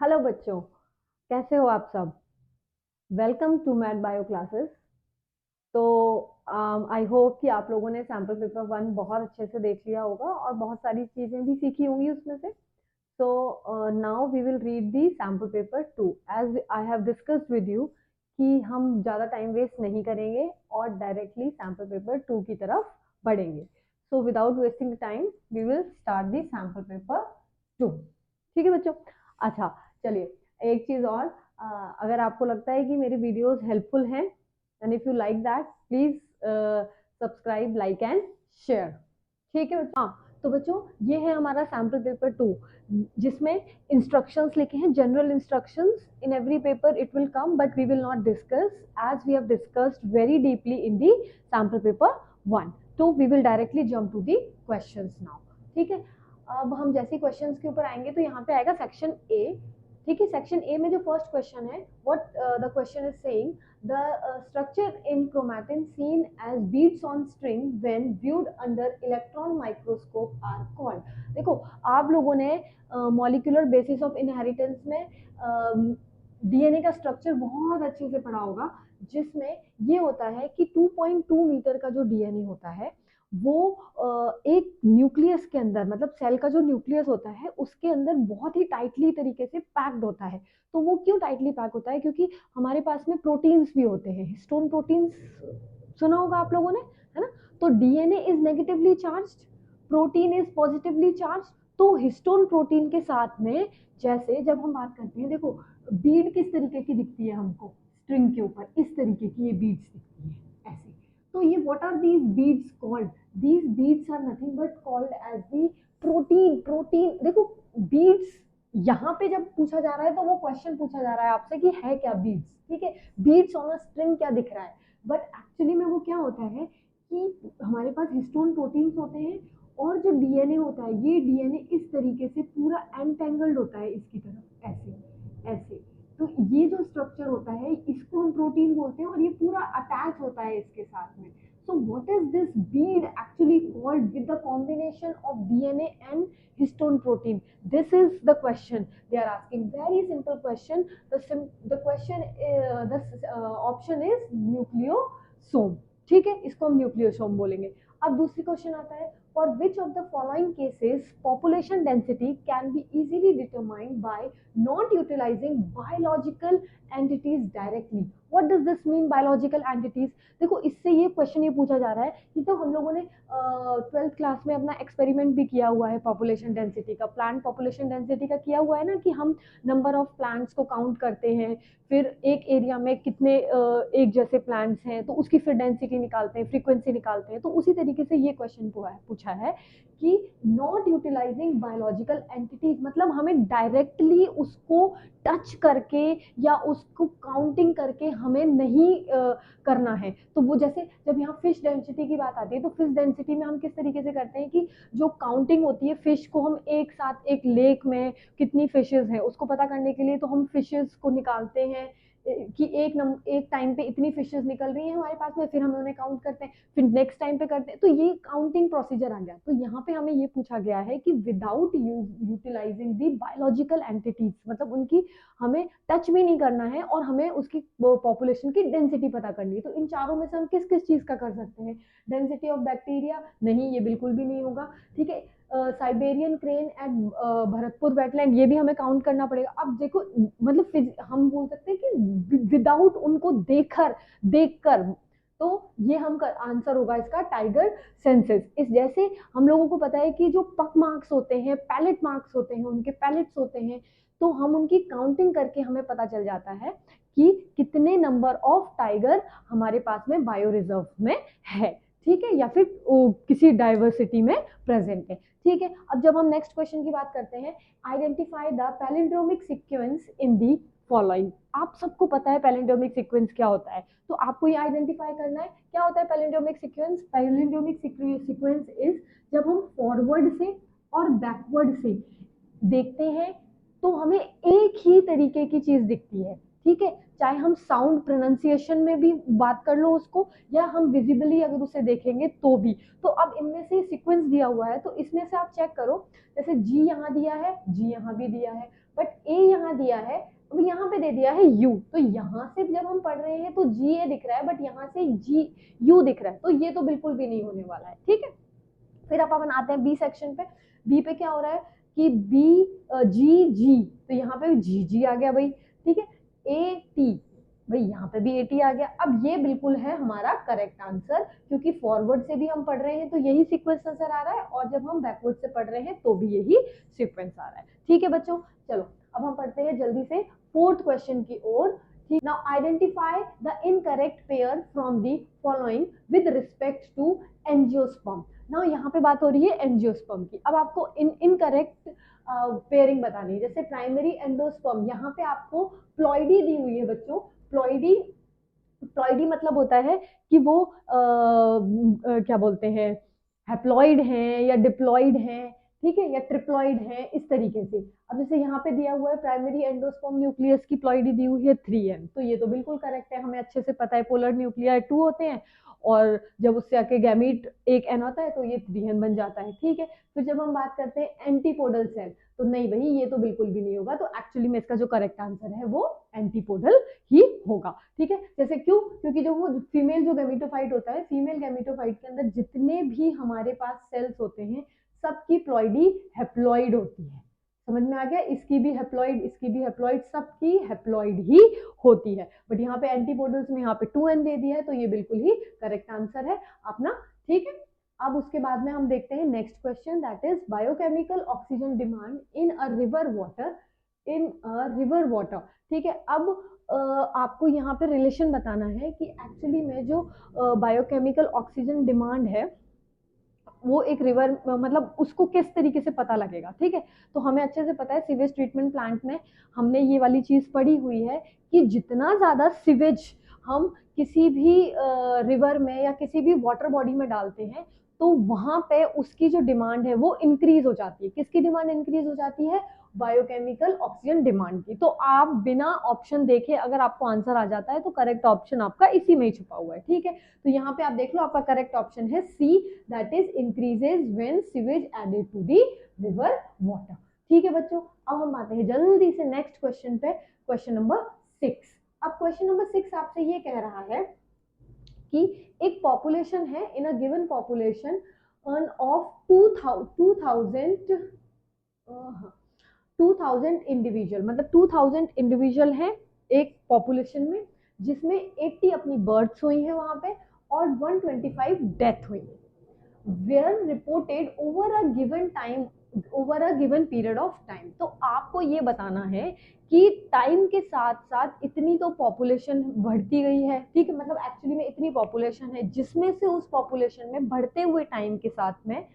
Hello बच्चों, कैसे हो आप सब। Welcome to math bio classes. तो आई होप कि आप लोगों ने सैम्पल पेपर वन बहुत अच्छे से देख लिया होगा और बहुत सारी चीज़ें भी सीखी होंगी उसमें से। So now we will read the sample paper two as I have discussed with you कि हम ज़्यादा टाइम वेस्ट नहीं करेंगे और डायरेक्टली सैम्पल पेपर टू की तरफ बढ़ेंगे। So without wasting time we will start the sample paper two. ठीक है बच्चों। अच्छा, चलिए एक चीज़ और, अगर आपको लगता है कि मेरी वीडियोस हेल्पफुल हैं and if you like that please subscribe, like and share. ठीक है बच्चों। हाँ, तो बच्चों ये है हमारा सैम्पल पेपर टू, जिसमें इंस्ट्रक्शंस लिखे हैं, general instructions. In every paper it will come but we will not discuss as we have discussed very deeply in the sample paper one. तो we will directly jump to the questions now. ठीक है। अब हम जैसे questions के ऊपर आएंगे तो यहाँ पे आएगा सेक्शन ए। ठीक है, सेक्शन ए में जो फर्स्ट क्वेश्चन है, what the question is saying, the structure in chromatin seen as beads on string when viewed under electron microscope are called। देखो, आप लोगों ने मॉलिक्यूलर बेसिस ऑफ इनहेरिटेंस में डीएनए का स्ट्रक्चर बहुत अच्छे से पढ़ा होगा, जिसमें ये होता है कि 2.2 मीटर का जो डीएनए होता है वो एक न्यूक्लियस के अंदर, मतलब सेल का जो न्यूक्लियस होता है उसके अंदर बहुत ही टाइटली तरीके से पैक्ड होता है। तो वो क्यों टाइटली पैक होता है? क्योंकि हमारे पास में प्रोटीन्स भी होते हैं, हिस्टोन प्रोटीन्स सुना होगा आप लोगों ने, है ना। तो DNA is negatively charged, protein is positively charged. तो हिस्टोन प्रोटीन के साथ में, जैसे जब हम बात करते हैं, देखो बीड किस तरीके की दिखती है हमको स्ट्रिंग के ऊपर, इस तरीके की ये बीड्स दिखती है ऐसे। तो ये what are these beads called? These beads are nothing but called as the protein. Protein, देखो बीड्स यहाँ पे जब पूछा जा रहा है तो वो क्वेश्चन पूछा जा रहा है आपसे कि है क्या बीड्स। ठीक है, बीड्स ऑन अ स्ट्रिंग क्या दिख रहा है, बट एक्चुअली में वो क्या होता है कि हमारे पास हिस्टोन प्रोटीन्स होते हैं और जो डीएनए होता है, ये डीएनए इस तरीके से पूरा एनटेंगल्ड होता है इसकी तरफ ऐसे ऐसे। तो ये जो स्ट्रक्चर होता है इसको हम प्रोटीन बोलते हैं और ये पूरा अटैच होता है इसके साथ में। So what is this bead actually called with the combination of DNA and histone protein? This is the question they are asking. Very simple question. The question the option is nucleosome। ठीक है, इसको हम nucleosome बोलेंगे। अब दूसरी question आता है, for which of the following cases population density can be easily determined by not utilizing biological entities directly? What does this mean biological entities? देखो, इससे ये क्वेश्चन ये पूछा जा रहा है कि तो हम लोगों ने ट्वेल्थ क्लास में अपना एक्सपेरिमेंट भी किया हुआ है पॉपुलेशन डेंसिटी का, प्लांट पॉपुलेशन डेंसिटी का किया हुआ है ना, कि हम नंबर ऑफ प्लांट्स को काउंट करते हैं, फिर एक एरिया में कितने एक जैसे प्लांट्स हैं तो उसकी फिर डेंसिटी निकालते हैं, फ्रीक्वेंसी निकालते हैं। तो उसी तरीके से ये क्वेश्चन पूछा है कि नॉट यूटिलाइजिंग बायोलॉजिकल एंटिटीज, मतलब हमें डायरेक्टली उसको टच करके या उसको काउंटिंग करके हमें नहीं करना है। तो वो जैसे जब यहाँ फिश डेंसिटी की बात आती है तो फिश डेंसिटी में हम किस तरीके से करते हैं कि जो काउंटिंग होती है फिश को, हम एक साथ एक लेक में कितनी फिशेज हैं उसको पता करने के लिए तो हम फिशेज को निकालते हैं कि एक टाइम पे इतनी फिशेज निकल रही हैं हमारे पास में, फिर हम उन्हें काउंट करते हैं, फिर नेक्स्ट टाइम पे करते हैं। तो ये काउंटिंग प्रोसीजर आ गया। तो यहाँ पे हमें ये पूछा गया है कि without utilizing the biological entities, मतलब उनकी हमें टच भी नहीं करना है और हमें उसकी पॉपुलेशन की डेंसिटी पता करनी है। तो इन चारों में से हम किस किस चीज का कर सकते हैं? डेंसिटी ऑफ बैक्टीरिया नहीं, ये बिल्कुल भी नहीं होगा। ठीक है, Siberian crane at Bharatpur wetland, ये भी हमें काउंट करना पड़ेगा। अब देखो, मतलब हम बोल सकते हैं कि विदाउट उनको देखकर तो ये हम आंसर होगा इसका टाइगर सेंसेस। इस जैसे हम लोगों को पता है कि जो पक मार्क्स होते हैं, पैलेट मार्क्स होते हैं, उनके पैलेट्स होते हैं, तो हम उनकी काउंटिंग करके हमें पता चल जाता है कि कितने नंबर ऑफ टाइगर हमारे पास में बायो रिजर्व में है। ठीक है, या फिर किसी डाइवर्सिटी में प्रेजेंट है। ठीक है, अब जब हम नेक्स्ट क्वेश्चन की बात करते हैं, identify the palindromic sequence in the following. आप सबको पता है पैलिंड्रोमिक सीक्वेंस क्या होता है, तो आपको ये आइडेंटिफाई करना है क्या होता है palindromic sequence. Palindromic sequence is जब हम फॉरवर्ड से और बैकवर्ड से देखते हैं तो हमें एक ही तरीके की चीज दिखती है। ठीक है, चाहे हम साउंड प्रोनाउंसिएशन में भी बात कर लो उसको, या हम विजिबली अगर उसे देखेंगे तो भी। तो अब इनमें से सीक्वेंस दिया हुआ है तो इसमें से आप चेक करो, जैसे जी यहाँ दिया है, जी यहाँ भी दिया है, बट ए यहाँ यहाँ दिया है, अब यहाँ पे दे दिया है u, तो यहाँ से जब हम पढ़ रहे हैं तो ga दिख रहा है, बट यहाँ से u दिख रहा है, तो ये तो बिल्कुल भी नहीं होने वाला है, ठीक है। फिर अपन आते हैं बी सेक्शन पे। बी पे क्या हो रहा है कि बी जी जी, तो यहाँ पे जी जी आ गया भाई, ठीक है। ए टी, भाई यहाँ पे भी ए टी आ गया। अब ये बिल्कुल है हमारा करेक्ट आंसर, क्योंकि फॉरवर्ड से भी हम पढ़ रहे हैं तो यही सीक्वेंस नजर आ रहा है, और जब हम बैकवर्ड से पढ़ रहे हैं तो भी यही सीक्वेंस आ रहा है, ठीक है बच्चों। चलो अब हम पढ़ते हैं जल्दी से फोर्थ क्वेश्चन की ओर। Now identify the incorrect pair from the following with respect to angiosperm. ना यहाँ पे बात हो रही है एंजियोस्पर्म की। अब आपको इनकरेक्ट पेयरिंग बतानी है, जैसे प्राइमरी एंडोस्पर्म, यहाँ पे आपको प्लॉइडी दी हुई है बच्चों। प्लॉइडी, प्लॉइडी मतलब होता है कि वो क्या बोलते हैं, हैप्लॉइड हैं या डिप्लॉइड हैं, ठीक है, या ट्रिप्लॉइड हैं, इस तरीके से। अब जैसे यहाँ पे दिया हुआ है प्राइमरी एंडोस्पर्म न्यूक्लियस की प्लॉइडी दी हुई है 3n, तो ये तो बिल्कुल करेक्ट है, हमें अच्छे से पता है पोलर न्यूक्लियाई 2 होते हैं, और जब उससे आके गैमीट एक n होता है तो ये 3n बन जाता है, ठीक है। फिर जब हम बात करते हैं एंटीपोडल सेल, तो नहीं भाई ये तो बिल्कुल भी नहीं होगा, तो एक्चुअली में इसका जो करेक्ट आंसर है वो एंटीपोडल ही होगा, ठीक है। जैसे क्यों, क्योंकि जो वो फीमेल जो गैमेटोफाइट होता है, फीमेल गैमेटोफाइट के अंदर जितने भी हमारे पास सेल्स होते हैं सबकी प्लॉइडी हैप्लॉइड होती है, समझ में आ गया, इसकी भी हैप्लॉइड, इसकी भी हैप्लॉइड, सबकी हैप्लॉइड ही होती है। बट यहाँ पे एंटीपोडल्स में यहाँ पे 2n दे दिया है, तो ये बिल्कुल ही करेक्ट आंसर है अपना, ठीक है। अब उसके बाद में हम देखते हैं next question, that is biochemical oxygen demand in a river water, in a river water, ठीक है। अब आपको यहाँ पे रिलेशन बताना है कि एक्चुअली में जो बायोकेमिकल ऑक्सीजन डिमांड है वो एक रिवर, मतलब उसको किस तरीके से पता लगेगा, ठीक है। तो हमें अच्छे से पता है सीवेज ट्रीटमेंट प्लांट में हमने ये वाली चीज पढ़ी हुई है कि जितना ज्यादा सीवेज हम किसी भी रिवर में या किसी भी वाटर बॉडी में डालते हैं तो वहां पे उसकी जो डिमांड है वो इंक्रीज हो जाती है। किसकी डिमांड इंक्रीज हो जाती है? बायोकेमिकल ऑक्सीजन डिमांड की। तो आप बिना ऑप्शन देखे अगर आपको आंसर आ जाता है तो करेक्ट ऑप्शन आपका इसी में ही छुपा हुआ है, ठीक है। तो यहाँ पे आप देख लो आपका करेक्ट ऑप्शन है C, that is increases when sewage added to the river water, ठीक है बच्चों। अब हम आते हैं जल्दी से नेक्स्ट क्वेश्चन पे, क्वेश्चन नंबर 6। अब क्वेश्चन नंबर 6 आपसे ये कह रहा है कि एक पॉपुलेशन है, in a given population of 2000 individual, मतलब 2000 इंडिविजुअल है एक पॉपुलेशन में, जिसमें 80 अपनी बर्थ्स हुई है वहां पे और 125 डेथ हुई है, were reported over a given time, over a given period of time. तो आपको ये बताना है कि टाइम के साथ साथ इतनी तो पॉपुलेशन बढ़ती गई है, ठीक है, मतलब एक्चुअली में इतनी पॉपुलेशन है जिसमें से उस पॉपुलेशन में बढ़ते हुए टाइम के साथ में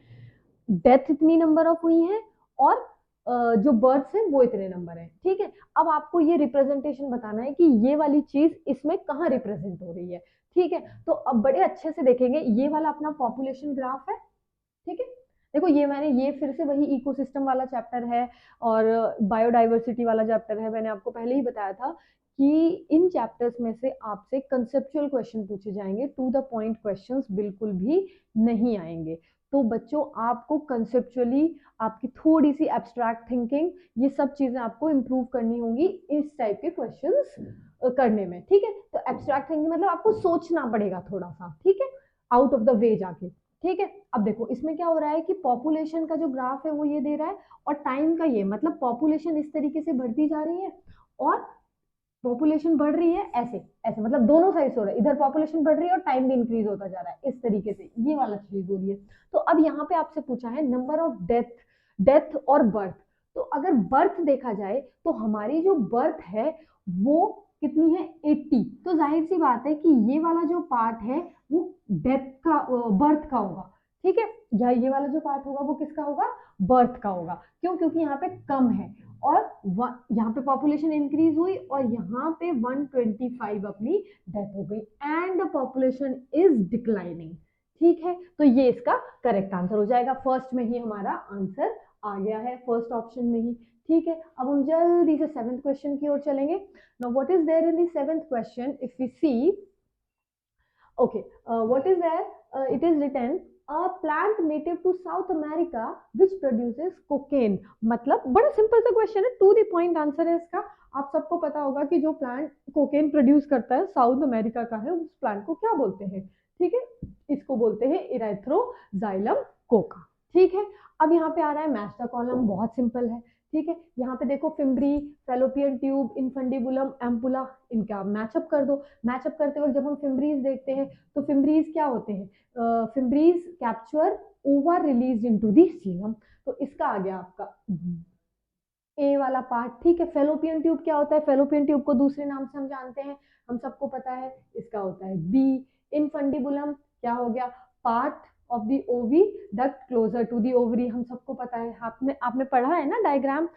डेथ इतनी नंबर ऑफ हुई है और जो बर्थ्स हैं वो इतने नंबर है, ठीक है। अब आपको ये रिप्रेजेंटेशन बताना है कि ये वाली चीज इसमें कहाँ रिप्रेजेंट हो रही है, ठीक है। तो अब बड़े अच्छे से देखेंगे, ये वाला अपना पॉपुलेशन ग्राफ है, ठीक है। देखो ये मैंने, ये फिर से वही इकोसिस्टम वाला चैप्टर है और बायोडाइवर्सिटी वाला चैप्टर है। मैंने आपको पहले ही बताया था कि इन चैप्टर्स में से आपसे कंसेप्चुअल क्वेश्चन पूछे जाएंगे, टू द पॉइंट क्वेश्चंस बिल्कुल भी नहीं आएंगे। तो बच्चों आपको कंसेप्चुअली आपकी थोड़ी सी एब्स्ट्रैक्ट थिंकिंग, ये सब चीजें आपको इंप्रूव करनी होंगी इस टाइप के क्वेश्चंस करने में, ठीक है। तो एब्स्ट्रैक्ट थिंकिंग मतलब आपको सोचना पड़ेगा थोड़ा सा, ठीक है, आउट ऑफ द वे जाके, ठीक है। अब देखो इसमें क्या हो रहा है कि पॉपुलेशन का जो ग्राफ है वो ये दे रहा है और टाइम का ये, मतलब पॉपुलेशन इस तरीके से बढ़ती जा रही है और पॉपुलेशन बढ़ रही है ऐसे ऐसे, मतलब दोनों साइड हो रहा है, इधर पॉपुलेशन बढ़ रही है और टाइम भी इंक्रीज होता जा रहा है, इस तरीके से ये वाला चीज हो रही है। तो अब यहाँ पे आपसे पूछा है नंबर ऑफ डेथ, डेथ और बर्थ। तो अगर बर्थ देखा जाए तो हमारी जो बर्थ है वो कितनी है? 80। तो जाहिर सी बात है कि ये वाला जो पार्ट है वो डेथ का, बर्थ का होगा, ठीक है। या ये वाला जो पार्ट होगा वो किसका होगा? बर्थ का होगा। क्यों? क्योंकि यहाँ पे कम है और यहाँ पे पॉपुलेशन इंक्रीज हुई और यहाँ पे 125 अपनी डेथ हो गई and the population is declining, ठीक है। तो ये इसका करेक्ट आंसर हो जाएगा, फर्स्ट में ही हमारा आंसर आ गया है, फर्स्ट ऑप्शन में ही, ठीक है। अब हम जल्दी से सेवेंथ क्वेश्चन की ओर चलेंगे। Now what is there in the seventh question? If we see, okay, what is there? It is written, a plant native to South America which produces cocaine. मतलब बड़ा सिंपल सा क्वेश्चन है, to the point answer है इसका। आप सबको पता होगा कि जो प्लांट कोकेन प्रोड्यूस करता है साउथ अमेरिका का है, उस प्लांट को क्या बोलते हैं? ठीक है, इसको बोलते हैं इरेथ्रोजाइलम कोका। ठीक है, अब यहाँ पे आ रहा है मैच द कॉलम, बहुत सिंपल है। ठीक है, यहाँ पे देखो fimbriae, fallopian tube, infundibulum, ampulla, इनका मैचअप कर दो। मैचअप करते वक्त जब हम फिम्ब्रीज देखते हैं तो फिम्ब्रीज क्या होते हैं? Fimbriae capture over release into the serum. तो इसका आ गया आपका ए वाला पार्ट। ठीक है, फेलोपियन ट्यूब क्या होता है? फेलोपियन ट्यूब को दूसरे नाम से हम जानते हैं, हम सबको पता है, इसका होता है बी। इनफंडिबुलम क्या हो गया? Part of the oviduct closer to the ovary, हम सबको पता है, आपने आपने पढ़ा है ना डायग्राम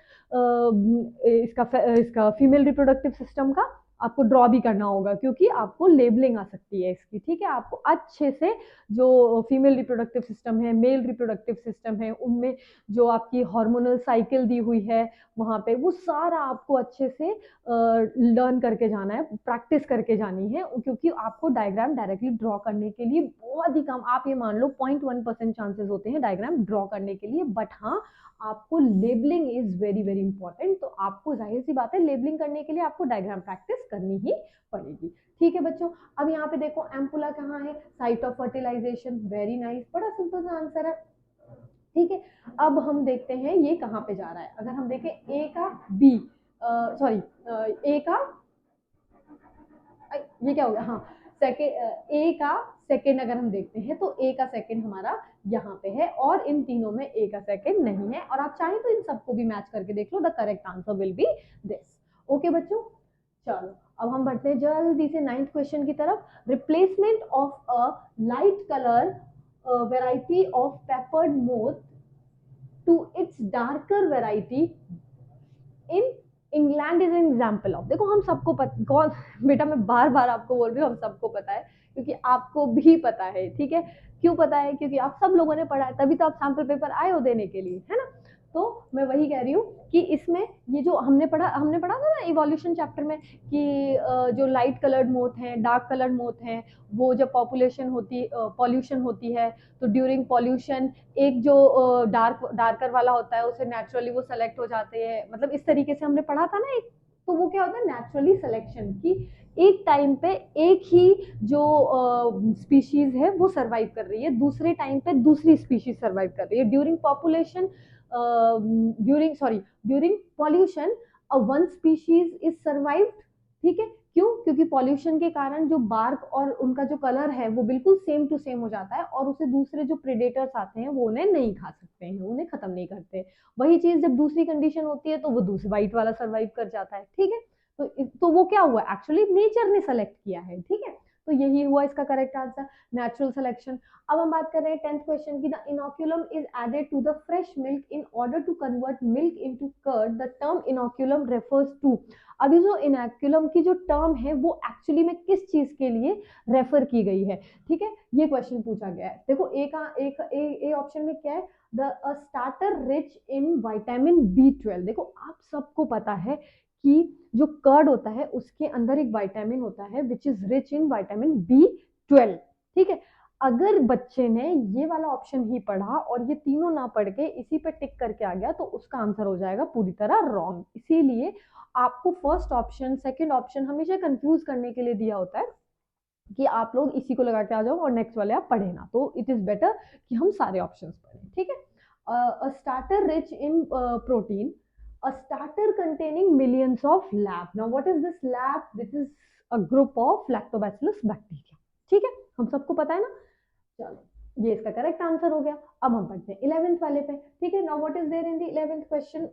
इसका फीमेल रिप्रोडक्टिव सिस्टम का। आपको ड्रॉ भी करना होगा क्योंकि आपको लेबलिंग आ सकती है इसकी। ठीक है, आपको अच्छे से जो फीमेल रिप्रोडक्टिव सिस्टम है, मेल रिप्रोडक्टिव सिस्टम है, उनमें जो आपकी हार्मोनल साइकिल दी हुई है वहां पे, वो सारा आपको अच्छे से लर्न करके जाना है, प्रैक्टिस करके जानी है, क्योंकि आपको डायग्राम डायरेक्टली ड्रॉ करने के लिए बहुत ही कम, आप ये मान लो 0.1% चांसेस होते हैं डायग्राम ड्रॉ करने के लिए। बट हाँ, आपको labelling is very very important, तो आपको जाहिर सी बात है लेबलिंग करने के लिए आपको डायग्राम प्रैक्टिस करनी ही पड़ेगी। ठीक है बच्चों, अब यहाँ पे देखो एम्पुला कहाँ है? Site of fertilization. Very nice, बड़ा सिंपल सा आंसर है। ठीक है, अब हम देखते हैं ये कहाँ पे जा रहा है। अगर हम देखें ए का बी, सॉरी ए का, ये क्या हो गया, हाँ सेकेंड, ए का सेकेंड अगर हम देखते हैं तो ए का सेकेंड हमारा यहाँ पे है, और इन तीनों में ए का सेकेंड नहीं है। और आप चाहें तो इन सबको भी मैच करके देख लो, the correct answer will be this. Okay बच्चों, चलो अब हम बढ़ते हैं जल्दी से 9th क्वेश्चन की तरफ। Replacement of a light colour variety of peppered moth to its darker variety in England is an example of. देखो हम सबको कौन बेटा, मैं बार बार आपको बोल रही हूँ हम सबको पता है, क्योंकि आपको भी पता है। ठीक है, क्यों पता है? क्योंकि आप सब लोगों ने पढ़ा है, तभी तो आप सैम्पल पेपर आए हो देने के लिए, है ना? तो मैं वही कह रही हूँ कि इसमें ये जो हमने पढ़ा था ना इवोल्यूशन चैप्टर में, कि जो लाइट कलर्ड मोथ हैं, डार्क कलर्ड मोथ हैं, वो जब पॉल्यूशन होती है, तो ड्यूरिंग पॉल्यूशन एक जो डार्कर वाला होता है उसे नेचुरली वो सेलेक्ट हो जाते हैं, मतलब इस तरीके से हमने पढ़ा था ना एक। तो वो क्या होता है? नेचुरली सिलेक्शन की, एक टाइम पे एक ही जो स्पीशीज है वो सरवाइव कर रही है, दूसरे टाइम पे दूसरी स्पीशीज सरवाइव कर रही है। During population, during pollution one species is survived. ठीक है, क्यों? क्योंकि पॉल्यूशन के कारण जो बार्क और उनका जो कलर है वो बिल्कुल सेम टू सेम हो जाता है, और उसे दूसरे जो प्रेडेटर्स आते हैं वो उन्हें नहीं खा सकते हैं, उन्हें खत्म नहीं करते। वही चीज जब दूसरी कंडीशन होती है तो वो दूसरी वाइट वाला सर्वाइव कर जाता है। ठीक है, तो वो क्या हुआ? एक्चुअली नेचर ने सेलेक्ट किया है। ठीक है, तो यही हुआ इसका करेक्ट आंसर, नेचुरल सिलेक्शन। अब हम बात कर रहे हैं 10th क्वेश्चन की। The inoculum is added to the fresh milk in order to convert milk into curd. The term inoculum refers to. अभी जो इनोक्यूलम की जो टर्म है वो एक्चुअली में किस चीज के लिए रेफर की गई है? ठीक है, ये क्वेश्चन पूछा गया है। देखो ए का ए ऑप्शन में क्या है? The starter rich in vitamin B 12। देखो आप सबको पता है कि जो कर्ड होता है उसके अंदर एक विटामिन होता है which is rich in vitamin B 12। ठीक है, अगर बच्चे ने ये वाला ऑप्शन ही पढ़ा और ये तीनों ना पढ़ के इसी पे टिक करके आ गया तो उसका आंसर हो जाएगा पूरी तरह रॉन्ग। इसीलिए आपको फर्स्ट ऑप्शन सेकंड ऑप्शन हमेशा कंफ्यूज करने के लिए दिया होता है कि आप लोग इसी को लगा के आ जाओ और नेक्स्ट वाले आप पढ़े ना, तो इट इज बेटर कि हम सारे ऑप्शंस पढ़ें। ठीक है, a starter rich in protein, a starter containing millions of lab. Now what is this lab? This is a group of lactobacillus bacteria. ठीक है, हम सबको पता है ना? चलो ये इसका करेक्ट आंसर हो गया। अब हम पढ़ते हैं 11th वाले पे। ठीक है, now what is there in the 11th question?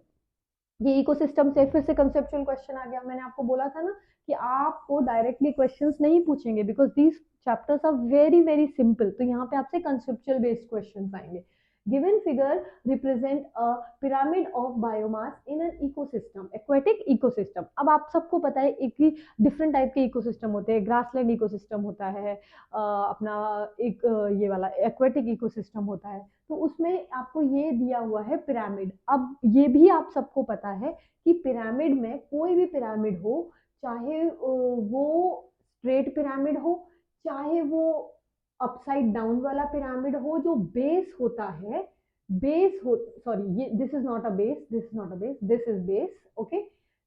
ये इकोसिस्टम से फिर से कंसेप्चुअल क्वेश्चन आ गया। मैंने आपको बोला था ना कि आपको डायरेक्टली क्वेश्चंस नहीं पूछेंगे because these chapters are very very simple, तो यहाँ पे आपसे कंसेप्चुअल बेस्ड क्वेश्चंस आएंगे। Given figure represent a pyramid of biomass in an ecosystem, aquatic ecosystem. अब आप सबको पता है एक ही डिफरेंट टाइप के इकोसिस्टम होते हैं, ग्रासलैंड इकोसिस्टम होता है, अपना एक ये वाला एक्वेटिक इकोसिस्टम होता है। तो उसमें आपको ये दिया हुआ है पिरामिड। अब ये भी आप सबको पता है कि पिरामिड में कोई भी पिरामिड हो, चाहे वो स्ट्रेट पिरामिड हो, चाहे वो अपसाइड डाउन वाला पिरामिड हो जो बेस होता है, बेस हो, सॉरी ये this is not a base, this is not a base, this is base, okay,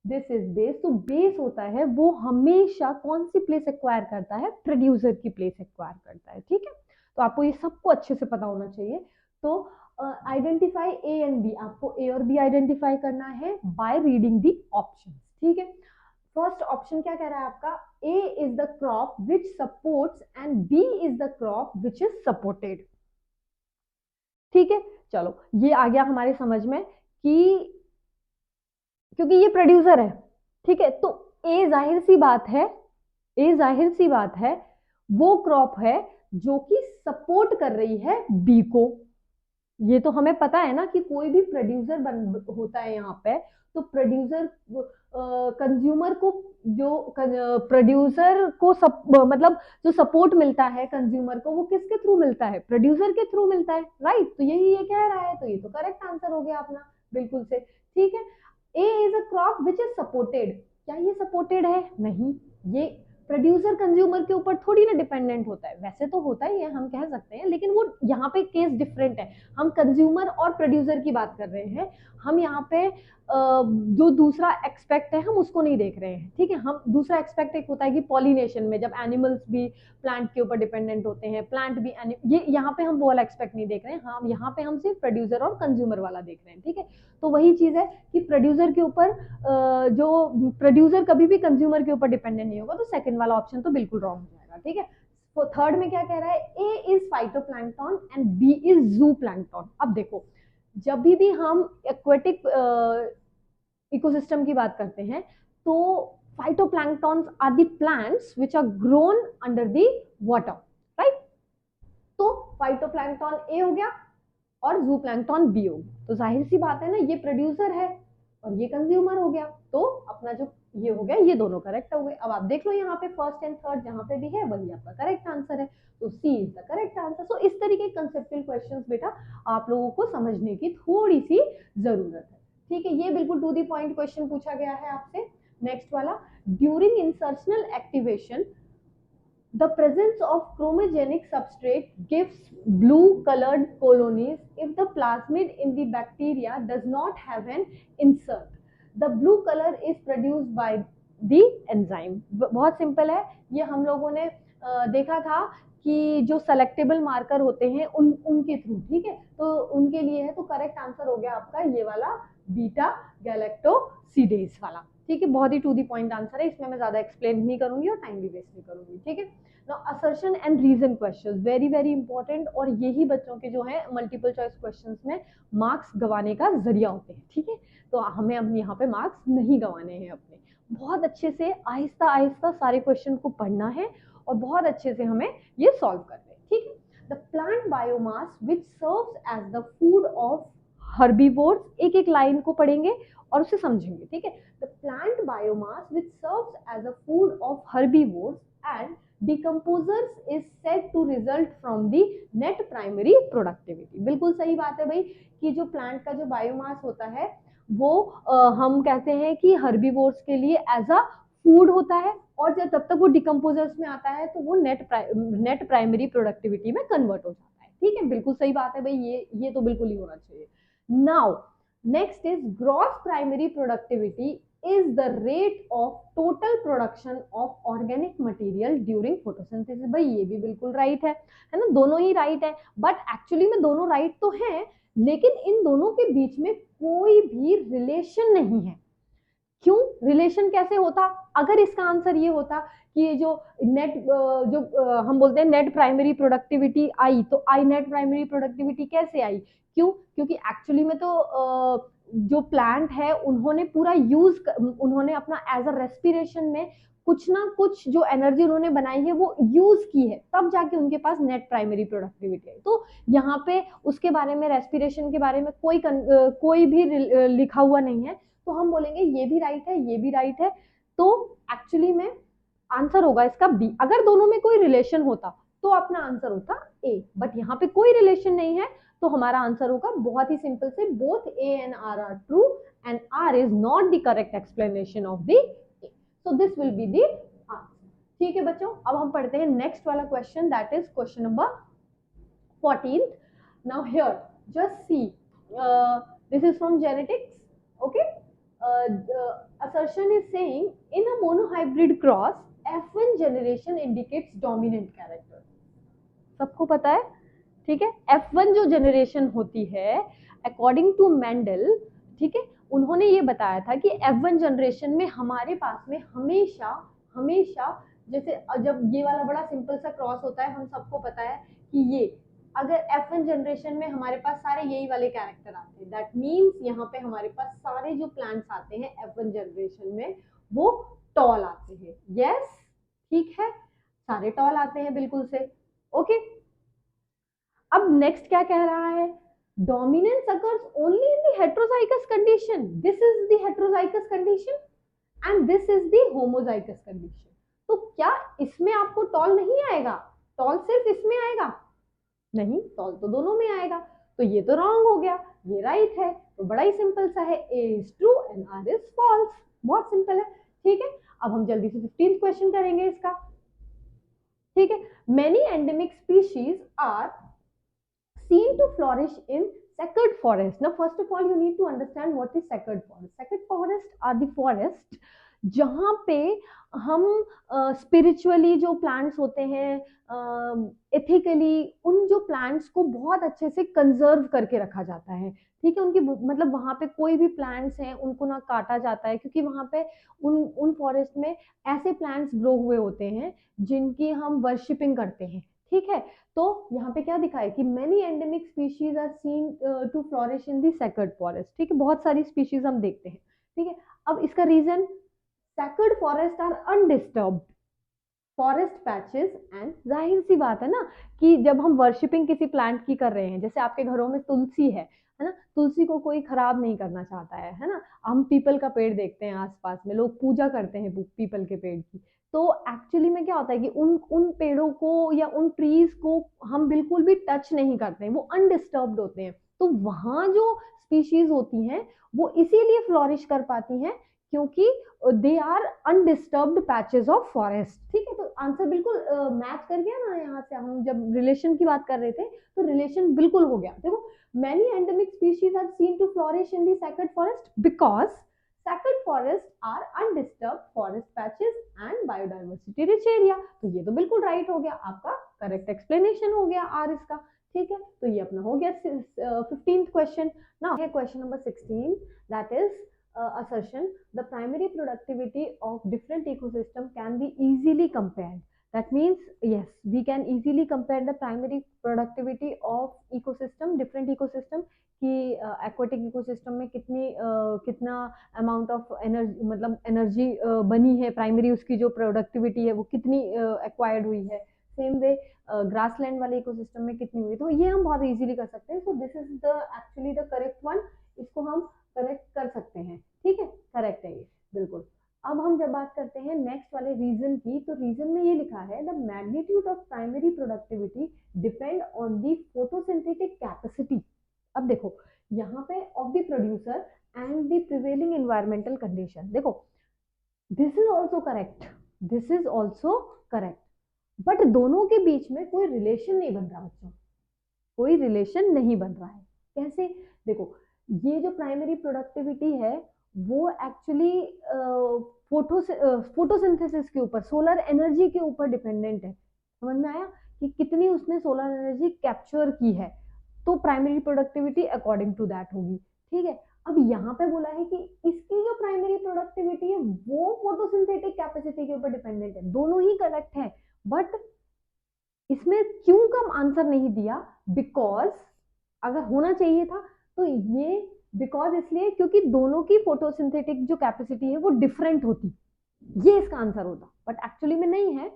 this is base. तो बेस होता है वो हमेशा कौन सी प्लेस एक्वायर करता है, प्रोड्यूसर की प्लेस एक्वायर करता है, ठीक है। तो आपको ये सबको अच्छे से पता होना चाहिए। तो आइडेंटिफाई ए एंड बी, आपको ए और बी आइडेंटिफाई करना है बाय रीडिंग दी ऑप्शन, ठीक है। फर्स्ट ऑप्शन क्या कह रहा है आपका, A is the crop which supports and B is the crop which is supported, ठीक है। चलो ये आ गया हमारे समझ में कि क्योंकि ये प्रोड्यूसर है, ठीक है, तो ए जाहिर सी बात है, ए जाहिर सी बात है वो क्रॉप है जो कि सपोर्ट कर रही है बी को। ये तो हमें पता है ना कि कोई भी प्रोड्यूसर बन होता है यहाँ पे, तो प्रोड्यूसर कंज्यूमर को, जो प्रोड्यूसर को मतलब जो सपोर्ट मिलता है कंज्यूमर को वो किसके थ्रू मिलता है, प्रोड्यूसर के थ्रू मिलता है, राइट। तो यही ये कह रहा है, तो ये तो करेक्ट आंसर हो गया अपना, बिल्कुल से, ठीक है। A is a crop which is supported, क्या ये सपोर्टेड है, नहीं, ये प्रोड्यूसर कंज्यूमर के ऊपर थोड़ी ना डिपेंडेंट होता है, वैसे तो होता ही है हम कह सकते हैं, लेकिन वो यहाँ पे केस डिफरेंट है। हम कंज्यूमर और प्रोड्यूसर की बात कर रहे हैं, हम यहाँ पे जो दूसरा एक्सपेक्ट है हम उसको नहीं देख रहे हैं, ठीक है। हम दूसरा एक्सपेक्ट एक होता है कि पॉलिनेशन में जब एनिमल्स भी प्लांट के ऊपर डिपेंडेंट होते हैं, प्लांट भी ये यहाँ पे हम वो वाला एक्सपेक्ट नहीं देख रहे हैं, हम यहाँ पे हम सिर्फ प्रोड्यूसर और कंज्यूमर वाला देख रहे हैं, ठीक है। तो वही चीज है कि प्रोड्यूसर के ऊपर जो प्रोड्यूसर कभी भी कंज्यूमर के ऊपर डिपेंडेंट नहीं होगा, तो सेकंड वाला ऑप्शन तो बिल्कुल रॉन्ग हो जाएगा, ठीक है। तो थर्ड में क्या कह रहा है, A is phytoplankton and B is zooplankton. अब देखो जब भी हम एक्वेटिक इकोसिस्टम की बात करते हैं तो phytoplanktons are the plants which are grown under the water, right. तो फाइटोप्लैंक्टन ए हो गया और जू प्लैंक्टन बी हो गया, तो जाहिर सी बात है ना, ये प्रोड्यूसर है और ये कंज्यूमर हो गया, तो अपना जो ये हो गया, ये दोनों करेक्ट हो गए। अब आप देख लो यहाँ पे फर्स्ट एंड थर्ड जहां पे भी है वही आपका करेक्ट आंसर है, तो सी इज द करेक्ट आंसर। सो इस तरीके कंसेप्चुअल क्वेश्चंस बेटा आप लोगों को समझने की थोड़ी सी जरूरत है, ठीक है। ये बिल्कुल टू दी पॉइंट क्वेश्चन पूछा गया है आपसे। नेक्स्ट वाला, during insertional activation the presence of chromogenic substrate gives blue colored colonies if the plasmid in the bacteria does not have an insert. The blue color is produced by the enzyme. बहुत simple है, ये हम लोगों ने देखा था कि जो सेलेक्टेबल मार्कर होते हैं उनके थ्रू, ठीक है, तो उनके लिए है, तो करेक्ट आंसर हो गया आपका ये वाला बीटा गैलेक्टोसिडेज वाला, ठीक है। बहुत ही टू दी पॉइंट आंसर है, इसमें मैं ज्यादा एक्सप्लेन नहीं करूंगी और टाइम भी वेस्ट नहीं करूंगी, ठीक है। Now assertion and reason questions very very important, और यही बच्चों के जो है मल्टीपल चॉइस क्वेश्चंस में मार्क्स गंवाने का जरिया होते हैं, ठीक है। तो हमें अब यहाँ पे मार्क्स नहीं गंवाने हैं अपने, बहुत अच्छे से आहिस्ता आहिस्ता सारे क्वेश्चन को पढ़ना है और बहुत अच्छे से हमें ये सॉल्व करना है, ठीक है। The plant biomass which serves as the food of herbivores, एक एक लाइन को पढ़ेंगे और उसे समझेंगे, ठीक है। The plant biomass which serves as a food of herbivores and decomposers is said to result from the net primary productivity। बिल्कुल सही बात है भाई, कि जो प्लांट का जो बायोमास होता है वो हम कहते हैं कि हर्बीवोर्स के लिए एज अ फूड होता है, और जब तब तक वो डिकम्पोजर्स में आता है तो वो नेट प्राइमरी प्रोडक्टिविटी में कन्वर्ट हो जाता है, ठीक है। बिल्कुल सही बात है भाई, ये तो बिल्कुल ही होना चाहिए। Now next is gross primary productivity is the rate of total production of organic material during photosynthesis। भाई ये भी बिल्कुल राइट है ना, दोनों ही राइट है, बट एक्चुअली में दोनों राइट तो हैं, लेकिन इन दोनों के बीच में कोई भी रिलेशन नहीं है। क्यों रिलेशन कैसे होता, अगर इसका आंसर ये होता कि जो नेट जो हम बोलते हैं नेट प्राइमरी प्रोडक्टिविटी आई, तो आई नेट प्राइमरी प्रोडक्टिविटी कैसे आई, क्यों, क्योंकि एक्चुअली में तो जो प्लांट है उन्होंने पूरा उन्होंने अपना एज अ रेस्पिरेशन में कुछ ना कुछ जो एनर्जी उन्होंने बनाई है वो यूज की है, तब जाके उनके पास नेट प्राइमरी प्रोडक्टिविटी है। तो यहाँ पे उसके बारे में, रेस्पिरेशन के बारे में कोई भी लिखा हुआ नहीं है, तो हम बोलेंगे ये भी राइट है, ये भी राइट है। तो एक्चुअली में आंसर होगा इसका बी। अगर दोनों में कोई रिलेशन होता तो अपना आंसर होता ए, बट यहाँ पे कोई रिलेशन नहीं है, तो हमारा आंसर होगा बहुत ही सिंपल से both A and R are true and R is not the correct explanation of the A, so this will be the answer, ठीक है बच्चों, अब हम पढ़ते हैं नेक्स्ट वाला question, that is question number 14th. Now here, just see, this is from genetics. Okay, the assertion is saying in a monohybrid cross, F1 generation indicates dominant character. सबको पता है, ठीक है। F1 जो जनरेशन होती है according to Mendel, ठीक है, उन्होंने ये बताया था कि F1 जनरेशन में हमारे पास में हमेशा हमेशा, जैसे जब ये वाला बड़ा सिंपल सा क्रॉस होता है, हम सबको पता है कि ये अगर F1 जनरेशन में हमारे पास सारे यही वाले कैरेक्टर आते हैं, दैट मीन्स यहाँ पे हमारे पास सारे जो प्लांट्स आते हैं F1 जनरेशन में वो टॉल आते हैं। यस, ठीक है, सारे टॉल आते हैं बिल्कुल से। ओके, अब नेक्स्ट क्या कह रहा है, dominance occurs only in the heterozygous condition, this is the heterozygous condition and this is the homozygous condition. तो क्या इसमें आपको टॉल नहीं आएगा? टॉल सिर्फ इसमें आएगा? नहीं, टॉल तो दोनों में आएगा। तो ये तो रॉन्ग हो गया, ये राइट है। तो बड़ा ही सिंपल सा है, A is true and R is false. बहुत सिंपल है, ठीक है। अब हम जल्दी से 15th क्वेश्चन करेंगे इसका, ठीक है। Many endemic species are seen to flourish in second forest. Now first of all you need to understand what is second forest. Second forest are the forest जहाँ पे हम स्पिरिचुअली जो प्लांट्स होते हैं, एथिकली उन जो प्लांट्स को बहुत अच्छे से कंजर्व करके रखा जाता है, ठीक है। उनकी मतलब वहाँ पे कोई भी प्लांट्स हैं उनको ना काटा जाता है, क्योंकि वहाँ पे उन फॉरेस्ट में ऐसे प्लांट्स ग्रो हुए होते हैं जिनकी हम वर्शिपिंग करते हैं, ठीक है। तो यहाँ पे क्या दिखा है कि many endemic species are seen to flourish in the sacred forest, ठीक है। बहुत सारी स्पीशीज हम देखते हैं, ठीक है। अब इसका reason, sacred forest are undisturbed forest patches and, जाहिर सी बात है ना कि जब हम वर्शिपिंग किसी प्लांट की कर रहे हैं, जैसे आपके घरों में तुलसी है ना, तुलसी को कोई खराब नहीं करना चाहता है ना। हम पीपल का पेड़ देखते हैं आसपास में, लोग पूजा करते हैं पीपल के पेड़ की। तो एक्चुअली में क्या होता है कि उन उन पेड़ों को या उन ट्रीज को हम बिल्कुल भी टच नहीं करते हैं, वो अनडिस्टर्ब्ड होते हैं। तो वहां जो स्पीशीज होती हैं वो इसीलिए फ्लोरिश कर पाती हैं क्योंकि they are undisturbed patches of forest, ठीक है। तो आंसर बिल्कुल मैच कर गया ना, यहाँ से हम जब रिलेशन की बात कर रहे थे तो रिलेशन बिल्कुल हो गया। देखो, many endemic species are seen to flourish in the sacred forest because sacred forests are undisturbed forest patches and biodiversity rich area। तो ये तो बिल्कुल राइट हो गया, आपका करेक्ट एक्सप्लेनेशन हो गया आर इसका, ठीक है। तो ये अपना हो गया 15th क्वेश्चन। नाउ है question number 16, that is assertion, the primary productivity of different ecosystem can be easily compared. That means yes, we can easily compare the primary productivity of ecosystem, different ecosystem कि aquatic ecosystem में कितना amount of energy, मतलब energy बनी है, primary उसकी जो productivity है वो कितनी एक्वायर्ड हुई है। सेम वे ग्रासलैंड वाले इकोसिस्टम में कितनी हुई, तो ये हम बहुत इजीली कर सकते हैं। So this is the actually the correct one, इसको हम करेक्ट कर सकते हैं, ठीक है, करेक्ट है ये बिल्कुल। अब हम जब बात करते हैं नेक्स्ट वाले रीजन की, तो रीजन में ये लिखा है the magnitude of primary productivity depend on the photosynthetic capacity. अब देखो यहाँ पे of the producer and the prevailing environmental condition. देखो this is also correct, this is also correct, but दोनों के बीच में कोई रिलेशन नहीं बन रहा बच्चों, कोई रिलेशन नहीं बन रहा है। कैसे? देखो ये जो प्राइमरी प्रोडक्टिविटी है वो एक्चुअली फोटोसिंथेसिस के ऊपर, सोलर एनर्जी के ऊपर डिपेंडेंट है। समझ में आया कि कितनी उसने सोलर एनर्जी कैप्चर की है, तो primary productivity according to that होगी, ठीक है। अब यहाँ पे बोला है कि इसकी जो प्राइमरी प्रोडक्टिविटी है वो फोटोसिंथेटिक कैपेसिटी के ऊपर डिपेंडेंट है। दोनों ही करेक्ट है, बट इसमें क्यों कम आंसर नहीं दिया? बिकॉज अगर होना चाहिए था तो ये बिकॉज इसलिए क्योंकि दोनों की फोटोसिंथेटिक जो कैपेसिटी है वो डिफरेंट होती, ये इसका आंसर होता, बट एक्चुअली में नहीं है।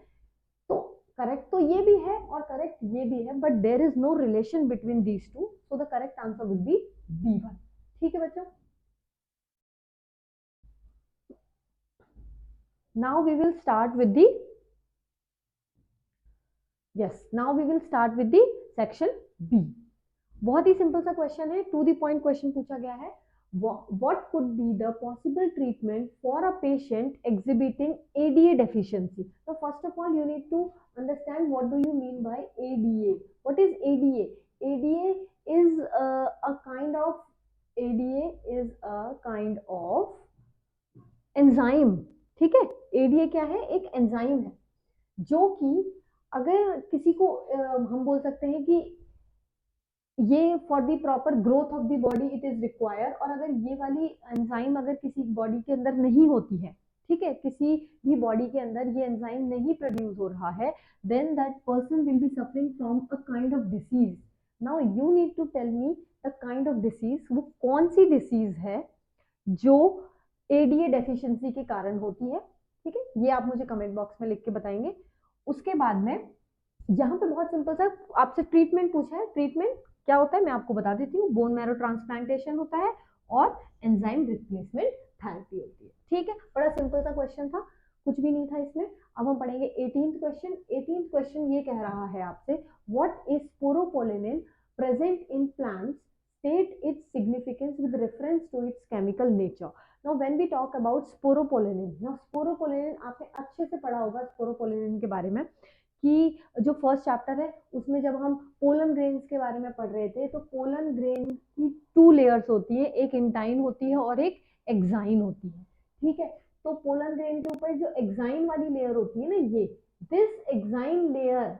तो करेक्ट तो ये भी है और करेक्ट ये भी है, but there is no relation between these two, so the correct answer would be B1, ठीक है बच्चों। Now we will start with the now we will start with the section B। बहुत ही सिंपल सा question है, to the point question पूछा गया है। what could be the possible treatment for a patient exhibiting ADA deficiency? So first of all, you need to understand what do you mean by ADA. What is ADA? ADA is a kind of ADA is a kind of enzyme. ठीक है, ADA क्या है? एक enzyme है जो कि अगर किसी को हम बोल सकते हैं कि ये for the proper growth of the body it is required, और अगर ये वाली एंजाइम अगर किसी बॉडी के अंदर नहीं होती है, ठीक है, किसी भी बॉडी के अंदर ये एंजाइम नहीं प्रोड्यूस हो रहा है, then that person will be suffering from a kind of disease. Now you need to tell me the kind of disease, वो कौन सी डिसीज है जो एडीए डेफिशिएंसी के कारण होती है. ठीक है, ये आप मुझे कमेंट बॉक्स में लिख के बताएंगे. उसके बाद में यहाँ पे बहुत सिंपल सा आपसे ट्रीटमेंट पूछा है. ट्रीटमेंट क्या होता है मैं आपको बता देती हूँ. बोन मैरो ट्रांसप्लांटेशन होता है और एंजाइम रिप्लेसमेंट थेरेपी होती है. ठीक है, बड़ा सिंपल सा क्वेश्चन था, कुछ भी नहीं था इसमें. अब हम पढ़ेंगे 18th क्वेश्चन. 18th क्वेश्चन ये कह रहा है आपसे, what is sporopollenin present in plants, state its significance with reference to its chemical nature. Now when we talk about sporopollenin, now sporopollenin आपने अच्छे से पढ़ा होगा sporopollenin के बारे में कि जो फर्स्ट चैप्टर है उसमें जब हम पोलन ग्रेन्स के बारे में पढ़ रहे थे, तो पोलन ग्रेन की 2 लेयर्स होती है, एक इंटाइन होती है और एक एक्साइन होती है. ठीक है, तो पोलन ग्रेन के ऊपर जो एक्साइन वाली लेयर होती है ना, ये this exine layer,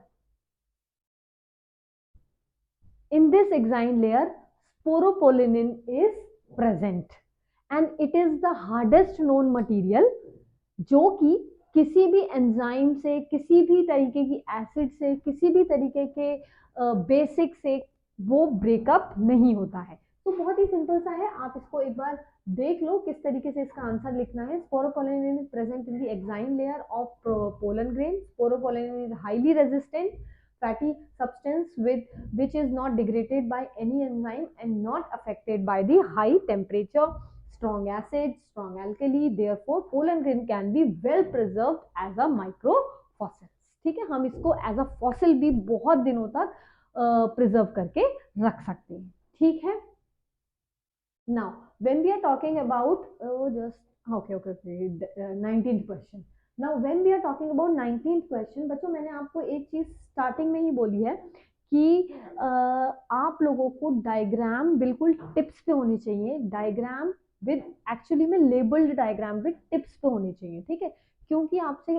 in this exine layer sporopollenin is present and it is the hardest known material जो कि किसी भी एंजाइम से, किसी भी तरीके की एसिड से, किसी भी तरीके के बेसिक से वो ब्रेकअप नहीं होता है. तो बहुत ही सिंपल सा है, आप इसको एक बार देख लो किस तरीके से इसका आंसर लिखना है. Sporopollenin is present in the exine layer of pollen grain. Sporopollenin is highly resistant fatty substance which is not degraded by any enzyme and not affected by the high temperature, strong acid, strong alkali. Therefore pollen grain can be well preserved as a micro fossil. ठीक है, हम इसको as a fossil भी बहुत दिनों तक preserve करके रख सकते हैं. ठीक है, now when we are talking about just okay 19th question. Now when we are talking about 19th question, बच्चों मैंने आपको एक चीज स्टार्टिंग में ही बोली है कि आप लोगों को डायग्राम बिल्कुल टिप्स पे होनी चाहिए. डायग्राम विद एक्चुअली में लेबल्ड डायग्राम विद टिप्स पे होनी चाहिए. ठीक है, क्योंकि आपसे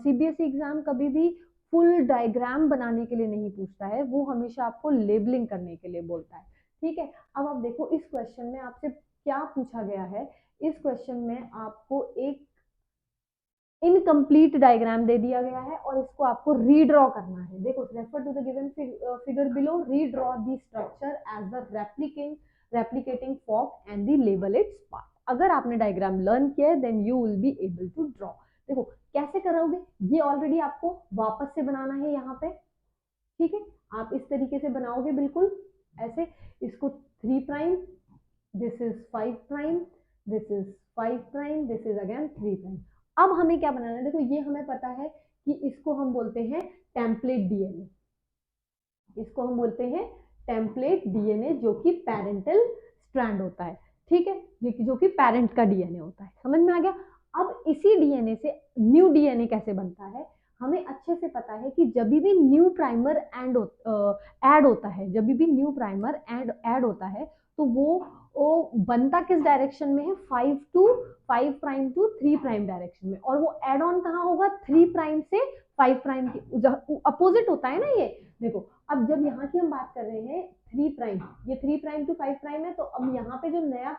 सीबीएसई एग्जाम कभी भी फुल डायग्राम बनाने के लिए नहीं पूछता है, वो हमेशा आपको लेबलिंग करने के लिए बोलता है. ठीक है, अब आप देखो इस क्वेश्चन में आपसे क्या पूछा गया है. इस क्वेश्चन में आपको एक इनकम्प्लीट डायग्राम दे दिया गया है और इसको आपको रीड्रॉ करना है. देखो, refer to the given figure below, redraw the structure as the replicating fork and the label its part. अगर आपने डायग्राम लर्न किया है then you will be able to draw. देखो कैसे करोगे, ये ऑलरेडी आपको वापस से बनाना है यहाँ पे. ठीक है, आप इस तरीके से बनाओगे बिल्कुल ऐसे. इसको 3 prime, this is 5 prime, this is 5 prime, this is again 3 prime. अब हमें क्या बनाना है, देखो ये हमें पता है कि इसको हम बोलते हैं टेम्पलेट डीएनए. इसको हम बोलते हैं टेम्पलेट डीएनए जो कि पेरेंटल स्ट्रैंड होता है. ठीक है, जो कि पेरेंट का डीएनए होता है. समझ में आ गया. अब इसी डीएनए से न्यू डीएनए कैसे बनता है, हमें अच्छे से पता है कि जब भी न्यू प्राइमर ऐड होता है, जब भी न्यू प्राइमर ऐड होता है तो वो बनता किस डायरेक्शन में है, 5 प्राइम टू 3 प्राइम डायरेक्शन में. और वो एड ऑन कहाँ होगा, 3 प्राइम से 5 प्राइम के अपोजिट होता है ना ये. देखो अब जब यहाँ की हम बात कर रहे हैं 3 प्राइम, ये 3 प्राइम टू 5 प्राइम है, तो अब यहाँ पे जो नया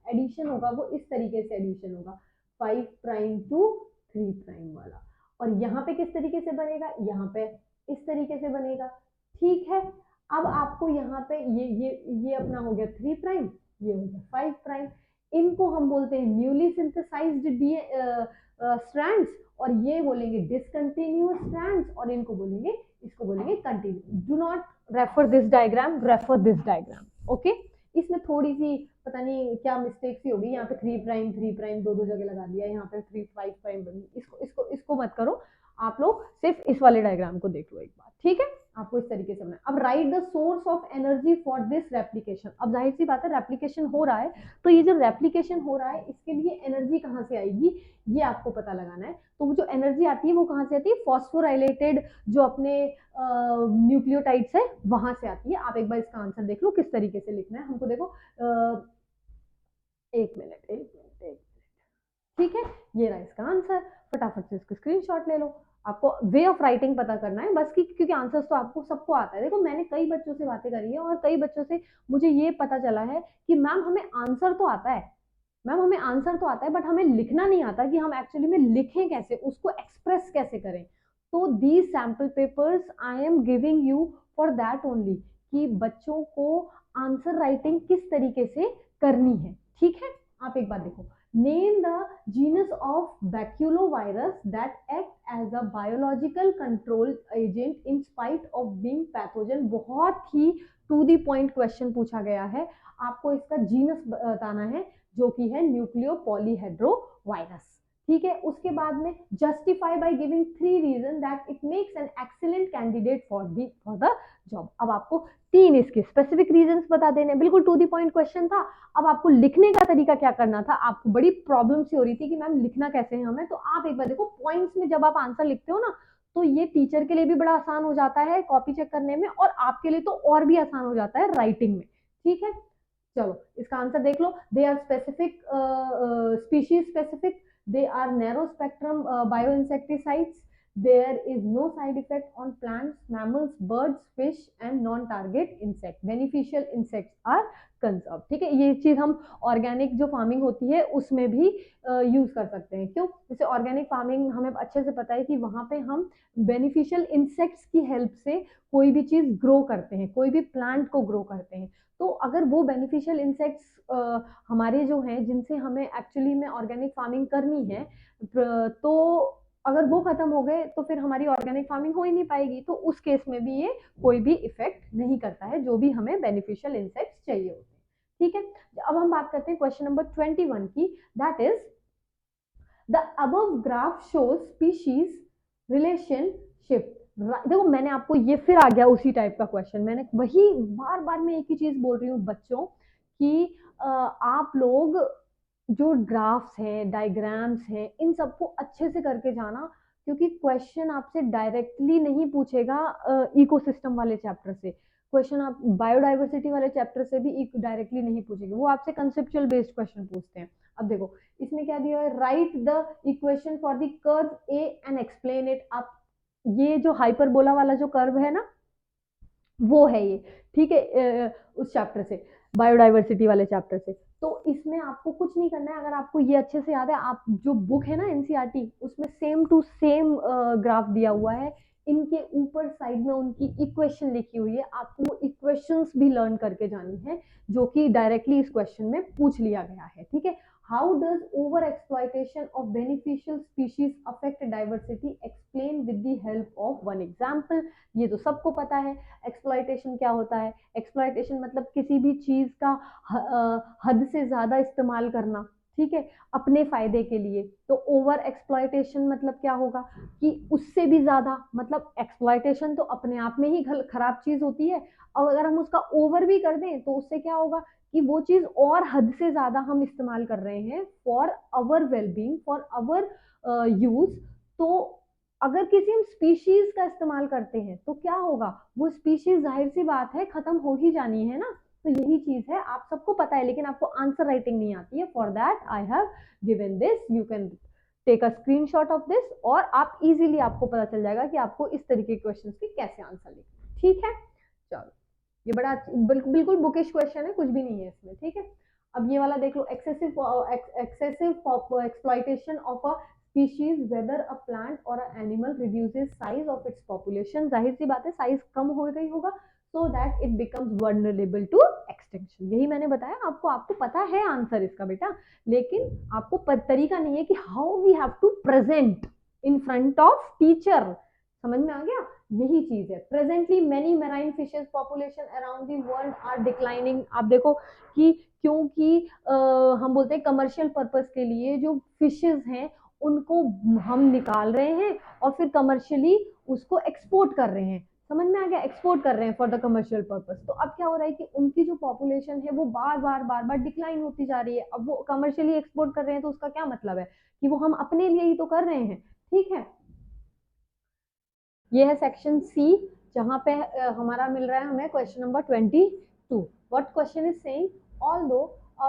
एडिशन होगा वो इस तरीके से एडिशन होगा, 5 प्राइम टू 3 प्राइम वाला. और यहाँ पे किस तरीके से बनेगा, यहाँ पे इस तरीके से बनेगा. ठीक है, अब आपको यहाँ पे ये अपना हो गया 3 प्राइम, ये हो गया 5 प्राइम. इनको हम बोलते हैं न्यूली सिंथेसाइज्ड स्ट्रैंड्स, और ये बोलेंगे डिसकंटिन्यूअस स्ट्रैंड्स, और इनको बोलेंगे, इसको बोलेंगे continue. Do not refer this diagram, refer this diagram. Okay, इसमें थोड़ी सी पता नहीं क्या मिस्टेक सी होगी, यहाँ पे 3 प्राइम दो जगह लगा दिया, यहाँ पे 5 प्राइम बनी. इसको मत करो, आप लोग सिर्फ इस वाले डायग्राम को देख लो एक बार. ठीक है, आपको इस तरीके से बनाए। अब right the source of energy for this replication. अब जाहिर सी बात है रेप्लिकेशन हो रहा है, तो ये जो रेप्लिकेशन हो रहा है इसके लिए एनर्जी कहाँ से आएगी ये आपको पता लगाना है। तो वो जो एनर्जी आती है वो कहाँ से आती है, फॉस्फोराइलेटेड जो अपने न्यूक्लियोटाइड्स है वहां से आती है। आप एक बार इसका आंसर देख लो किस तरीके से लिखना है हमको। देखो एक मिनट एक मिनट एक मिनट, ठीक है, ये रहा इसका आंसर। फटाफट से इसको स्क्रीनशॉट ले लो। आपको वे ऑफ राइटिंग पता करना है बस, क्योंकि आंसर्स तो आपको सबको आता है। देखो मैंने कई बच्चों से बातें करी है और कई बच्चों से मुझे ये पता चला है कि मैम हमें आंसर तो आता है, मैम हमें आंसर तो आता है, बट हमें लिखना नहीं आता कि हम एक्चुअली में लिखें कैसे, उसको एक्सप्रेस कैसे करें। तो these sample papers I am giving you for that only, कि बच्चों को आंसर राइटिंग किस तरीके से करनी है। ठीक है, आप एक बार देखो, name the genus of baculovirus that act as a biological control agent in spite of being pathogen. बहुत ही टू द पॉइंट क्वेश्चन पूछा गया है, आपको इसका जीनस बताना है जो कि है न्यूक्लियो पॉलीहेड्रोवायरस। ठीक है, उसके बाद में justify by giving 3 reason that it makes an excellent candidate for the job. अब आपको 3 इसके स्पेसिफिक रीजंस बता देने, बिल्कुल टू द पॉइंट क्वेश्चन था। अब आपको लिखने का तरीका क्या करना था, आपको बड़ी प्रॉब्लम सी हो रही थी कि मैम लिखना कैसे है हमें, तो आप एक बार देखो पॉइंट्स में जब आप आंसर लिखते हो ना, तो ये टीचर के लिए भी बड़ा आसान हो जाता है कॉपी चेक करने में, और आपके लिए तो और भी आसान हो जाता है राइटिंग में। ठीक है, चलो इसका आंसर देख लो। They are specific, species specific, they are narrow spectrum bio insecticides, there is no side effect on plants, mammals, birds, fish and non target insect, beneficial insects are conserved। ठीक है, ये चीज हम ऑर्गेनिक जो farming होती है उसमें भी यूज कर सकते हैं। क्यों, जैसे ऑर्गेनिक फार्मिंग हमें अच्छे से पता है कि वहां पे हम बेनिफिशियल इंसेक्ट्स की हेल्प से कोई भी चीज ग्रो करते हैं, कोई भी प्लांट को ग्रो करते हैं। तो अगर वो बेनिफिशियल इंसेक्ट्स हमारे जो हैं जिनसे हमें एक्चुअली में ऑर्गेनिक फार्मिंग करनी है, तो अगर वो खत्म हो गए तो फिर हमारी ऑर्गेनिक फार्मिंग हो ही नहीं पाएगी। तो उस केस में भी ये कोई भी इफेक्ट नहीं करता है, जो भी हमें बेनिफिशियल इंसेक्ट्स चाहिए होते हैं। ठीक है, अब हम बात करते हैं क्वेश्चन नंबर 21 की, that is the above graph shows species relationship. देखो मैंने आपको ये फिर आ गया उसी टाइप का क्वेश्चन, मैंने वही बार बार मैं एक ही चीज बोल रही हूँ बच्चों कि आप लोग जो ग्राफ्स हैं, डायग्राम्स हैं, इन सबको अच्छे से करके जाना, क्योंकि क्वेश्चन आपसे डायरेक्टली नहीं पूछेगा इकोसिस्टम वाले चैप्टर से। क्वेश्चन आप बायोडाइवर्सिटी वाले चैप्टर से भी डायरेक्टली नहीं पूछेंगे, वो आपसे कंसेप्चुअल बेस्ड क्वेश्चन पूछते हैं। अब देखो इसमें क्या दिया है, right the equation for the curve A and explain it. आप ये जो हाइपरबोला वाला जो कर्व है ना, वो है ये। ठीक है, उस चैप्टर से, बायोडाइवर्सिटी वाले चैप्टर से। तो इसमें आपको कुछ नहीं करना है, अगर आपको ये अच्छे से याद है, आप जो बुक है ना एनसीईआरटी, उसमें सेम टू सेम ग्राफ दिया हुआ है, इनके ऊपर साइड में उनकी इक्वेशन लिखी हुई है, आपको वो इक्वेशंस भी लर्न करके जानी है, जो कि डायरेक्टली इस क्वेश्चन में पूछ लिया गया है। ठीक है, how does over exploitation of beneficial species affect diversity, explain with the help of one example. ये तो सबको पता है एक्सप्लॉयटेशन क्या होता है। एक्सप्लॉयटेशन मतलब किसी भी चीज का हद से ज्यादा इस्तेमाल करना, ठीक है, अपने फायदे के लिए। तो ओवर एक्सप्लॉयटेशन मतलब क्या होगा कि उससे भी ज्यादा, मतलब एक्सप्लॉयटेशन तो अपने आप में ही खराब चीज होती है, और अगर हम उसका ओवर भी कर दें तो उससे क्या होगा कि वो चीज और हद से ज्यादा हम इस्तेमाल कर रहे हैं for our wellbeing, for our use. तो अगर किसी हम स्पीशीज का इस्तेमाल करते हैं तो क्या होगा, वो स्पीशीज जाहिर सी बात है खत्म हो ही जानी है ना। तो यही चीज है, आप सबको पता है लेकिन आपको आंसर राइटिंग नहीं आती है। For that I have given this, you can take a screenshot of this, और आप इजीली आपको पता चल जाएगा कि आपको इस तरीके के क्वेश्चन के कैसे आंसर लिखना। ठीक है, चलो ये बड़ा बिल्कुल बुकिश क्वेश्चन है, कुछ भी नहीं है इसमें। ठीक है, अब ये वाला देख लो, excessive exploitation of a species whether a plant or an animal reduces size of its population। जाहिर सी बात है साइज कम हो गई होगा, so that it becomes vulnerable to extinction। यही मैंने बताया आपको, आपको पता है आंसर इसका बेटा, लेकिन आपको तरीका नहीं है कि how we have to present in front of teacher. समझ में आ गया, यही चीज है। Presently many marine fishes population around the world are declining. आप देखो कि क्योंकि हम बोलते हैं कमर्शियल पर्पस के लिए जो फिशेस हैं उनको हम निकाल रहे हैं और फिर कमर्शियली उसको एक्सपोर्ट कर रहे हैं। समझ में आ गया, एक्सपोर्ट कर रहे हैं फॉर द कमर्शियल पर्पस। तो अब क्या हो रहा है कि उनकी जो पॉपुलेशन है वो बार बार डिक्लाइन होती जा रही है। अब वो कमर्शियली एक्सपोर्ट कर रहे हैं तो उसका क्या मतलब है कि वो हम अपने लिए ही तो कर रहे हैं। ठीक है, ये है सेक्शन सी, जहां पे हमारा मिल रहा है हमें question number 22। What question is saying, although a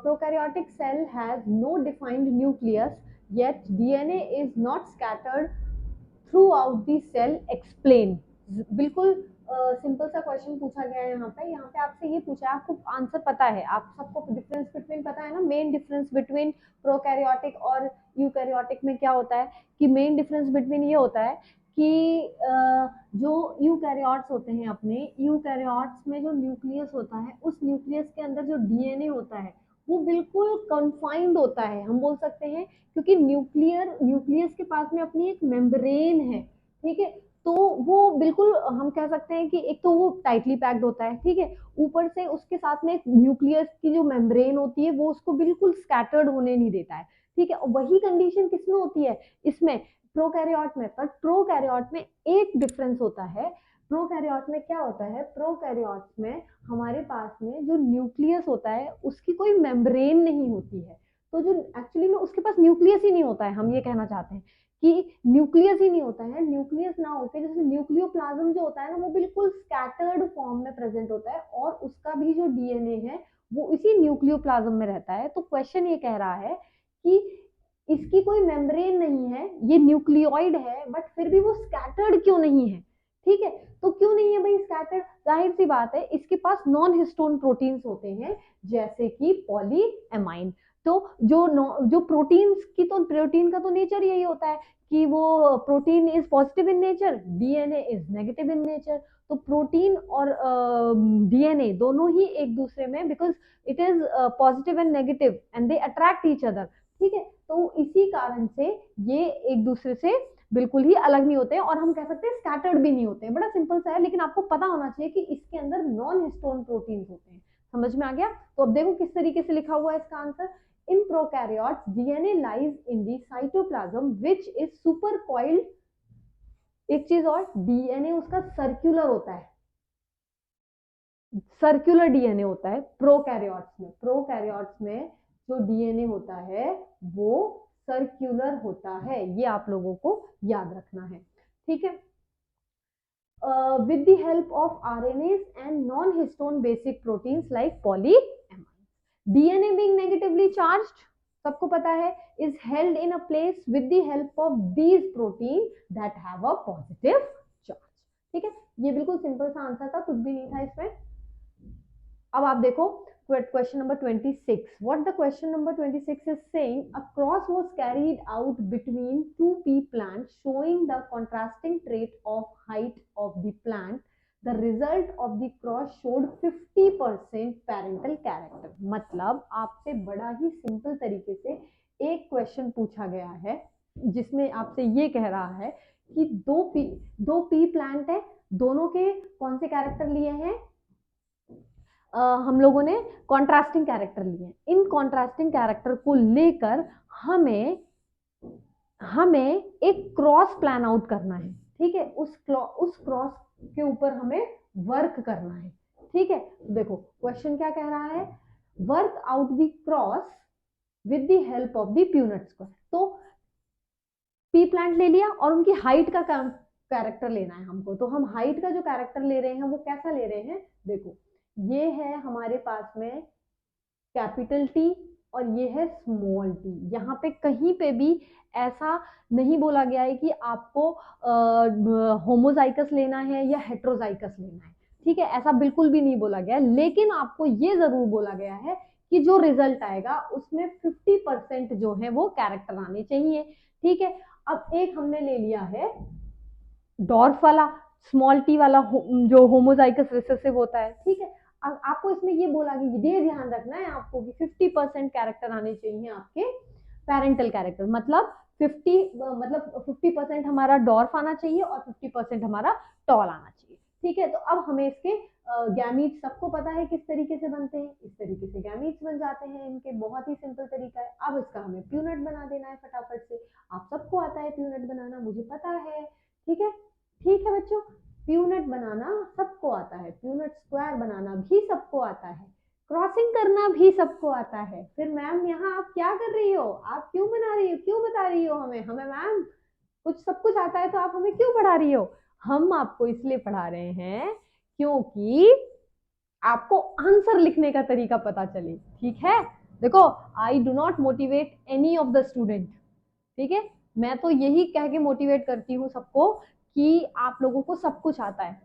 prokaryotic cell has no defined nucleus, yet DNA is not scattered throughout the cell, explain. बिल्कुल सिंपल सा क्वेश्चन पूछा गया है यहाँ पे। यहाँ पे आपसे ये पूछा है, आपको आंसर पता है, आप सबको डिफरेंस बिटवीन पता है ना, मेन डिफरेंस बिटवीन प्रोकैरियोटिक और यूकैरियोटिक में क्या होता है कि मेन डिफरेंस बिटवीन ये होता है कि जो यूकैरियोट्स होते हैं, अपने यूकैरियोट्स में जो न्यूक्लियस होता है, उस न्यूक्लियस के अंदर जो डीएनए होता है वो बिल्कुल कंफाइंड होता है, हम बोल सकते हैं, क्योंकि न्यूक्लियस के पास में अपनी एक मेम्ब्रेन है। ठीक है, तो वो बिल्कुल हम कह सकते हैं कि एक तो वो टाइटली पैक्ड होता है, ठीक है, ऊपर से उसके साथ में न्यूक्लियस की जो मेम्ब्रेन होती है वो उसको बिल्कुल स्कैटर्ड होने नहीं देता है। ठीक है, और वही कंडीशन किसमें होती है, इसमें प्रोकैरियोट में। पर प्रोकैरियोट में एक डिफरेंस होता है। प्रोकैरियोट में क्या होता है, प्रोकैरियोट में हमारे पास में जो न्यूक्लियस होता है उसकी कोई मेम्ब्रेन नहीं होती है। तो जो एक्चुअली में उसके पास न्यूक्लियस ही नहीं होता है, हम ये कहना चाहते हैं कि न्यूक्लियस ही नहीं होता है। न्यूक्लियस ना होकर जैसे न्यूक्लियोप्लाज्म जो होता है ना, वो बिल्कुल स्कैटर्ड फॉर्म में प्रेजेंट होता है, और उसका भी जो डीएनए है वो इसी न्यूक्लियोप्लाज्म में रहता है। तो क्वेश्चन ये कह रहा है कि इसकी कोई मेम्ब्रेन नहीं है, ये न्यूक्लियोइड है, बट फिर भी वो स्कैटर्ड क्यों नहीं है। ठीक है, तो क्यों नहीं है भाई स्कैटर्ड, जाहिर सी बात है, इसके पास नॉन हिस्टोन प्रोटीन्स होते हैं, जैसे कि पॉलीएमाइन। तो जो प्रोटीन्स की, तो प्रोटीन का तो नेचर यही होता है कि वो protein is positive in nature, DNA is negative in nature. तो प्रोटीन और डीएनए दोनों ही एक दूसरे में, because it is positive and negative and they attract each other. ठीक है, तो इसी कारण से ये एक दूसरे से बिल्कुल ही अलग नहीं होते हैं, और हम कह सकते हैं स्कैटर्ड भी नहीं होते हैं। बड़ा सिंपल सा है, लेकिन आपको पता होना चाहिए कि इसके अंदर नॉन हिस्टोन प्रोटीन्स होते हैं। समझ में आ गया। तो अब देखो किस तरीके से लिखा हुआ है इसका answer. In prokaryotes DNA lies in the cytoplasm which is super coiled. एक चीज और, डीएनए उसका सर्कुलर होता है, सर्कुलर डीएनए होता है प्रोकैरियोट्स में। प्रोकैरियोट्स में जो डीएनए होता है वो सर्कुलर होता है, ये आप लोगों को याद रखना है। ठीक है, with the help of RNAs and non-histone basic proteins like polyamide. DNA being negatively charged, सबको पता है, is held in a place with the help of these proteins that have a positive charge. ठीक है, ये बिल्कुल simple सा answer था, कुछ भी नहीं था इसमें। अब आप देखो question number 26. What the question number 26 is saying, a cross was carried out between two pea plants showing the contrasting trait of height of the plant. The result of the cross showed 50% parental character. मतलब आपसे बड़ा ही simple तरीके से एक question पूछा गया है, जिसमें आपसे ये कह रहा है कि दो पी प्लांट है, दोनों के कौन से कैरेक्टर लिए हैं, हम लोगों ने कॉन्ट्रास्टिंग कैरेक्टर लिए। इन कॉन्ट्रास्टिंग कैरेक्टर को लेकर हमें हमें एक क्रॉस प्लान आउट करना है। ठीक है, उस क्रॉस के ऊपर हमें वर्क करना है। ठीक है, देखो क्वेश्चन क्या कह रहा है, work out the cross with the help of the Punnett square. तो पी प्लांट ले लिया और उनकी हाइट का कैरेक्टर लेना है हमको। तो हम हाइट का जो कैरेक्टर ले रहे हैं वो कैसा ले रहे हैं, देखो ये है हमारे पास में कैपिटल टी और ये है स्मॉल टी। यहाँ पे कहीं पे भी ऐसा नहीं बोला गया है कि आपको होमोजाइकस लेना है या हेट्रोजाइकस लेना है। ठीक है, ऐसा बिल्कुल भी नहीं बोला गया, लेकिन आपको ये जरूर बोला गया है कि जो रिजल्ट आएगा उसमें 50% जो है वो कैरेक्टर आने चाहिए। ठीक है, अब एक हमने ले लिया है डॉर्फ वाला, स्मॉल टी वाला जो होमोजाइकस रिसेसिव होता है। ठीक है, आपको इसमें ये बोला कि ये ध्यान रखना है आपको कि 50% कैरेक्टर आने चाहिए आपके पेरेंटल कैरेक्टर। मतलब 50% हमारा डॉर्फ आना चाहिए और 50% हमारा टॉल आना चाहिए। ठीक है, तो अब हमें इसके गैमीट्स सबको पता है किस तरीके से बनते हैं, इस तरीके से गैमीट्स बन जाते हैं इनके, बहुत ही सिंपल तरीका है। अब इसका हमें प्यूनेट बना देना है फटाफट से। आप सबको आता है प्यूनेट बनाना, मुझे पता है। ठीक है, ठीक है बच्चों, प्यूनट बनाना सबको आता है, प्यूनट स्क्वायर बनाना भी सबको आता है, क्रॉसिंग करना भी सबको आता है। फिर मैम यहाँ आप क्या कर रही हो, आप क्यों बना रही हो, क्यों बता रही हो हमें, हमें मैम कुछ सब कुछ आता है तो आप हमें क्यों पढ़ा रही हो? हम आपको इसलिए पढ़ा रहे हैं क्योंकि आपको आंसर लिखने का तरीका पता चले। ठीक है, देखो I do not motivate any of the student, ठीक है, मैं तो यही कह के मोटिवेट करती हूँ सबको कि आप लोगों को सब कुछ आता है,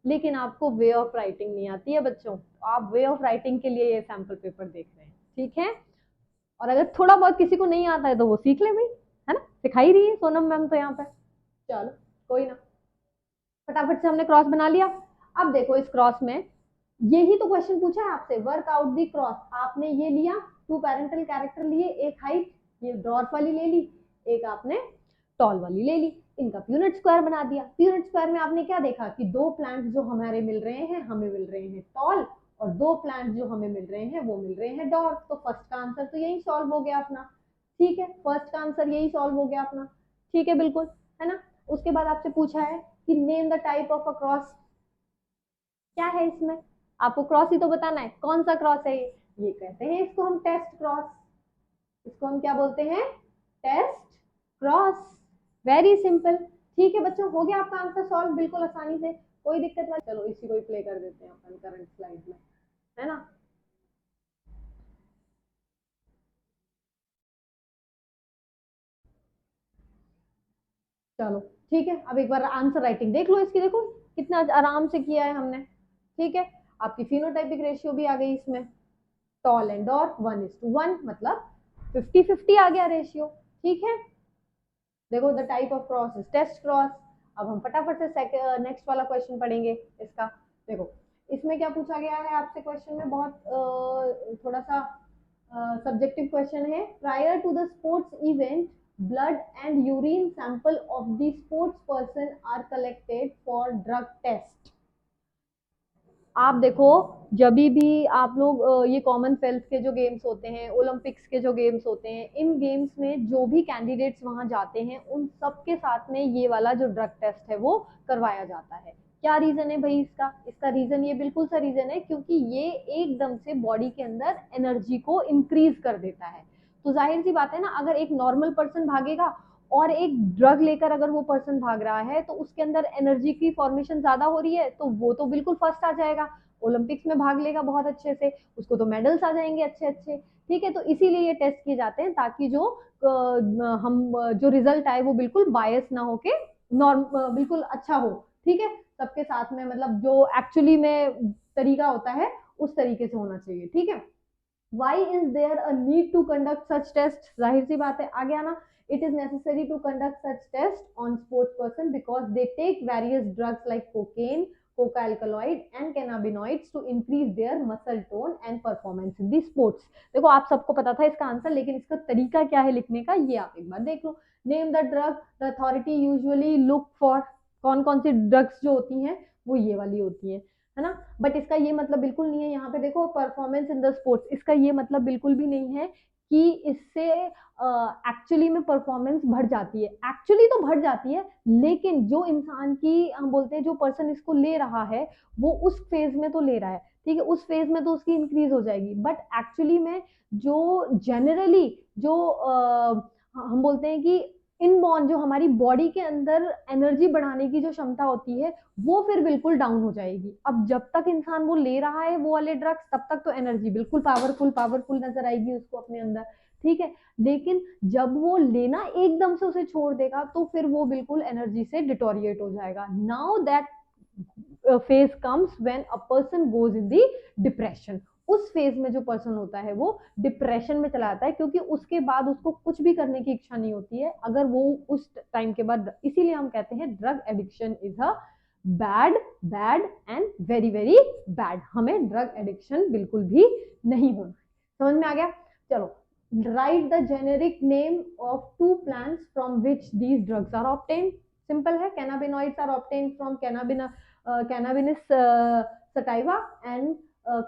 लेकिन आपको वे ऑफ राइटिंग नहीं आती है बच्चों। तो आप वे ऑफ राइटिंग के लिए ये सैंपल पेपर देख रहे हैं, ठीक है। और अगर थोड़ा बहुत किसी को नहीं आता है तो वो सीख ले भाई, है ना, सिखाई रही है सोनम मैम तो यहाँ पे। चलो कोई ना, फटाफट से हमने क्रॉस बना लिया। अब देखो इस क्रॉस में यही तो क्वेश्चन पूछा है आपसे, वर्क आउट दी क्रॉस। आपने ये लिया, टू पेरेंटल कैरेक्टर लिए, एक हाइट ये डॉर्फ वाली ले ली, एक आपने टॉल वाली ले ली, इनका प्यूनट स्क्वायर बना दिया। प्यूनट स्क्वायर में आपने क्या देखा कि दो प्लांट जो हमारे मिल रहे हैं, हमें मिल रहे हैं टॉल, और दो प्लांट जो हमें मिल रहे हैं वो मिल रहे हैं डॉर्फ। तो फर्स्ट का आंसर तो यही सॉल्व हो गया अपना, ठीक है, फर्स्ट का आंसर यही सॉल्व हो गया अपना, ठीक है बिल्कुल, है ना। उसके बाद आपसे पूछा है कि name the type of a cross, क्या है इसमें, आपको क्रॉस ही तो बताना है, कौन सा क्रॉस है ये कहते हैं इसको हम टेस्ट क्रॉस, इसको हम क्या बोलते हैं, टेस्ट क्रॉस। वेरी सिंपल, ठीक है बच्चों, हो गया आपका आंसर सॉल्व बिल्कुल आसानी से, कोई दिक्कत नहीं। चलो इसी को ही प्ले कर देते हैं अपन करंट स्लाइड में, है ना। चलो ठीक है, अब एक बार आंसर राइटिंग देख लो इसकी, देखो कितना आराम से किया है हमने, ठीक है। आपकी फिनोटाइपिक रेशियो भी आ गई इसमें, टॉल एंड डॉर्फ 1:1, मतलब 50-50 आ गया रेशियो, ठीक है। देखो the type of cross is test cross. अब हम फटाफट से नेक्स्ट वाला क्वेश्चन पढ़ेंगे इसका। देखो इसमें क्या पूछा गया है आपसे क्वेश्चन में, बहुत थोड़ा सा सब्जेक्टिव क्वेश्चन है। Prior to the sports event blood and urine sample of the sports person are collected for drug test. आप देखो जब भी आप लोग ये कॉमनवेल्थ के जो गेम्स होते हैं, ओलंपिक्स के जो गेम्स होते हैं, इन गेम्स में जो भी कैंडिडेट्स वहां जाते हैं उन सबके साथ में ये वाला जो ड्रग टेस्ट है वो करवाया जाता है। क्या रीजन है भाई इसका, इसका रीजन ये बिल्कुल सा रीजन है क्योंकि ये एकदम से बॉडी के अंदर एनर्जी को इंक्रीज कर देता है। तो जाहिर सी बात है ना, अगर एक नॉर्मल पर्सन भागेगा और एक ड्रग लेकर अगर वो पर्सन भाग रहा है तो उसके अंदर एनर्जी की फॉर्मेशन ज्यादा हो रही है, तो वो तो बिल्कुल फर्स्ट आ जाएगा, ओलंपिक्स में भाग लेगा बहुत अच्छे से, उसको तो मेडल्स आ जाएंगे अच्छे अच्छे, ठीक है। तो इसीलिए ये टेस्ट किए जाते हैं ताकि जो हम जो रिजल्ट आए वो बिल्कुल बायस ना होके नॉर्म बिल्कुल अच्छा हो, ठीक है, सबके साथ में, मतलब जो एक्चुअली में तरीका होता है उस तरीके से होना चाहिए, ठीक है। Why is there a need to conduct such test, जाहिर सी बात है आ गया ना, it is necessary to conduct such test on sports person because they take various drugs like cocaine, coca alkaloid and cannabinoids to increase their muscle tone and performance in the sports। देखो आप सबको पता था इसका answer, लेकिन इसका तरीका क्या है लिखने का ये आप एक बार देख लो। Name the drug the authority usually look for, कौन कौन सी ड्रग्स जो होती हैं वो ये वाली होती है, है ना। बट इसका ये मतलब बिल्कुल नहीं है, यहाँ पे देखो परफॉर्मेंस इन द स्पोर्ट्स, इसका ये मतलब बिल्कुल भी नहीं है कि इससे एक्चुअली में परफॉर्मेंस बढ़ जाती है, एक्चुअली तो बढ़ जाती है, लेकिन जो इंसान की हम बोलते हैं जो पर्सन इसको ले रहा है वो उस फेज में तो ले रहा है, ठीक है, उस फेज में तो उसकी इंक्रीज हो जाएगी, बट एक्चुअली में जो जनरली जो हम बोलते हैं कि इनबॉर्न जो हमारी बॉडी के अंदर एनर्जी बढ़ाने की जो क्षमता होती है वो फिर बिल्कुल डाउन हो जाएगी। अब जब तक इंसान वो ले रहा है वो वाले ड्रग्स तब तक तो एनर्जी बिल्कुल पावरफुल पावरफुल नजर आएगी उसको अपने अंदर, ठीक है, लेकिन जब वो लेना एकदम से उसे छोड़ देगा तो फिर वो बिल्कुल एनर्जी से डिटोरिएट हो जाएगा। Now that phase comes when a person goes in the depression, उस फेज में जो पर्सन होता है वो डिप्रेशन में चला जाता है क्योंकि उसके बाद उसको कुछ भी करने की इच्छा नहीं होती है अगर वो उस टाइम के बाद, इसीलिए हम कहते हैं drug addiction is a bad bad and very very bad, हमें ड्रग एडिक्शन बिल्कुल भी नहीं होना। समझ में आ गया, चलो write the generic name of two plants from which these drugs are obtained। Simple है, cannabinoids are obtained from cannabis sativa and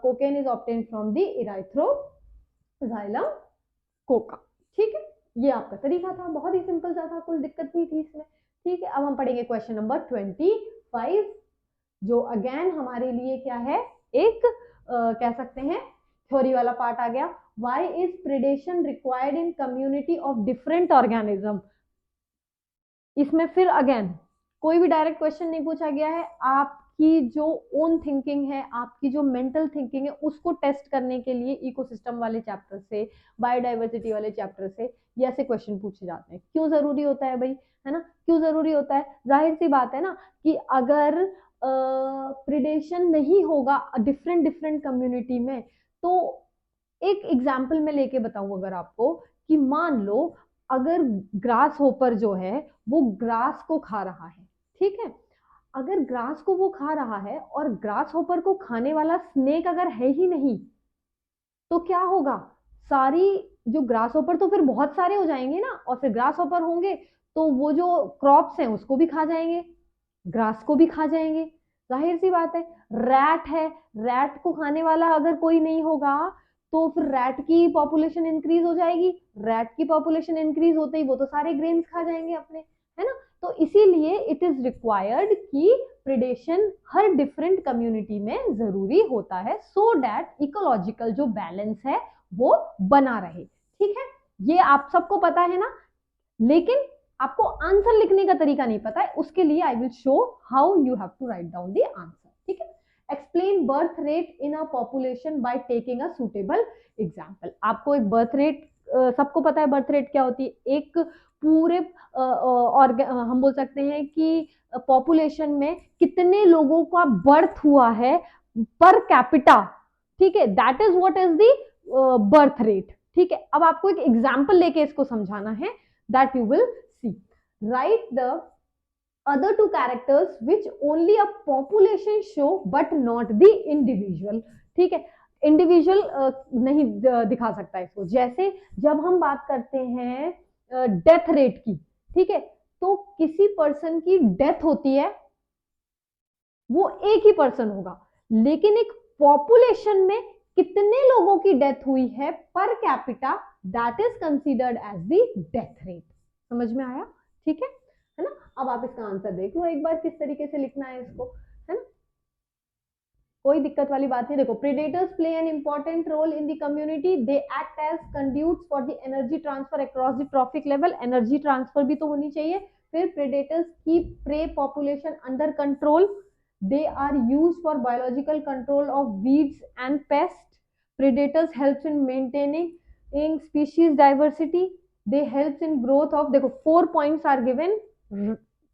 cocaine is obtained from the erythroxylum coca, ठीक है। ये आपका तरीका था, बहुत ही सिंपल सा था, कोई दिक्कत नहीं थी इसमें, ठीक है। अब हम पढ़ेंगे क्वेश्चन नंबर 25। जो अगेन हमारे लिए क्या है, एक कह सकते हैं थ्योरी वाला पार्ट आ गया। Why is predation required in community of different organism. इसमें फिर अगेन कोई भी डायरेक्ट क्वेश्चन नहीं पूछा गया है, आपकी जो ओन थिंकिंग है, आपकी जो मेंटल थिंकिंग है, उसको टेस्ट करने के लिए इकोसिस्टम वाले चैप्टर से, बायोडाइवर्सिटी वाले चैप्टर से ये ऐसे क्वेश्चन पूछे जाते हैं। क्यों जरूरी होता है भाई, है ना, क्यों जरूरी होता है? जाहिर सी बात है ना कि अगर प्रिडेशन नहीं होगा डिफरेंट डिफरेंट कम्युनिटी में, तो एक एग्जाम्पल में लेके बताऊं अगर आपको, कि मान लो अगर ग्रास होपर जो है वो ग्रास को खा रहा है, ठीक है, अगर ग्रास को वो खा रहा है और ग्रास होपर को खाने वाला स्नेक अगर है ही नहीं, तो क्या होगा, सारी जो ग्रास होपर तो फिर बहुत सारे हो जाएंगे ना, और फिर ग्रास होपर होंगे तो वो जो क्रॉप्स हैं उसको भी खा जाएंगे, ग्रास को भी खा जाएंगे। जाहिर सी बात है, रैट को खाने वाला अगर कोई नहीं होगा तो फिर रैट की पॉपुलेशन इंक्रीज हो जाएगी, रैट की पॉपुलेशन इंक्रीज होते ही वो तो सारे ग्रेन्स खा जाएंगे अपने, है ना। तो इसीलिए इट इज रिक्वायर्ड कि प्रिडेशन हर डिफरेंट कम्युनिटी में जरूरी होता है, सो दैट इकोलॉजिकल जो बैलेंस है वो बना रहे। ठीक है, ये आप सबको पता है ना, लेकिन आपको आंसर लिखने का तरीका नहीं पता है, उसके लिए I will show how you have to write down the answer. ठीक है, explain birth rate in a population by taking a suitable example. आपको एक बर्थ रेट, सबको पता है बर्थ रेट क्या होती है, एक पूरे और हम बोल सकते हैं कि पॉपुलेशन में कितने लोगों का बर्थ हुआ है पर कैपिटा, ठीक है, that is what is the birth rate. ठीक है, अब आपको एक एग्जांपल लेके इसको समझाना है, that you will see. Write the other two characters which only a population show but not the individual. ठीक है, इंडिविजुअल नहीं दिखा सकता इसको। जैसे जब हम बात करते हैं डेथ रेट की, ठीक है, तो किसी पर्सन की डेथ होती है वो एक ही पर्सन होगा, लेकिन एक पॉपुलेशन में कितने लोगों की डेथ हुई है per capita, that is considered as the death rate. समझ में आया? ठीक है ना। अब आप इसका आंसर देख लो एक बार किस तरीके से लिखना है इसको, है ना, कोई दिक्कत वाली बात नहीं। देखो, predators play an important role in the community, they act as conduits for the energy transfer across the trophic level. Energy transfer भी तो होनी चाहिए। फिर predators keep prey population under control, they are used for biological control of weeds and pests. Predators helps in maintaining in species diversity, they helps in growth of, देखो 4 points are given,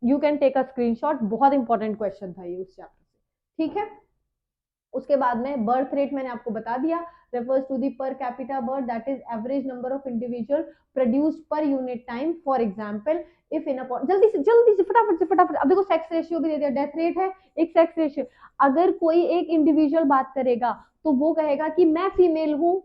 you can take a screenshot, बहुत important question था ये उस chapter से। ठीक है, उसके बाद में बर्थ रेट मैंने आपको बता दिया, refers to the per capita birth, that is average number of individual produced per unit time. For example, if in a जल्दी से फटाफट अब देखो सेक्स रेशियो भी दे दिया, डेथ रेट है, एक सेक्स रेशियो। अगर कोई एक इंडिविजुअल बात करेगा तो वो कहेगा कि मैं फीमेल हूं,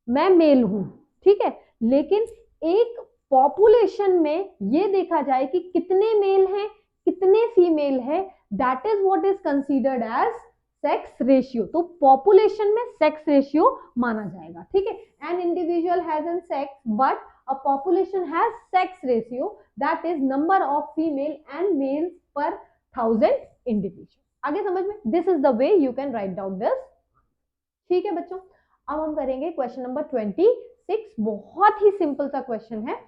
मैं मेल हूं, ठीक है, लेकिन एक पॉपुलेशन में ये देखा जाए कि कितने मेल हैं कितने फीमेल है, that is what is considered as sex ratio. तो पॉपुलेशन में सेक्स रेशियो माना जाएगा। ठीक है, an individual has an sex but a population has sex ratio, that is number of female and male per 1000 individual. आगे समझ में? This is the way you can write down this. ठीक है बच्चों, अब हम करेंगे क्वेश्चन नंबर 26। बहुत ही सिंपल सा क्वेश्चन है।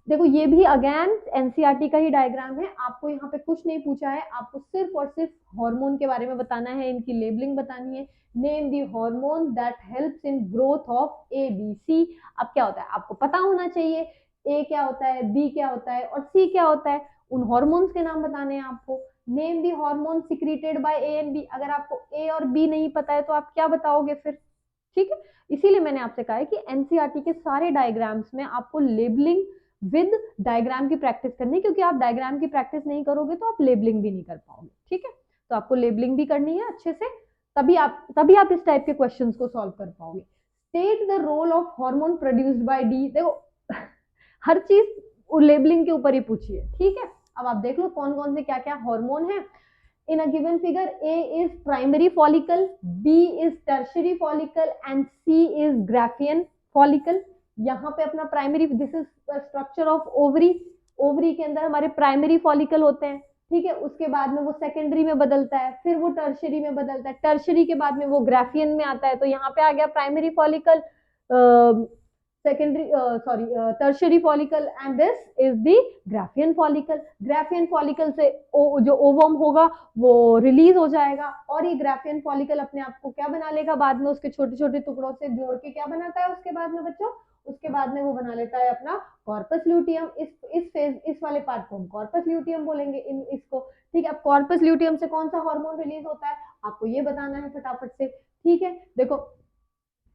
देखो ये भी अगेन एनसीईआरटी का ही डायग्राम है, आपको यहाँ पे कुछ नहीं पूछा है, आपको सिर्फ और सिर्फ हार्मोन के बारे में बताना है, इनकी लेबलिंग बतानी है। Name the hormone that helps in growth of A B C. अब क्या होता है आपको पता होना चाहिए, ए क्या होता है, बी क्या होता है और सी क्या होता है, उन हार्मोन्स के नाम बताने हैं आपको। Name the hormone secreted by A and B. अगर आपको ए और बी नहीं पता है तो आप क्या बताओगे फिर? ठीक है, इसीलिए मैंने आपसे कहा है कि एनसीईआरटी के सारे डायग्राम्स में आपको लेबलिंग विद डायग्राम की प्रैक्टिस करनी, क्योंकि आप डायग्राम की प्रैक्टिस नहीं करोगे तो आप लेबलिंग भी नहीं कर पाओगे। ठीक है, तो आपको लेबलिंग भी करनी है अच्छे से, तभी आप इस टाइप के क्वेश्चंस को सॉल्व कर पाओगे। State the role of hormone produced by D. देखो हर चीज लेबलिंग के ऊपर ही पूछी है। ठीक है, अब आप देख लो कौन कौन से क्या क्या हार्मोन है। In a given figure, A is primary follicle, B is tertiary follicle and C is Graafian follicle. यहाँ पे अपना primary, this is structure of ovary. Ovary के अंदर हमारे प्राइमरी फॉलिकल होते हैं, ठीक है, उसके बाद में वो सेकेंडरी में बदलता है, फिर वो टर्शरी में बदलता है, टर्शरी के बाद में वो ग्राफियन में आता है। तो यहाँ पे आ गया primary follicle, secondary sorry tertiary follicle, and this is the Graafian follicle. Graafian follicle से जो ओवम होगा वो रिलीज हो जाएगा, और ये ग्राफियन फॉलिकल अपने आप को क्या बना लेगा, बाद में उसके छोटे छोटे टुकड़ों से जोड़ के क्या बनाता है उसके बाद में बच्चों, उसके बाद में वो बना लेता है अपना कॉर्पस ल्यूटियम। इस वाले पार्ट को हम कॉर्पस ल्यूटियम बोलेंगे, इन इसको। ठीक है, अब कॉर्पस ल्यूटियम से कौन सा हार्मोन रिलीज होता है आपको ये बताना है फटाफट से। ठीक है, देखो,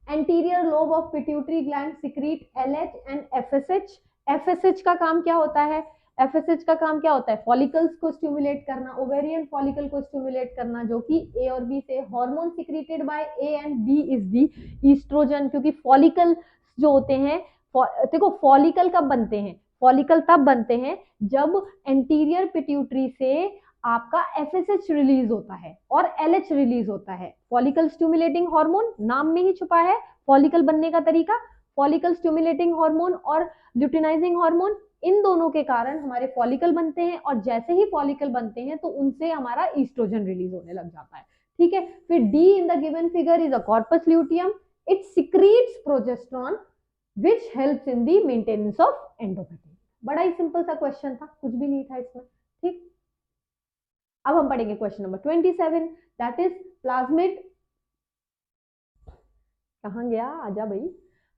anterior lobe of pituitary gland secrete LH and FSH. FSH का काम क्या होता है, एफएसएच का काम क्या होता है, फॉलिकल्स को स्टिमुलेट करना, ओवेरियन फॉलिकल को स्टिमुलेट करना, जो कि ए और बी से hormone secreted by A and B is the oestrogen. क्योंकि फॉलिकल जो होते हैं, देखो फॉलिकल कब बनते हैं, फॉलिकल तब बनते हैं जब एंटीरियर पिट्यूटरी से आपका एफएसएच रिलीज होता है और एलएच रिलीज होता है। फॉलिकल स्टिमुलेटिंग हार्मोन नाम में ही छुपा है, फॉलिकल बनने का तरीका, फॉलिकल स्टिमुलेटिंग हार्मोन और ल्यूटिनाइजिंग हार्मोन, इन दोनों के कारण हमारे फॉलिकल बनते हैं, और जैसे ही फॉलिकल बनते हैं तो उनसे हमारा ईस्ट्रोजन रिलीज होने लग जाता है। ठीक है, फिर D in the given figure is a corpus luteum, it secretes progesterone which helps in the maintenance of endometrium. बड़ा ही सिंपल सा क्वेश्चन था, कुछ भी नहीं था इसमें। ठीक, अब हम पढ़ेंगे question number 27, that is plasmid. कहां गया, आजा भाई।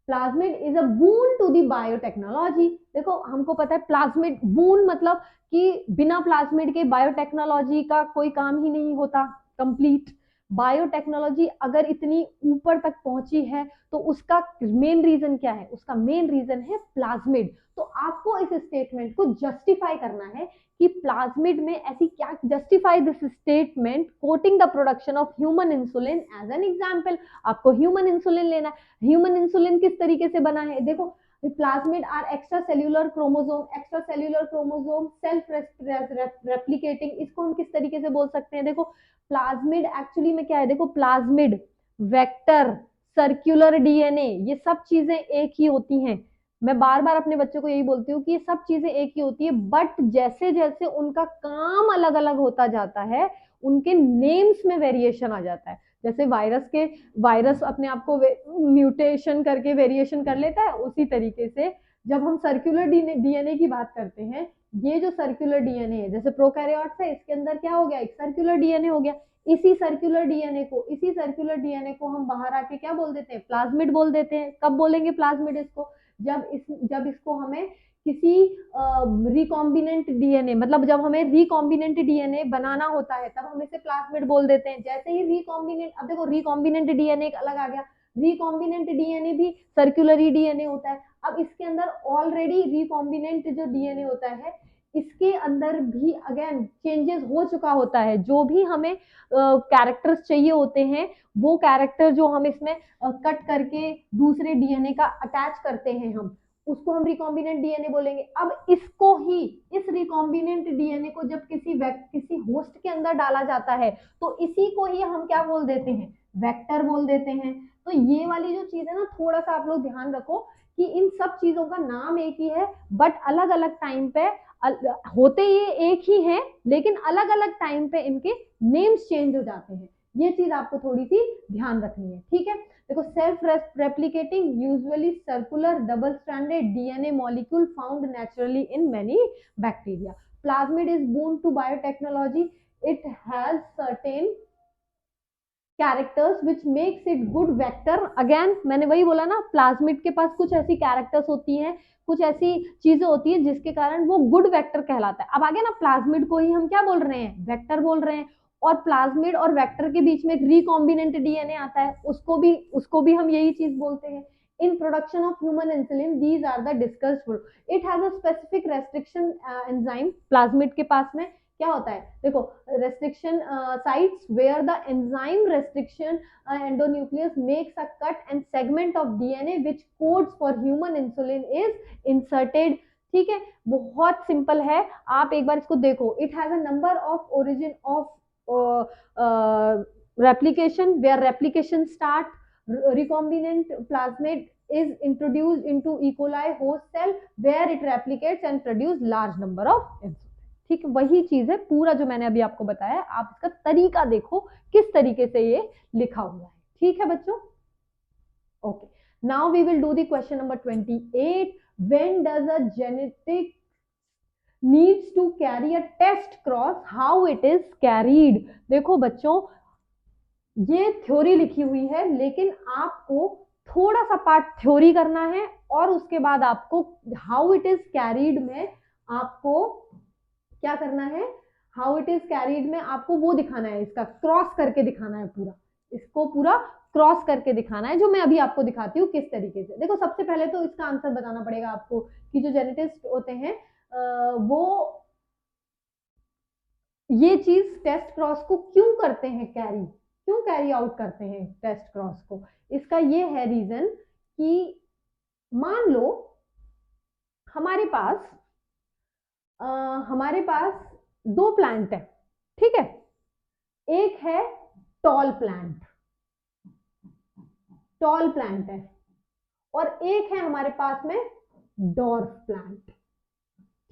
Plasmid is a boon to the biotechnology. देखो हमको पता है प्लाज्मिड बून मतलब कि बिना प्लाज्मिड के बायोटेक्नोलॉजी का कोई काम ही नहीं होता कंप्लीट। बायोटेक्नोलॉजी अगर इतनी ऊपर तक पहुंची है तो उसका मेन रीजन क्या है, उसका मेन रीजन है प्लाज्मिड। तो आपको इस स्टेटमेंट को जस्टिफाई करना है कि प्लाज्मिड में ऐसी क्या, justify this statement quoting the production of human insulin as an example. आपको ह्यूमन इंसुलिन लेना है। ह्यूमन इंसुलिन किस तरीके से बना है, देखो plasmid are extra cellular chromosome, extra cellular chromosome self replicating. इसको हम किस तरीके से बोल सकते हैं, देखो प्लाज्मिड एक्चुअली में क्या है, देखो प्लाज्मिड, वेक्टर, सर्कुलर डीएनए, ये सब चीजें एक ही होती हैं। मैं बार बार अपने बच्चों को यही बोलती हूँ कि ये सब चीजें एक ही होती है, बट जैसे जैसे उनका काम अलग अलग होता जाता है उनके नेम्स में वेरिएशन आ जाता है। जैसे वायरस अपने आप को म्यूटेशन करके वेरिएशन कर लेता है, उसी तरीके से जब हम सर्कुलर डीएनए की बात करते हैं, ये जो सर्कुलर डीएनए है, जैसे प्रोकैरियोट्स है, इसके अंदर क्या हो गया, एक सर्कुलर डीएनए हो गया। इसी सर्कुलर डीएनए को हम बाहर आके क्या बोल देते हैं, प्लाज्मिड बोल देते हैं। कब बोलेंगे प्लाज्मिड इसको, जब इसको हमें किसी रिकॉम्बिनेंट डीएनए, मतलब जब हमें रिकॉम्बिनेंट डीएनए बनाना होता है तब हम इसे प्लाज्मिड बोल देते हैं। जैसे ही रिकॉम्बिनेंट, अब देखो रिकॉम्बिनेंट डीएनए अलग आ गया, रिकॉम्बिनेंट डीएनए भी सर्कुलर ही डीएनए होता है। अब इसके अंदर ऑलरेडी रिकॉम्बिनेंट जो डीएनए होता है, इसके अंदर भी अगेन चेंजेस हो चुका होता है। जो भी हमें कैरेक्टर्स चाहिए होते हैं, वो कैरेक्टर जो हम इसमें कट करके दूसरे डीएनए का अटैच करते हैं, हम उसको हम रिकॉम्बिनेंट डीएनए बोलेंगे। अब इसको ही, इस रिकॉम्बिनेंट डीएनए को जब किसी होस्ट के अंदर डाला जाता है तो इसी को ही हम क्या बोल देते हैं, वेक्टर बोल देते हैं। तो ये वाली जो चीज है ना, थोड़ा सा आप लोग ध्यान रखो कि इन सब चीजों का नाम एक ही है, बट अलग अलग टाइम पे होते ये एक ही हैं, लेकिन अलग अलग टाइम पे इनके नेम्स चेंज हो जाते हैं। ये चीज आपको थोड़ी सी ध्यान रखनी है। ठीक है, देखो self replicating usually circular double stranded DNA molecule found naturally in many bacteria. Plasmid is boon to biotechnology, it has certain characters which makes it good vector. Again मैंने वही बोला ना, प्लाज्मिड के पास कुछ ऐसी कैरेक्टर्स होती हैं, कुछ ऐसी चीजें होती है जिसके कारण वो गुड वेक्टर कहलाता है। अब आगे ना प्लाज्मिड को ही हम क्या बोल रहे हैं, वेक्टर बोल रहे हैं। और प्लाज्मिड और वेक्टर के बीच में एक रिकॉम्बिनेंट डीएनए आता है, उसको भी हम यही चीज बोलते हैं। In production of human insulin these are the discussed, it has a specific restriction enzyme. Plasmid के पास में क्या होता है, देखो restriction sites where the enzyme restriction endonucleus makes a cut and segment of DNA which codes for human insulin is inserted। ठीक है, बहुत सिंपल है, आप एक बार इसको देखो। It has a number of origin of replication where replication start, recombinant plasmid is introduced into E. coli host cell where it replicates and produce large number of insulin। ठीक है, वही चीज है पूरा जो मैंने अभी आपको बताया, आप इसका तरीका देखो किस तरीके से ये लिखा हुआ है। ठीक है बच्चों, okay, now we will do the question number 28। When does a genetic needs to carry a test cross, how it is carried। देखो बच्चों, ये थ्योरी लिखी हुई है, लेकिन आपको थोड़ा सा पार्ट थ्योरी करना है और उसके बाद आपको हाउ इट इज कैरीड में आपको क्या करना है, हाउ इट इज कैरीड में आपको वो दिखाना है, इसका क्रॉस करके दिखाना है पूरा, इसको पूरा क्रॉस करके दिखाना है, जो मैं अभी आपको दिखाती हूँ किस तरीके से। देखो सबसे पहले तो इसका आंसर बताना पड़ेगा आपको कि जो जेनेटिस्ट होते हैं वो ये चीज टेस्ट क्रॉस को क्यों करते हैं, क्यों कैरी आउट करते हैं टेस्ट क्रॉस को। इसका ये है रीजन कि मान लो हमारे पास हमारे पास दो प्लांट है, ठीक है, एक है टॉल प्लांट, टॉल प्लांट है, और एक है हमारे पास में डॉर्फ प्लांट।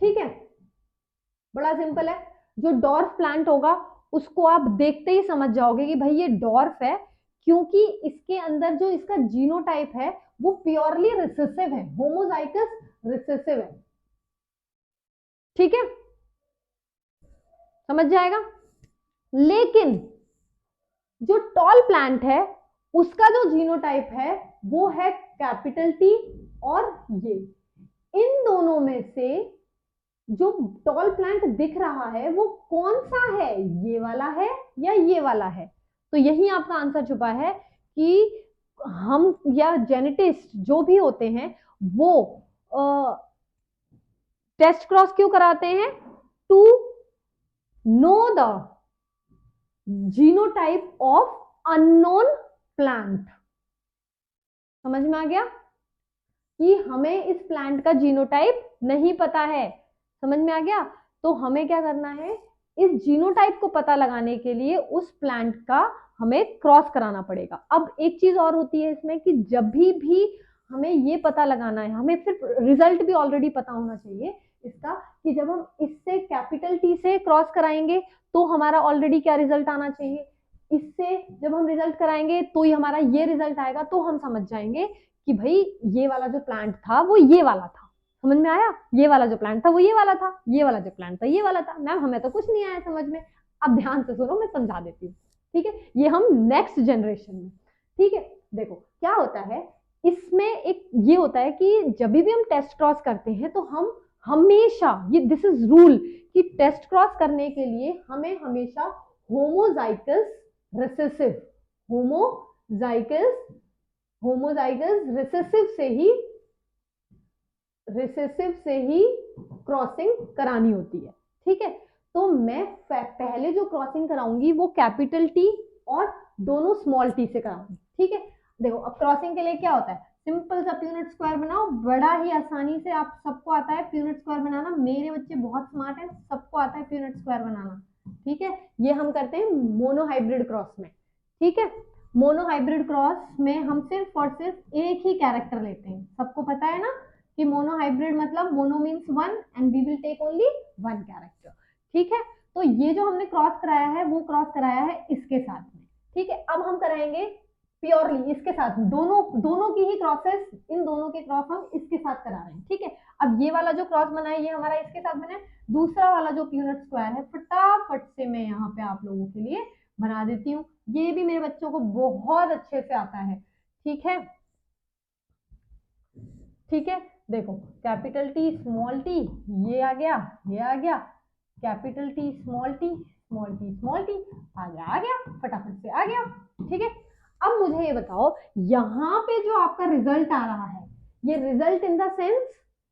ठीक है, बड़ा सिंपल है। जो डॉर्फ प्लांट होगा उसको आप देखते ही समझ जाओगे कि भाई ये डॉर्फ है, क्योंकि इसके अंदर जो इसका जीनोटाइप है वो प्योरली रिसेसिव है, होमोजाइगस रिसेसिव है। ठीक है, समझ जाएगा। लेकिन जो टॉल प्लांट है उसका जो जीनोटाइप है वो है कैपिटल टी, और ये इन दोनों में से जो टॉल प्लांट दिख रहा है वो कौन सा है, ये वाला है या ये वाला है। तो यही आपका आंसर छुपा है कि हम या जेनेटिस्ट जो भी होते हैं वो टेस्ट क्रॉस क्यों कराते हैं, to know the genotype of unknown plant. समझ में आ गया कि हमें इस प्लांट का जीनोटाइप नहीं पता है, समझ में आ गया। तो हमें क्या करना है, इस जीनोटाइप को पता लगाने के लिए उस प्लांट का हमें क्रॉस कराना पड़ेगा। अब एक चीज और होती है इसमें कि जब भी हमें ये पता लगाना है, हमें सिर्फ रिजल्ट भी ऑलरेडी पता होना चाहिए इसका, कि जब हम इससे कैपिटल टी से क्रॉस कराएंगे तो हमारा ऑलरेडी क्या रिजल्ट आना चाहिए, इससे जब हम रिजल्ट कराएंगे तो ही हमारा ये रिजल्ट आएगा। तो हम समझ जाएंगे कि भाई ये वाला जो प्लांट था वो ये वाला था। समझ में आया, ये वाला जो प्लांट था वो ये वाला था, ये वाला जो प्लांट था ये वाला था। मैम हमें तो कुछ नहीं आया समझ में। अब ध्यान से सुनो, मैं समझा देती हूँ। ठीक है, ये हम नेक्स्ट जनरेशन में, ठीक है, देखो क्या होता है इसमें, एक ये होता है कि जब भी हम टेस्ट क्रॉस करते हैं तो हम हमेशा, ये दिस इज रूल, कि टेस्ट क्रॉस करने के लिए हमें हमेशा homozygous recessive, homozygous homozygous recessive से ही क्रॉसिंग करानी होती है। ठीक है, तो मैं पहले जो क्रॉसिंग कराऊंगी वो कैपिटल टी और दोनों स्मॉल टी से कराऊंगी। ठीक है, देखो अब क्रॉसिंग के लिए क्या होता है, सिंपल सा प्यूनेट स्क्वायर बनाओ, बड़ा ही आसानी से, आप सबको आता है प्यूनेट स्क्वायर बनाना, मेरे बच्चे बहुत स्मार्ट हैं, सबको आता है प्यूनेट स्क्वायर बनाना। ठीक है, ये हम करते हैं मोनोहाइब्रिड क्रॉस में। ठीक है, मोनोहाइब्रिड क्रॉस में हम सिर्फ और सिर्फ एक ही कैरेक्टर लेते हैं, सबको पता है ना कि मोनोहाइब्रिड मतलब mono means one and we will take only one character. ठीक है, तो ये जो हमने क्रॉस कराया है वो क्रॉस कराया है इसके साथ में। ठीक है, अब हम कराएंगे प्योरली इसके साथ, दोनों की ही क्रॉसेस, इन दोनों के क्रॉस हम इसके साथ करा रहे हैं। ठीक है, अब ये वाला जो क्रॉस बना है ये हमारा इसके साथ बना है, दूसरा वाला जो प्यूनेट स्क्वायर है फटाफट से मैं यहाँ पे आप लोगों के लिए बना देती हूँ, ये भी मेरे बच्चों को बहुत अच्छे से आता है। ठीक है, ठीक है, देखो कैपिटल टी स्मॉल टी, ये आ गया, ये आ गया, capital T small T, small T small T, आ गया फटाफट से आ गया। ठीक है, अब मुझे ये बताओ यहाँ पे जो आपका रिजल्ट आ रहा है, ये रिजल्ट इन द सेंस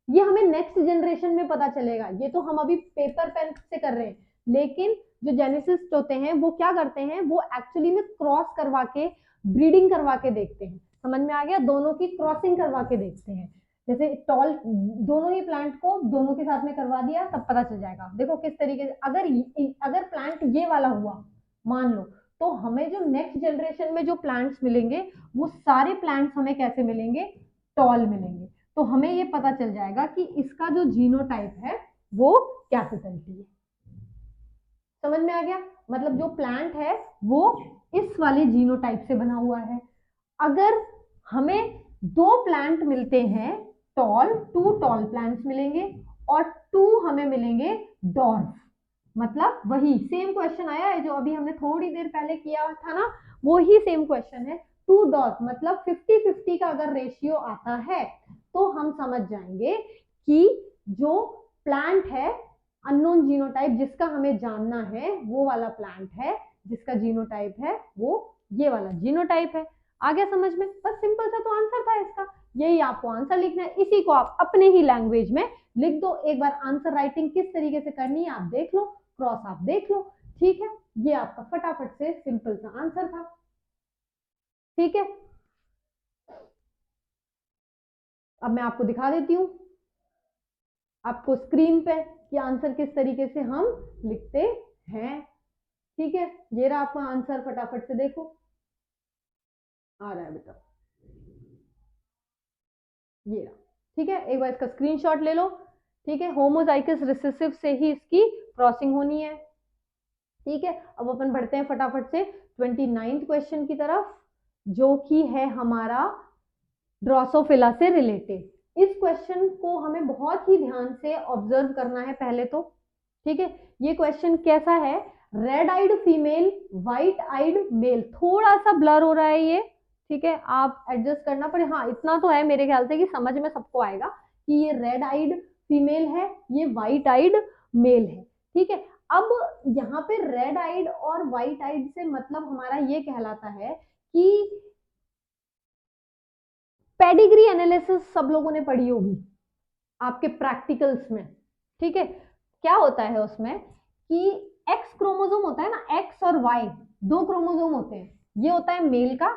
ये हमें नेक्स्ट जनरेशन में पता चलेगा, ये तो हम अभी पेपर पेन से कर रहे हैं, लेकिन जो जेनेसिस्ट होते हैं वो क्या करते हैं, वो एक्चुअली में क्रॉस करवा के, ब्रीडिंग करवा के देखते हैं। समझ में आ गया, दोनों की क्रॉसिंग करवा के देखते हैं, जैसे टॉल दोनों ही प्लांट को दोनों के साथ में करवा दिया तब पता चल जाएगा। देखो किस तरीके से, अगर प्लांट ये वाला हुआ मान लो, तो हमें जो नेक्स्ट जनरेशन में जो प्लांट्स मिलेंगे वो सारे प्लांट्स हमें कैसे मिलेंगे, टॉल मिलेंगे। तो हमें ये पता चल जाएगा कि इसका जो जीनोटाइप है वो कैपिटल टी है। समझ में आ गया? मतलब जो प्लांट है वो इस वाले जीनोटाइप से बना हुआ है। अगर हमें दो प्लांट मिलते हैं टॉल, टू टॉल प्लांट्स मिलेंगे और टू हमें मिलेंगे डॉर्फ, मतलब वही सेम क्वेश्चन आया है जो अभी हमने थोड़ी देर पहले किया था ना, वो ही सेम क्वेश्चन है। टू डॉर्फ मतलब 50-50 का अगर रेशियो आता है तो हम समझ जाएंगे कि जो प्लांट है अननोन जीनोटाइप जिसका हमें जानना है वो वाला प्लांट है, जिसका जीनोटाइप है वो ये वाला जीनोटाइप है। आ गया समझ में? बस सिंपल सा तो आंसर था इसका। यही आपको आंसर लिखना है, इसी को आप अपने ही लैंग्वेज में लिख दो। एक बार आंसर राइटिंग किस तरीके से करनी है आप देख लो, क्रॉस आप देख लो। ठीक है, ये आपका फटाफट से सिंपल सा आंसर था। ठीक है, अब मैं आपको दिखा देती हूँ आपको स्क्रीन पे कि आंसर किस तरीके से हम लिखते हैं। ठीक है, ये रहा आपका आंसर, फटाफट से देखो आ रहा है बेटा, ये रहा। ठीक है, एक बार इसका स्क्रीनशॉट ले लो। ठीक है, होमोजाइगस रिसेसिव से ही इसकी क्रॉसिंग होनी है। ठीक है, अब अपन बढ़ते हैं फटाफट से 29th क्वेश्चन की तरफ, जो कि है हमारा ड्रोसोफिला से रिलेटेड। इस क्वेश्चन को हमें बहुत ही ध्यान से ऑब्जर्व करना है पहले तो। ठीक है, ये क्वेश्चन कैसा है? रेड आइड फीमेल, व्हाइट आइड मेल। थोड़ा सा ब्लर हो रहा है ये, ठीक है, आप एडजस्ट करना पड़े। हाँ, इतना तो है मेरे ख्याल से कि समझ में सबको आएगा कि ये रेड आइड फीमेल है, ये व्हाइट आइड मेल है। ठीक है, अब यहाँ पे रेड आइड और व्हाइट आइड से मतलब हमारा ये कहलाता है कि पेडिग्री एनालिसिस सब लोगों ने पढ़ी होगी आपके प्रैक्टिकल्स में। ठीक है, क्या होता है उसमें कि एक्स क्रोमोसोम होता है ना, एक्स और वाई दो क्रोमोसोम होते हैं, ये होता है मेल का,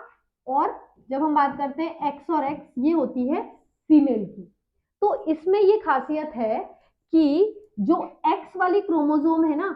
और जब हम बात करते हैं एक्स और एक्स ये होती है फीमेल की। तो इसमें ये खासियत है कि जो एक्स वाली क्रोमोसोम है ना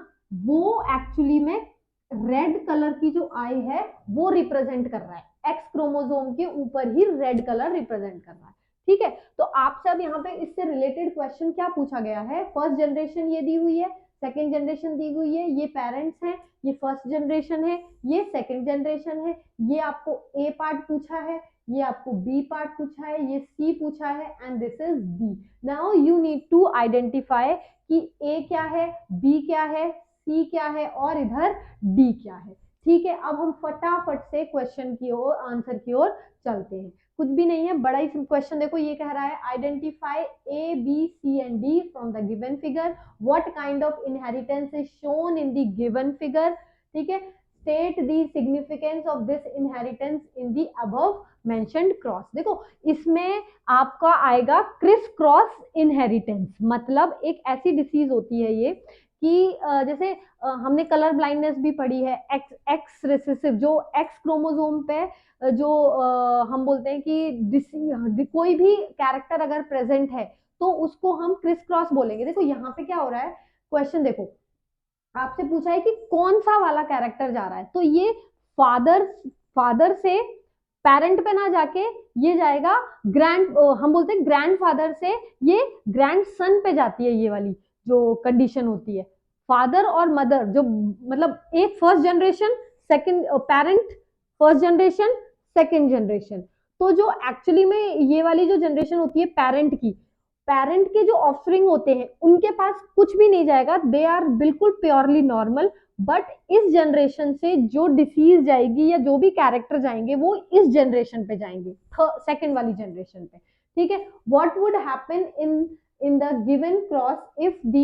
वो एक्चुअली में रेड कलर की जो आई है वो रिप्रेजेंट कर रहा है, एक्स क्रोमोसोम के ऊपर ही रेड कलर रिप्रेजेंट कर रहा है। ठीक है, तो आपसे अब यहाँ पे इससे रिलेटेड क्वेश्चन क्या पूछा गया है? फर्स्ट जनरेशन ये दी हुई है, सेकेंड जनरेशन दी हुई है, ये पेरेंट्स हैं, ये फर्स्ट जनरेशन है, ये सेकेंड जनरेशन है, ये आपको ए पार्ट पूछा है, ये आपको बी पार्ट पूछा है, ये सी पूछा है, and this is D. Now you need to identify कि ए क्या है, बी क्या है, सी क्या है और इधर डी क्या है। ठीक है, अब हम फटाफट से क्वेश्चन की ओर, आंसर की ओर चलते हैं। कुछ भी नहीं है, बड़ा ही क्वेश्चन देखो, ये कह रहा है identify A B C and D from the given figure, what kind of inheritance is shown in the given figure. ठीक है, state the significance of this inheritance in the above mentioned cross. देखो इसमें आपका आएगा Chris cross inheritance, मतलब एक ऐसी disease होती है ये कि जैसे हमने कलर ब्लाइंडनेस भी पढ़ी है, एक्स एक्स रिसेसिव, जो एक्स क्रोमोसोम पे जो हम बोलते हैं कि कोई भी कैरेक्टर अगर प्रेजेंट है तो उसको हम क्रिस क्रॉस बोलेंगे। देखो यहाँ पे क्या हो रहा है, क्वेश्चन देखो आपसे पूछा है कि कौन सा वाला कैरेक्टर जा रहा है, तो ये फादर फादर से पेरेंट पे ना जाके ये जाएगा हम बोलते हैं ग्रैंडफादर से ये ग्रैंडसन पे जाती है, ये वाली जो कंडीशन होती है। फादर और मदर जो मतलब एक first generation, second parent, first generation, second generation. तो जो एक्चुअली में ये वाली जो जनरेशन होती है पेरेंट की, पेरेंट के जो ऑफस्प्रिंग होते हैं उनके पास कुछ भी नहीं जाएगा, दे आर बिल्कुल प्योरली नॉर्मल। बट इस जनरेशन से जो डिसीज जाएगी या जो भी कैरेक्टर जाएंगे वो इस जनरेशन पे जाएंगे, सेकंड वाली जनरेशन पे। ठीक है, what would happen in the given cross if the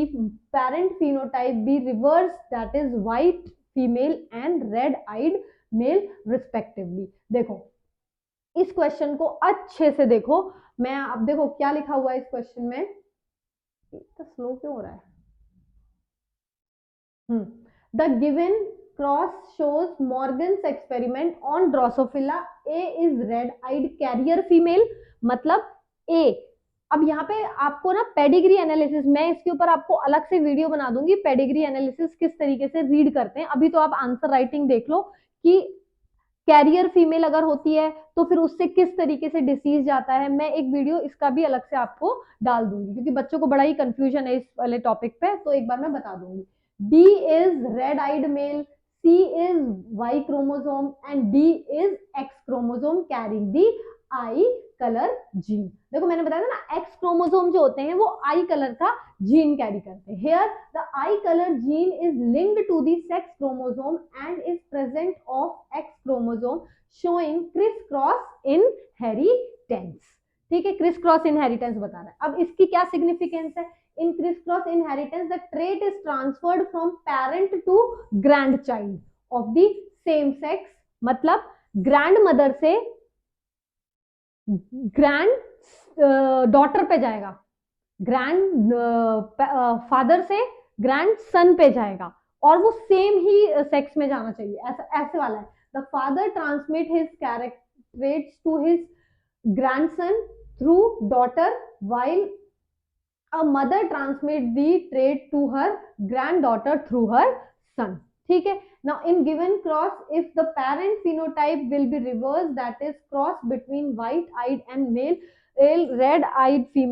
parent phenotype be reversed, that is white female and red eyed male respectively। देखो इस क्वेश्चन को अच्छे से देखो, मैं अब देखो क्या लिखा हुआ है इस क्वेश्चन में, तो स्लो क्यों हो रहा है? The given cross shows Morgan's experiment on drosophila, A is red eyed carrier female, मतलब ए। अब यहाँ पे आपको ना पेडिग्री एनालिसिस, मैं इसके ऊपर आपको अलग से वीडियो बना दूंगी, पेडिग्री एनालिसिस किस तरीके से रीड करते हैं। अभी तो आप आंसर राइटिंग देख लो कि कैरियर फीमेल अगर होती है तो फिर उससे किस तरीके से डिसीज जाता है। मैं एक वीडियो इसका भी अलग से आपको डाल दूंगी क्योंकि बच्चों को बड़ा ही कंफ्यूजन है इस वाले टॉपिक पे, तो एक बार मैं बता दूंगी। B is red-eyed male, C is Y chromosome and D is X chromosome carrying the I color gene. देखो मैंने बताया था ना, X क्रोमोसोम जो होते हैं वो I कलर का जीन कैरी करते हैं. Here the I color gene is linked to the sex chromosome and is present of X chromosome showing criss-cross inheritance. ठीक है, क्रिस क्रॉस इनहेरिटेंस बता रहा है. अब इसकी क्या सिग्निफिकेंस है? In criss cross inheritance the trait is transferred from parent to grandchild of the same sex. मतलब ग्रैंड मदर से ग्रैंड डॉटर पे जाएगा, ग्रैंड फादर से ग्रैंड सन पे जाएगा, और वो सेम ही सेक्स में जाना चाहिए. ऐसे वाला है. The father transmit his characters to his grandson through daughter while a mother transmit the trait to her granddaughter through her son. ठीक है. Now in given cross, if the parent phenotype will be reversed, that is cross between white-eyed and red-eyed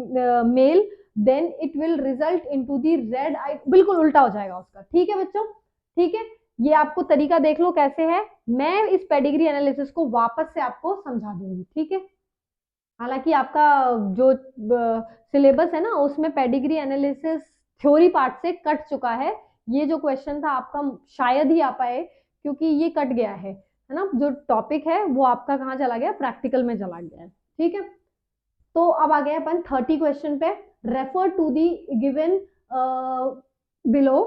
male, then it will result into the red-eyed. बिल्कुल उल्टा हो जाएगा उसका. ठीक है बच्चों, ठीक है. ये आपको तरीका देख लो कैसे है. मैं इस पेडिग्री एनालिसिस को वापस से आपको समझा दूंगी. ठीक है. हालांकि आपका जो सिलेबस है ना उसमें पेडिग्री एनालिसिस थ्योरी पार्ट से कट चुका है. ये जो क्वेश्चन था आपका शायद ही आ पाए क्योंकि ये कट गया है ना. जो टॉपिक है वो आपका कहाँ चला गया, प्रैक्टिकल में चला गया है. ठीक है. तो अब आ गए अपन 30 क्वेश्चन पे. Refer to the given below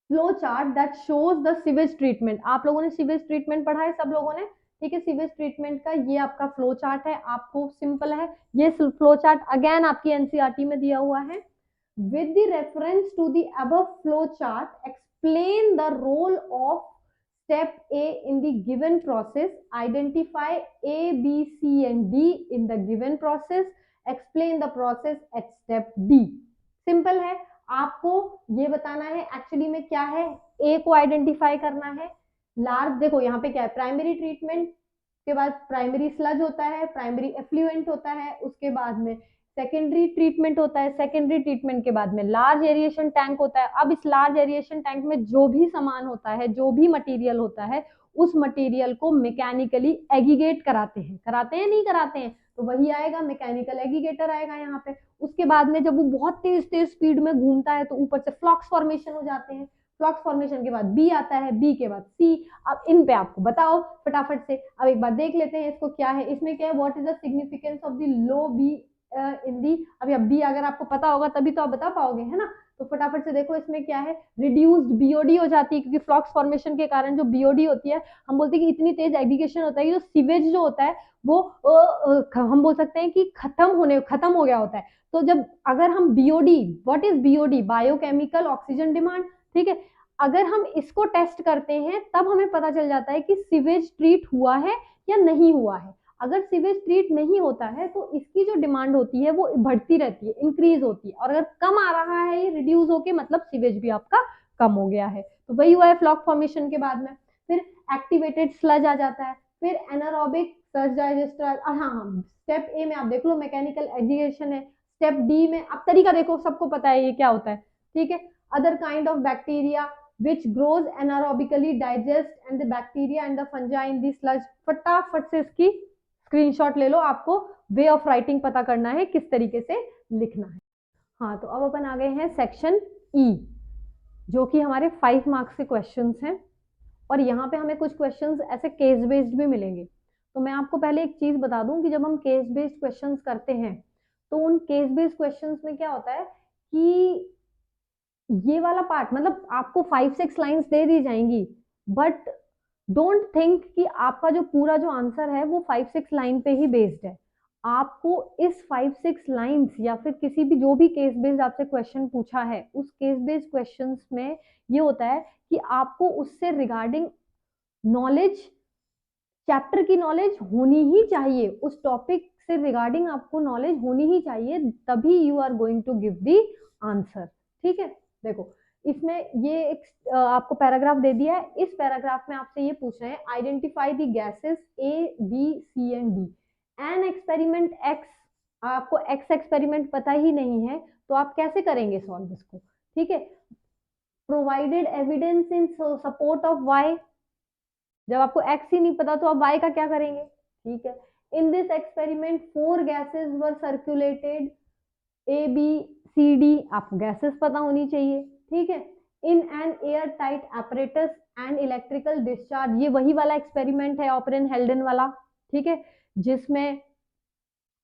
flow chart that shows the sewage treatment. आप लोगों ने सीवेज ट्रीटमेंट पढ़ा है सब लोगों ने. ठीक है. सीवेज ट्रीटमेंट का ये आपका फ्लो चार्ट है. आपको सिंपल है ये फ्लो चार्ट, अगेन आपकी एनसीईआरटी में दिया हुआ है. With the reference to the above flow chart explain the role of step A in the given process, identify A, B, C and D in the given process, explain the process at step D. Simple है. आपको ये बताना है actually में क्या है. ए को identify करना है. लार्ज देखो यहाँ पे क्या है, प्राइमरी ट्रीटमेंट के बाद प्राइमरी स्लज होता है, प्राइमरी एफ्लुएंट होता है, उसके बाद में सेकेंडरी ट्रीटमेंट होता है, सेकेंडरी ट्रीटमेंट के बाद में लार्ज एरिएशन टैंक होता है. अब इस लार्ज एरिएशन टैंक में जो भी सामान होता है, जो भी मटेरियल होता है, उस मटेरियल को मैकेनिकली एग्रीगेट कराते हैं नहीं कराते हैं, तो वही आएगा मैकेनिकल एग्रीगेटर आएगा यहाँ पे. उसके बाद में जब वो बहुत तेज तेज स्पीड में घूमता है तो ऊपर से फ्लॉक्स फॉर्मेशन हो जाते हैं. फ्लॉक्स फॉर्मेशन के बाद बी आता है, बी के बाद सी. अब इन पे आपको बताओ फटाफट से. अब एक बार देख लेते हैं इसको क्या है. इसमें क्या है, what is the significance of the lobe in the. अभी अब बी अगर आपको पता होगा तभी तो आप बता पाओगे, है ना. तो फटाफट से देखो इसमें क्या है, रिड्यूस्ड बीओडी हो जाती है, क्योंकि फ्लॉक्स फॉर्मेशन के कारण जो बीओडी होती है, हम बोलते हैं कि इतनी तेज एग्रीगेशन होता है कि जो सीवेज जो होता है वो हम बोल सकते हैं कि खत्म हो गया होता है. तो जब अगर हम BOD, what is BOD, biochemical oxygen demand. ठीक है. अगर हम इसको टेस्ट करते हैं तब हमें पता चल जाता है कि सीवेज ट्रीट हुआ है या नहीं हुआ है. अगर सीवेज ट्रीट नहीं होता है तो इसकी जो डिमांड होती है वो बढ़ती रहती है, इंक्रीज होती है, और अगर कम आ रहा है ये रिड्यूस होके, मतलब सीवेज भी आपका कम हो गया है. तो वही हुआ है फ्लॉक फॉर्मेशन के बाद में. फिर एक्टिवेटेड स्लज आ जाता है. फिर एनारोबिक सर्ज डाइजेस्टर. हाँ, स्टेप ए में आप देख लो मैकेनिकल एग्रीगेशन है. स्टेप डी में अब तरीका देखो, सबको पता है ये क्या होता है. ठीक है. Other kind of bacteria which grows anaerobically digest and the bacteria and the fungi in the sludge. फटाफट से इसकी स्क्रीनशॉट ले लो. आपको वे ऑफ राइटिंग पता करना है, किस तरीके से लिखना है. हाँ, तो अब अपन आ गए हैं सेक्शन ई, जो कि हमारे 5 मार्क्स के क्वेश्चंस हैं. और यहाँ पे हमें कुछ क्वेश्चंस ऐसे केस बेस्ड भी मिलेंगे. तो मैं आपको पहले एक चीज बता दूं कि जब हम केस बेस्ड क्वेश्चंस करते हैं तो उन केस बेस्ड क्वेश्चंस में क्या होता है कि ये वाला पार्ट, मतलब आपको 5-6 लाइंस दे दी जाएंगी, बट डोंट थिंक कि आपका जो आंसर है वो 5-6 लाइन पे ही बेस्ड है. आपको इस 5-6 लाइंस या फिर किसी भी जो भी केस बेस्ड आपसे क्वेश्चन पूछा है, उस केस बेस्ड क्वेश्चंस में ये होता है कि आपको उससे रिगार्डिंग नॉलेज, चैप्टर की नॉलेज होनी ही चाहिए, उस टॉपिक से रिगार्डिंग आपको नॉलेज होनी ही चाहिए, तभी you are going to give the answer. ठीक है. देखो इसमें ये एक आपको पैराग्राफ दे दिया है. इस पैराग्राफ में आपसे ये पूछ रहे हैं, identify the gases A B C and D. An experiment X, आपको एक्स एक्सपेरिमेंट पता ही नहीं है तो आप कैसे करेंगे सॉल्व इसको. ठीक है. Provided evidence in support of Y. जब आपको एक्स ही नहीं पता तो आप वाई का क्या करेंगे, ठीक है। In this experiment 4 gases were circulated, A B C D, आपको गैसेस पता होनी चाहिए, ठीक है। In an air tight apparatus and electrical discharge, ये वही वाला एक्सपेरिमेंट है ऑपरेन हेल्डन वाला, ठीक है, जिसमें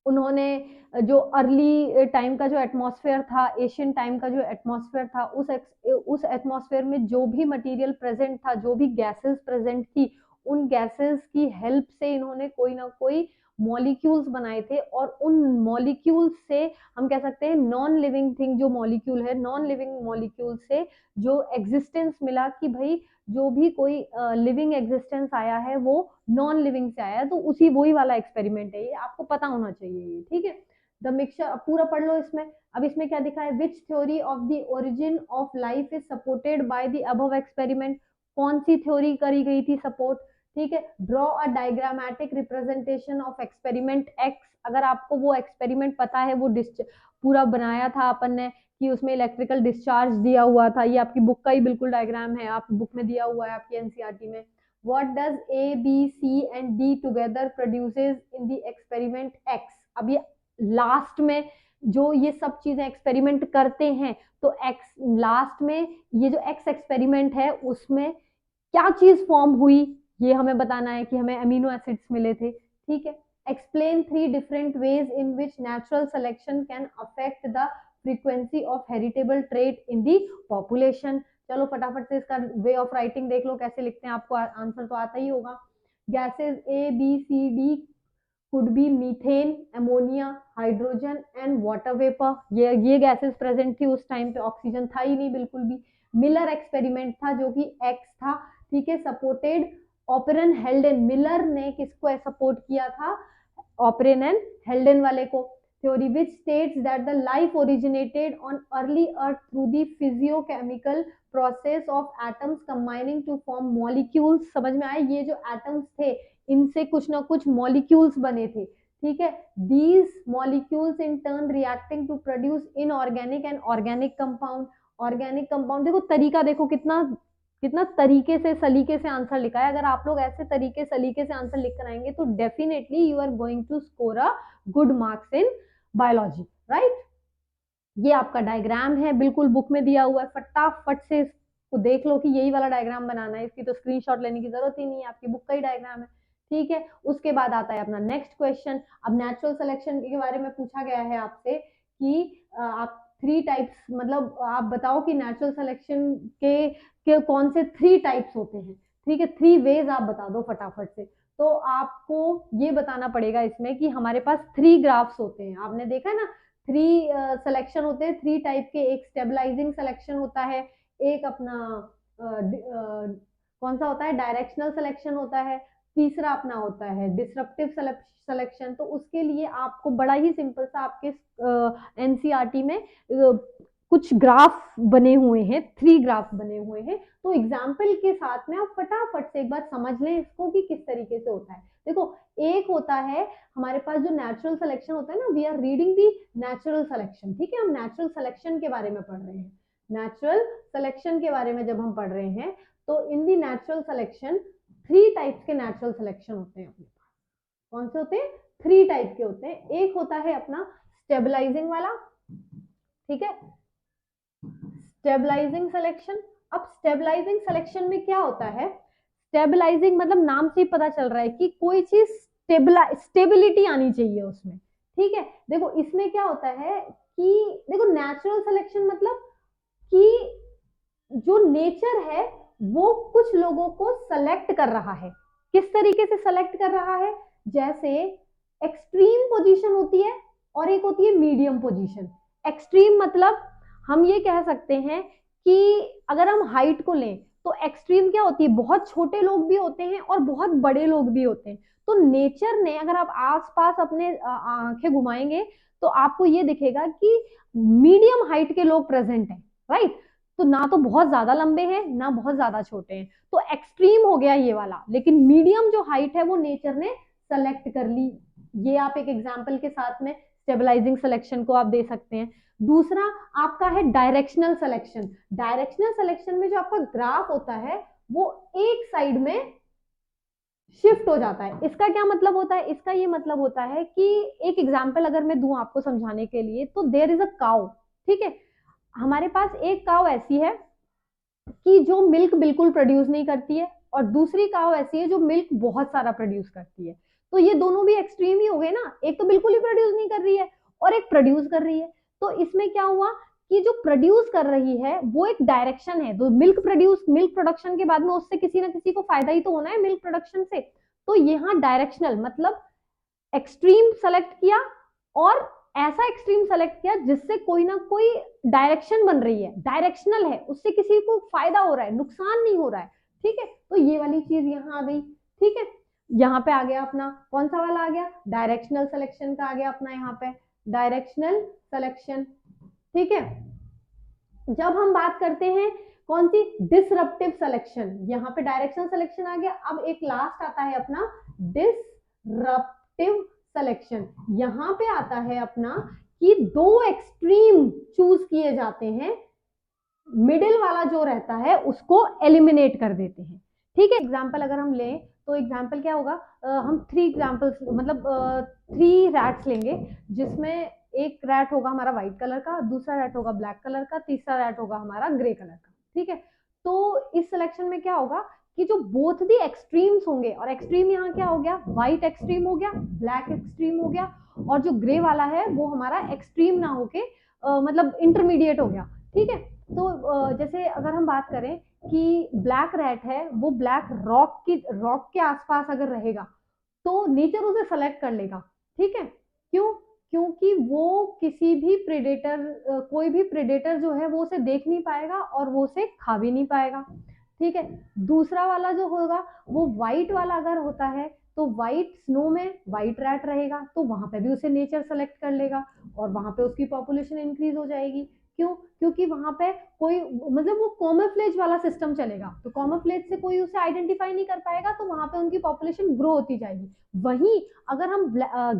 उन्होंने जो अर्ली टाइम का जो एटमॉस्फेयर था, एशियन टाइम का जो एटमॉस्फेयर था, उस एटमॉस्फेयर में जो भी मटेरियल प्रेजेंट था, जो भी गैसेस प्रेजेंट थी, उन गैसेस की हेल्प से इन्होंने कोई ना कोई मॉलिक्यूल्स बनाए थे, और उन मॉलिक्यूल्स से हम कह सकते हैं नॉन लिविंग थिंग जो मॉलिक्यूल है, नॉन लिविंग मॉलिक्यूल से जो एग्जिस्टेंस मिला कि भाई जो भी कोई लिविंग एग्जिस्टेंस आया है वो नॉन लिविंग से आया है, तो उसी वही वाला एक्सपेरिमेंट है ये, आपको पता होना चाहिए ये, ठीक है। द मिक्सचर, पूरा पढ़ लो इसमें। अब इसमें क्या दिखा है, विच theory of the origin of life is supported by the above experiment, कौन सी थ्योरी करी गई थी सपोर्ट, ठीक है। Draw a diagrammatic representation of experiment x, अगर आपको वो एक्सपेरिमेंट पता है, वो पूरा बनाया था अपन ने कि उसमें इलेक्ट्रिकल डिस्चार्ज दिया हुआ था, ये आपकी बुक का ही बिल्कुल डायग्राम है, आप बुक में दिया हुआ है आपकी एनसीईआरटी में। What does A B C and D together produces in the experiment X, अब ये लास्ट में जो ये सब चीजें एक्सपेरिमेंट करते हैं, तो एक्स लास्ट में ये जो एक्स एक्सपेरिमेंट है उसमें क्या चीज फॉर्म हुई, ये हमें बताना है कि हमें अमीनो एसिड्स मिले थे, ठीक है। Explain 3 different ways in which natural selection can affect the frequency of heritable trait in the population. चलो फटाफट से इसका वे ऑफ राइटिंग देख लो कैसे लिखते हैं, आपको आंसर तो आता ही होगा। Gases A B C D could be methane, ammonia, hydrogen and water vapour, ये गैसेस प्रेजेंट थी उस टाइम पे, ऑक्सीजन था ही नहीं बिल्कुल भी। मिलर एक्सपेरिमेंट था जो कि एक्स था, ठीक है, सपोर्टेड ऑपरेन हेल्डन, मिलर ने किसको सपोर्ट किया था, ऑपरेन एंड हेल्डन वाले को। Theory which states that the life originated on early earth through the physiochemical process of atoms combining to form molecules, समझ में आए, ये जो एटम्स थे इनसे कुछ ना कुछ मॉलिक्यूल्स बने थे, ठीक है। These molecules in turn reacting to produce inorganic and organic compound, organic compound, देखो तरीका देखो कितना कितना तरीके से सलीके से आंसर लिखा है, अगर आप लोग ऐसे तरीके सलीके से आंसर लिख कर आएंगे तो definitely you are going to score a good marks in biology, right. ये आपका डायग्राम है, बिल्कुल बुक में दिया हुआ है, फटाफट से इसको देख लो कि यही वाला डायग्राम बनाना है, इसकी तो स्क्रीनशॉट लेने की जरूरत ही नहीं है, आपकी बुक का ही डायग्राम है, ठीक है। उसके बाद आता है अपना नेक्स्ट क्वेश्चन। अब नेचुरल सिलेक्शन के बारे में पूछा गया है आपसे कि आप 3 टाइप्स, मतलब आप बताओ कि नेचुरल सिलेक्शन के कौन से 3 टाइप्स होते हैं, ठीक है, 3 वेज आप बता दो फटाफट से। तो आपको ये बताना पड़ेगा इसमें कि हमारे पास 3 ग्राफ्स होते हैं, आपने देखा है ना, 3 सिलेक्शन होते हैं 3 टाइप के, एक स्टेबलाइजिंग सिलेक्शन होता है, एक अपना कौन सा होता है, डायरेक्शनल सिलेक्शन होता है, तीसरा अपना होता है डिसरप्टिव सिलेक्शन। तो उसके लिए आपको बड़ा ही सिंपल सा आपके एनसीईआरटी में कुछ ग्राफ बने हुए हैं, 3 ग्राफ बने हुए हैं, तो एग्जाम्पल के साथ में आप फटाफट से एक बार समझ लें इसको कि किस तरीके से होता है। देखो, एक होता है हमारे पास जो नेचुरल सिलेक्शन होता है ना, we are reading the natural selection, ठीक है, हम नेचुरल सिलेक्शन के बारे में पढ़ रहे हैं। नेचुरल सिलेक्शन के बारे में जब हम पढ़ रहे हैं तो इन दी नेचुरल सिलेक्शन 3 टाइप्स के नेचुरल सिलेक्शन होते हैं अपने पास। कौन से होते हैं, 3 टाइप के होते हैं। एक होता है अपना स्टेबलाइजिंग वाला, ठीक है, स्टेबलाइजिंग सिलेक्शन। अब स्टेबलाइजिंग सिलेक्शन में क्या होता है, स्टेबलाइजिंग मतलब नाम से ही पता चल रहा है कि कोई चीज स्टेबिलिटी आनी चाहिए उसमें, ठीक है। देखो इसमें क्या होता है कि देखो नेचुरल सिलेक्शन मतलब कि जो नेचर है वो कुछ लोगों को सेलेक्ट कर रहा है, किस तरीके से सेलेक्ट कर रहा है, जैसे एक्सट्रीम पोजीशन होती है और एक होती है मीडियम पोजीशन। एक्सट्रीम मतलब हम ये कह सकते हैं कि अगर हम हाइट को लें तो एक्सट्रीम क्या होती है, बहुत छोटे लोग भी होते हैं और बहुत बड़े लोग भी होते हैं। तो नेचर ने, अगर आप आसपास अपने आंखें घुमाएंगे तो आपको ये दिखेगा कि मीडियम हाइट के लोग प्रेजेंट हैं, राइट। तो ना तो बहुत ज्यादा लंबे हैं ना बहुत ज्यादा छोटे हैं, तो एक्सट्रीम हो गया ये वाला, लेकिन मीडियम जो हाइट है वो नेचर ने सेलेक्ट कर ली। ये आप एक एग्जांपल के साथ में स्टेबलाइजिंग सिलेक्शन को आप दे सकते हैं। दूसरा आपका है डायरेक्शनल सिलेक्शन। डायरेक्शनल सिलेक्शन में जो आपका ग्राफ होता है वो एक साइड में शिफ्ट हो जाता है। इसका क्या मतलब होता है? इसका ये मतलब होता है कि एक एग्जांपल अगर मैं दूं आपको समझाने के लिए, तो देयर इज अ काउ, ठीक है। हमारे पास एक काउ ऐसी है कि जो मिल्क बिल्कुल प्रोड्यूस नहीं करती है, और दूसरी काउ ऐसी है जो मिल्क बहुत सारा प्रोड्यूस करती है। तो ये दोनों भी एक्सट्रीम ही हो गए ना, एक तो बिल्कुल ही प्रोड्यूस नहीं कर रही है और एक प्रोड्यूस कर रही है। तो इसमें क्या हुआ कि जो प्रोड्यूस कर रही है वो एक डायरेक्शन है, तो मिल्क प्रोडक्शन के बाद में उससे किसी ना किसी को फायदा ही तो होना है मिल्क प्रोडक्शन से। तो यहाँ डायरेक्शनल मतलब एक्सट्रीम सेलेक्ट किया, और ऐसा एक्सट्रीम सेलेक्ट किया जिससे कोई ना कोई डायरेक्शन बन रही है, डायरेक्शनल है, उससे किसी को फायदा हो रहा है, नुकसान नहीं हो रहा है, ठीक है। तो ये वाली चीज यहाँ आ गई, ठीक है। यहाँ पे आ गया अपना कौन सा वाला आ गया, डायरेक्शनल सिलेक्शन का आ गया अपना यहाँ पे डायरेक्शनल सिलेक्शन, ठीक है। जब हम बात करते हैं कौन सी, डिसरप्टिव सिलेक्शन, यहाँ पे डायरेक्शनल सिलेक्शन आ गया। अब एक लास्ट आता है अपना डिसरप्टिव सिलेक्शन। यहाँ पे आता है अपना कि दो एक्सट्रीम चूज किए जाते हैं, मिडिल वाला जो रहता है उसको एलिमिनेट कर देते हैं, ठीक है। एग्जाम्पल अगर हम लें तो एग्जाम्पल क्या होगा, हम थ्री एग्जाम्पल्स मतलब थ्री रैट्स लेंगे, जिसमें एक रैट होगा हमारा व्हाइट कलर का, दूसरा रैट होगा ब्लैक कलर का, तीसरा रैट होगा हमारा ग्रे कलर का, ठीक है। तो इस सिलेक्शन में क्या होगा कि जो बोथ दी एक्सट्रीम्स होंगे, और एक्सट्रीम यहाँ क्या हो गया, व्हाइट एक्सट्रीम हो गया, ब्लैक एक्सट्रीम हो गया, और जो ग्रे वाला है वो हमारा एक्सट्रीम ना होके मतलब इंटरमीडिएट हो गया, ठीक है। तो जैसे अगर हम बात करें कि ब्लैक रैट है, वो ब्लैक रॉक के आसपास अगर रहेगा तो नेचर उसे सेलेक्ट कर लेगा, ठीक है। क्यों? क्योंकि वो किसी भी प्रेडेटर कोई भी प्रेडेटर जो है वो उसे देख नहीं पाएगा और वो उसे खा भी नहीं पाएगा, ठीक है। दूसरा वाला जो होगा वो व्हाइट वाला अगर होता है, तो व्हाइट स्नो में व्हाइट रैट रहेगा, तो वहां पे भी उसे नेचर सेलेक्ट कर लेगा और वहां पे उसकी पॉपुलेशन इंक्रीज हो जाएगी। क्यों? क्योंकि वहां पे कोई मतलब वो कॉमफ्लेज वाला सिस्टम चलेगा, तो कॉमफ्लेज से कोई उसे आइडेंटिफाई नहीं कर पाएगा, तो वहां पे उनकी पॉपुलेशन ग्रो होती जाएगी। वहीं अगर हम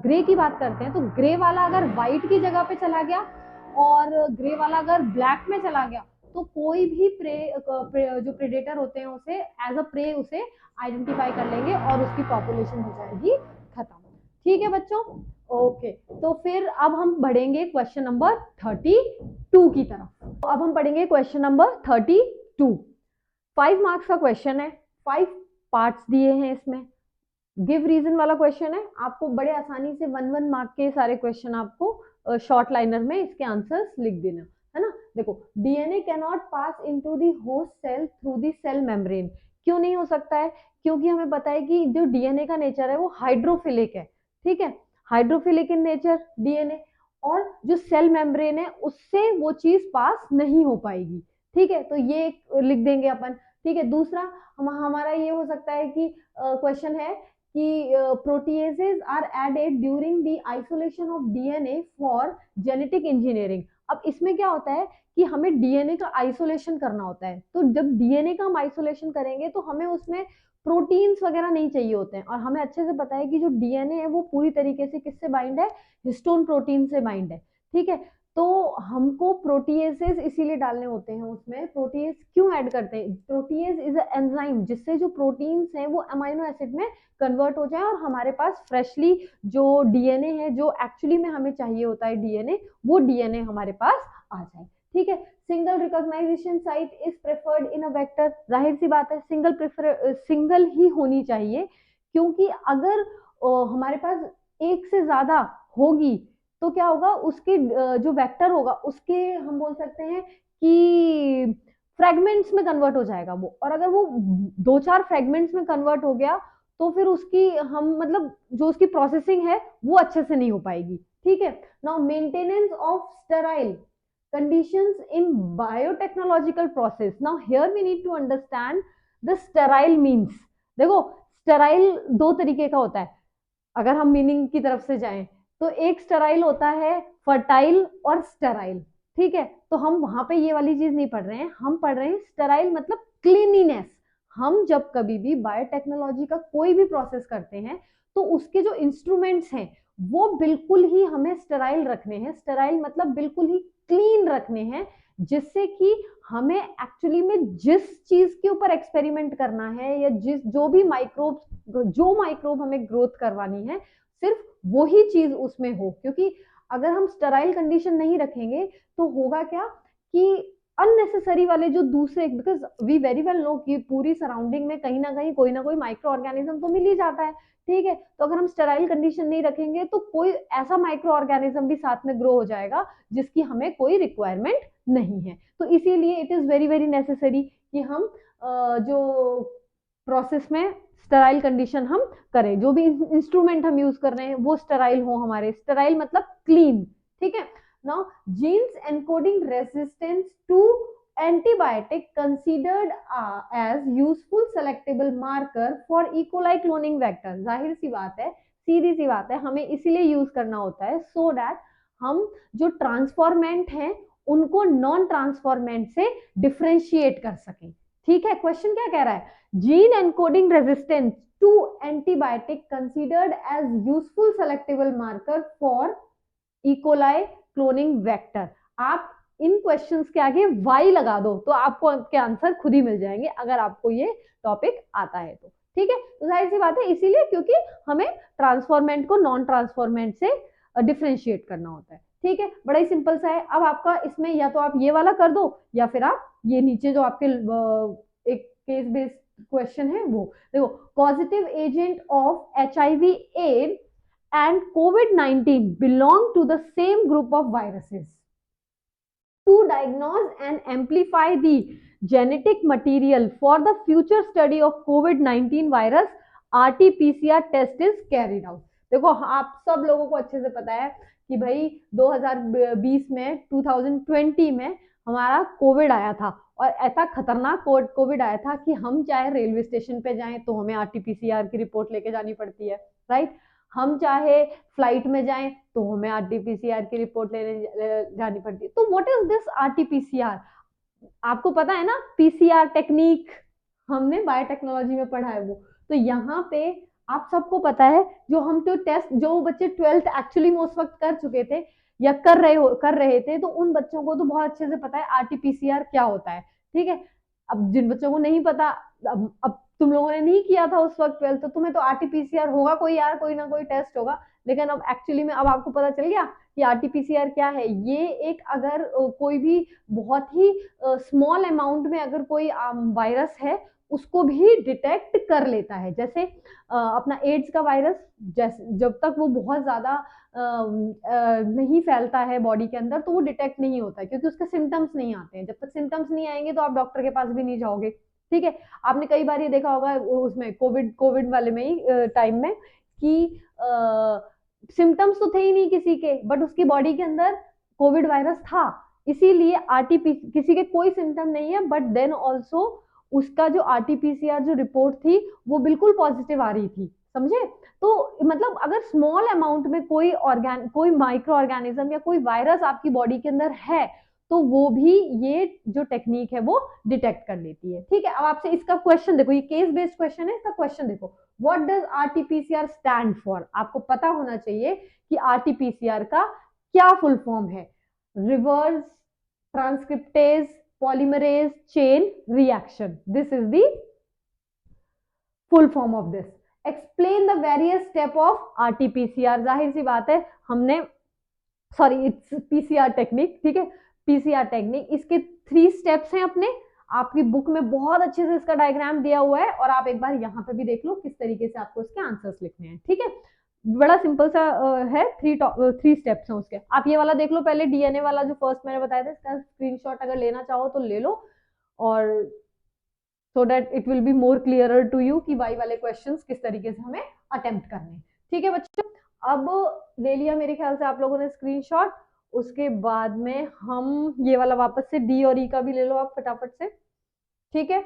ग्रे की बात करते हैं, तो ग्रे वाला अगर व्हाइट की जगह पे चला गया और ग्रे वाला अगर ब्लैक में चला गया, तो कोई भी जो प्रेडेटर होते हैं उसे एज अ प्रे उसे आइडेंटिफाई कर लेंगे और उसकी पॉपुलेशन हो जाएगी खत्म, ठीक है बच्चों। ओके, तो फिर अब हम बढ़ेंगे क्वेश्चन नंबर 32 की तरफ। तो अब हम पढ़ेंगे क्वेश्चन नंबर 32। 5 मार्क्स का क्वेश्चन है, 5 पार्ट्स दिए हैं इसमें, गिव रीजन वाला क्वेश्चन है। आपको बड़े आसानी से 1 मार्क के सारे क्वेश्चन आपको शॉर्ट लाइनर में इसके आंसर्स लिख देना है ना। देखो, DNA can not pass into the host cell through the cell membrane. क्यों नहीं हो सकता है? क्योंकि हमें पता है कि जो डीएनए का नेचर है वो हाइड्रोफिलिक है, ठीक है, हाइड्रोफिलिक इन नेचर डीएनए, और जो सेल मेम्ब्रेन है उससे वो चीज पास नहीं हो पाएगी, ठीक है। तो ये लिख देंगे अपन, ठीक है। दूसरा हमारा ये हो सकता है कि क्वेश्चन है कि proteases are added during the isolation of DNA for genetic engineering. अब इसमें क्या होता है कि हमें डीएनए का आइसोलेशन करना होता है, तो जब डीएनए का हम आइसोलेशन करेंगे तो हमें उसमें प्रोटीन्स वगैरह नहीं चाहिए होते हैं, और हमें अच्छे से पता है कि जो डीएनए है वो पूरी तरीके से किससे बाइंड है, हिस्टोन प्रोटीन से बाइंड है, ठीक है। तो हमको प्रोटीएसेस इसीलिए डालने होते हैं उसमें। प्रोटीएस क्यों ऐड करते हैं? प्रोटीएस इज एंजाइम जिससे जो प्रोटीन्स हैं वो अमाइनो एसिड में कन्वर्ट हो जाए और हमारे पास फ्रेशली जो डीएनए है, जो एक्चुअली में हमें चाहिए होता है डीएनए, वो डीएनए हमारे पास आ जाए, ठीक है। Single recognisation site is preferred in a vector. जाहिर सी बात है सिंगल ही होनी चाहिए, क्योंकि अगर हमारे पास एक से ज्यादा होगी तो क्या होगा, उसके जो वेक्टर होगा उसके हम बोल सकते हैं कि फ्रेगमेंट्स में कन्वर्ट हो जाएगा वो, और अगर वो 2-4 फ्रेगमेंट्स में कन्वर्ट हो गया तो फिर उसकी हम मतलब जो उसकी प्रोसेसिंग है वो अच्छे से नहीं हो पाएगी, ठीक है। Now maintenance of sterile conditions in biotechnological process. Now here we need to understand the sterile means. देखो, sterile दो तरीके का होता है, अगर हम मीनिंग की तरफ से जाएं तो एक स्टेराइल होता है फर्टाइल और स्टेराइल, ठीक है। तो हम वहां पे ये वाली चीज नहीं पढ़ रहे हैं, हम पढ़ रहे हैं स्टेराइल मतलब क्लीनिनेस। हम जब कभी भी बायोटेक्नोलॉजी का कोई भी प्रोसेस करते हैं तो उसके जो इंस्ट्रूमेंट्स हैं वो बिल्कुल ही हमें स्टेराइल रखने हैं। स्टेराइल मतलब बिल्कुल ही क्लीन रखने हैं, जिससे कि हमें एक्चुअली में जिस चीज के ऊपर एक्सपेरिमेंट करना है या जो माइक्रोब हमें ग्रोथ करवानी है, सिर्फ वही चीज उसमें हो। क्योंकि अगर हम स्टराइल कंडीशन नहीं रखेंगे तो होगा क्या कि अननेसेसरी वाले जो दूसरे, because we very well know कि पूरी सराउंडिंग में कहीं ना कोई माइक्रो ऑर्गेनिज्म तो मिल ही जाता है, ठीक है। तो अगर हम स्टेराइल कंडीशन नहीं रखेंगे तो कोई ऐसा माइक्रो ऑर्गेनिज्म भी साथ में ग्रो हो जाएगा जिसकी हमें कोई रिक्वायरमेंट नहीं है। तो इसीलिए it is very very necessary कि हम जो प्रोसेस में स्टेराइल कंडीशन हम करें, जो भी इंस्ट्रूमेंट हम यूज कर रहे हैं वो स्टेराइल हो, हमारे स्टेराइल मतलब क्लीन, ठीक है। Now genes encoding resistance to antibiotic considered as useful selectable marker for E. coli cloning vector। जाहिर सी बात है, सीधी सी बात है, हमें इसीलिए यूज करना होता है सो दैट हम जो ट्रांसफॉर्मेंट हैं उनको नॉन ट्रांसफॉर्मेंट से डिफ्रेंशिएट कर सकें, ठीक है। क्वेश्चन क्या कह रहा है, gene encoding resistance to antibiotic considered as useful selectable marker for E coli cloning vector. आप इन क्वेश्चंस के आगे वाई लगा दो तो आपको आपके आंसर खुद ही मिल जाएंगे, अगर आपको ये टॉपिक आता है तो, ठीक है। तो जाहिर सी बात है, इसीलिए क्योंकि हमें ट्रांसफॉर्मेंट को नॉन ट्रांसफॉर्मेंट से डिफ्रेंशिएट करना होता है, ठीक है। बड़ा ही सिंपल सा है। अब आपका इसमें या तो आप ये वाला कर दो या फिर आप ये नीचे जो आपके एक केस बेस्ड क्वेश्चन है वो देखो, positive agent of HIV AIDS and COVID-19 belong to the same group of viruses. To diagnose and amplify the genetic material for the future study of COVID-19 virus, RT-PCR test is carried out। देखो, आप सब लोगों को अच्छे से पता है कि भाई 2020 में 2020 में हमारा कोविड आया था, और ऐसा खतरनाक कोविड आया था कि हम चाहे रेलवे स्टेशन पे जाएं तो हमें RT-PCR की रिपोर्ट लेके जानी पड़ती है, राइट। हम चाहे फ्लाइट में जाएं तो हमें RT-PCR की रिपोर्ट लेने जानी पड़ती है। तो व्हाट इज दिस RT-PCR? आपको पता है ना, PCR टेक्निक हमने बायोटेक्नोलॉजी में पढ़ा है वो। तो यहाँ पे आप सबको पता है, जो हम तो टेस्ट जो बच्चे 12th एक्चुअली में उस वक्त कर चुके थे या कर रहे थे, तो उन बच्चों को तो बहुत अच्छे से पता है RT-PCR क्या होता है, ठीक है। अब जिन बच्चों को नहीं पता, अब तुम लोगों ने नहीं किया था उस वक्त 12th, तो तुम्हें तो RT-PCR होगा कोई यार, कोई ना कोई टेस्ट होगा। लेकिन अब एक्चुअली में अब आपको पता चल गया कि RT-PCR क्या है। ये एक, अगर कोई भी बहुत ही स्मॉल अमाउंट में अगर कोई वायरस है उसको भी डिटेक्ट कर लेता है। जैसे अपना एड्स का वायरस, जब तक वो बहुत ज्यादा नहीं फैलता है बॉडी के अंदर तो वो डिटेक्ट नहीं होता है, क्योंकि उसके सिम्टम्स नहीं आते हैं। जब तक सिम्टम्स नहीं आएंगे तो आप डॉक्टर के पास भी नहीं जाओगे, ठीक है। आपने कई बार ये देखा होगा उसमें कोविड वाले में ही टाइम में कि सिम्टम्स तो थे ही नहीं किसी के, बट उसकी बॉडी के अंदर कोविड वायरस था। इसीलिए किसी के कोई सिम्टम नहीं है, बट देन ऑल्सो उसका जो RT-PCR जो रिपोर्ट थी वो बिल्कुल पॉजिटिव आ रही थी, समझे। तो मतलब अगर स्मॉल अमाउंट में कोई माइक्रो ऑर्गेनिज्म या कोई वायरस आपकी बॉडी के अंदर है तो वो भी ये जो टेक्निक है वो डिटेक्ट कर लेती है, ठीक है। अब आपसे इसका क्वेश्चन देखो, ये केस बेस्ड क्वेश्चन है, इसका क्वेश्चन देखो, what does RT-PCR stand for. आपको पता होना चाहिए कि RT-PCR का क्या फुल फॉर्म है। Reverse transcriptase polymerase chain reaction, this is the full form of this। explain the various step of RT-PCR। जाहिर सी बात है, हमने इट्स PCR टेक्निक, ठीक है। PCR टेक्निक, इसके 3 स्टेप्स हैं अपने, आपकी बुक में बहुत अच्छे से इसका डायग्राम दिया हुआ है, और आप एक बार यहाँ पे भी देख लो किस तरीके से आपको इसके आंसर्स लिखने हैं, ठीक है। बड़ा सिंपल सा है, 3 स्टेप्स हैं उसके। आप ये वाला देख लो पहले, DNA वाला जो फर्स्ट मैंने बताया था, इसका स्क्रीनशॉट अगर लेना चाहो तो ले लो, और so that it will be more clearer to you कि वाई वाले क्वेश्चंस किस तरीके से हमें अटेम्प्ट करने, ठीक है बच्चों। अब ले लिया मेरे ख्याल से आप लोगों ने स्क्रीनशॉट। उसके बाद में हम ये वाला वापस से D और E का भी ले लो आप फटाफट से, ठीक है।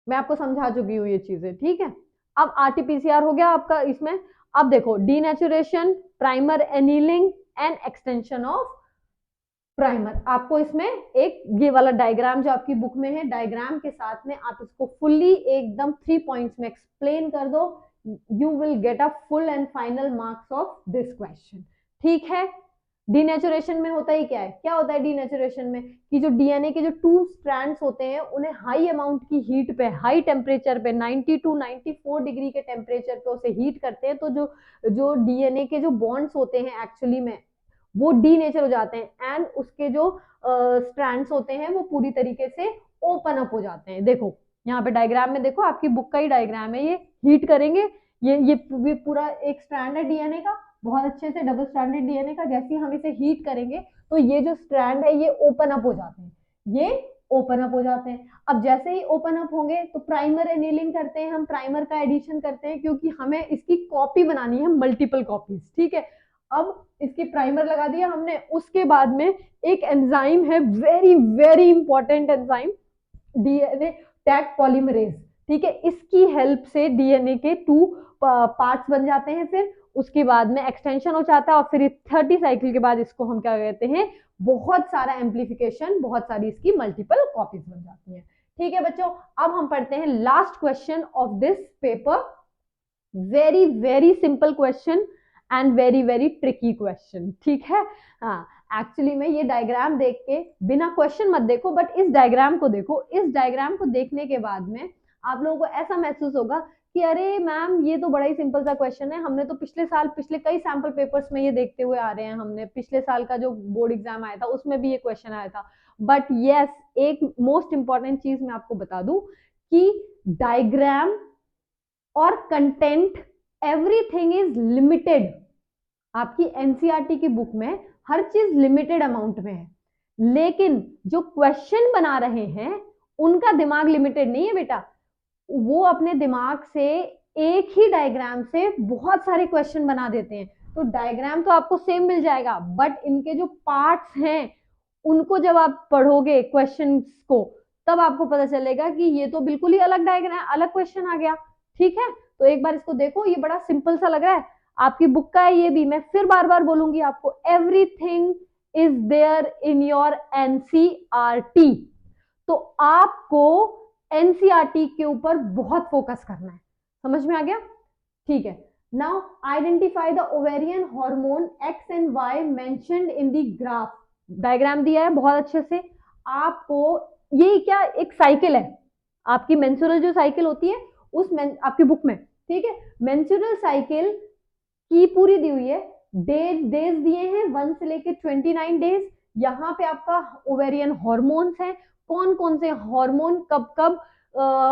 मैं आपको समझा चुकी हूँ ये चीजें, ठीक है। अब RT-PCR हो गया आपका इसमें। अब देखो, denaturation, primer annealing and extension of primer. आपको इसमें एक ये वाला डायग्राम जो आपकी बुक में है, डायग्राम के साथ में आप इसको फुल्ली एकदम 3 पॉइंट्स में एक्सप्लेन कर दो, you will get a full and final marks of this question, ठीक है। डीनेचुरेशन में होता ही क्या है, क्या होता है डीनेचुरेशन में, कि जो डीएनए के जो 2 स्ट्रैंड्स होते हैं उन्हें हाई अमाउंट की हीट पे, हाई टेम्परेचर पे 90 टू 94 डिग्री के टेम्परेचर पे उसे हीट करते हैं, तो जो जो डीएनए के जो बॉन्ड्स होते हैं एक्चुअली में वो डीनेचर हो जाते हैं, एंड उसके जो स्ट्रैंड्स होते हैं वो पूरी तरीके से ओपन अप हो जाते हैं। देखो यहाँ पे डायग्राम में देखो, आपकी बुक का ही डायग्राम है, ये हीट करेंगे, ये पूरा एक स्ट्रैंड है डीएनए का, बहुत अच्छे से डबल स्ट्रैंडेड डीएनए का, जैसे ही हम इसे हीट करेंगे तो ये जो स्ट्रैंड है ये ओपन अप हो जाते हैं, ये ओपन अप हो जाते हैं। अब जैसे ही ओपन अप होंगे तो प्राइमर एनीलिंग करते हैं, हम प्राइमर का एडिशन करते हैं, क्योंकि हमें इसकी कॉपी बनानी है, मल्टीपल कॉपीज, ठीक है। अब इसकी प्राइमर लगा दिया हमने, उसके बाद में एक एंजाइम है, very very important enzyme, DNA tag polymerase, ठीक है। इसकी हेल्प से डीएनए के 2 पार्ट्स बन जाते हैं, फिर उसके बाद में एक्सटेंशन हो जाता है, और फिर 30 साइकिल के बाद इसको हम क्या कहते हैं, बहुत सारा एम्पलीफिकेशन, बहुत सारी इसकी मल्टीपल कॉपीज बन जाती हैं, ठीक है बच्चों। अब हम पढ़ते हैं last question of this paper, very very simple question and very very tricky question, ठीक है। हाँ, एक्चुअली में ये डायग्राम देख के, बिना क्वेश्चन मत देखो, बट इस डायग्राम को देखो, इस डायग्राम को देखने के बाद में आप लोगों को ऐसा महसूस होगा कि अरे मैम ये तो बड़ा ही सिंपल सा क्वेश्चन है, हमने तो पिछले साल, पिछले कई सैंपल पेपर्स में ये देखते हुए आ रहे हैं, हमने पिछले साल का जो बोर्ड एग्जाम आया था उसमें भी ये क्वेश्चन आया था। बट यस, एक मोस्ट इंपॉर्टेंट चीज मैं आपको बता दूं कि डायग्राम और कंटेंट, एवरीथिंग इज लिमिटेड। आपकी एनसीईआरटी की बुक में हर चीज लिमिटेड अमाउंट में है, लेकिन जो क्वेश्चन बना रहे हैं उनका दिमाग लिमिटेड नहीं है बेटा, वो अपने दिमाग से एक ही डायग्राम से बहुत सारे क्वेश्चन बना देते हैं। तो डायग्राम तो आपको सेम मिल जाएगा, बट इनके जो पार्ट्स हैं उनको जब आप पढ़ोगे क्वेश्चंस को, तब आपको पता चलेगा कि ये तो बिल्कुल ही अलग डायग्राम, अलग क्वेश्चन आ गया, ठीक है। तो एक बार इसको देखो, ये बड़ा सिंपल सा लग रहा है, आपकी बुक का है ये भी, मैं फिर बार बार बोलूंगी आपको, everything is there in your NCERT. तो आपको एनसीईआरटी के ऊपर बहुत फोकस करना है, समझ में आ गया, ठीक है। Now identify the ovarian hormone X and Y mentioned in the graph, diagram दिया है बहुत अच्छे से आपको। ये क्या, एक साइकिल है, आपकी मेंस्ट्रुअल जो साइकिल होती है उस आपकी बुक में, ठीक है, मेंस्ट्रुअल साइकिल की पूरी दी हुई है, डेज दिए हैं 1 से लेके 29 डेज। यहाँ पे आपका ओवेरियन हॉर्मोन्स हैं, कौन कौन से हार्मोन कब कब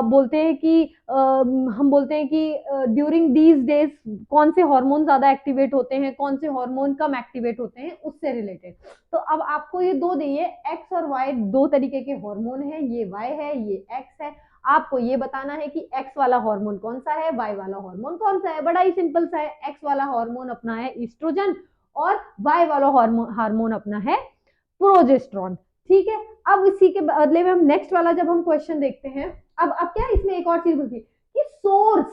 बोलते हैं कि हम बोलते हैं कि ड्यूरिंग दीज डेज कौन से हार्मोन ज्यादा एक्टिवेट होते हैं, कौन से हार्मोन कम एक्टिवेट होते हैं, उससे रिलेटेड। तो अब आपको ये दो दिए, एक्स और वाई, दो तरीके के हार्मोन है, ये वाई है ये एक्स है। आपको ये बताना है कि एक्स वाला हार्मोन कौन सा है, वाई वाला हार्मोन कौन सा है। बड़ा ही सिंपल सा है, एक्स वाला हार्मोन अपना है ईस्ट्रोजन, और वाई वाला हार्मोन अपना है प्रोजेस्ट्रॉन, ठीक है। अब इसी के बदले में हम नेक्स्ट वाला जब हम क्वेश्चन देखते हैं, अब क्या इसमें एक और चीज होती है कि सोर्स,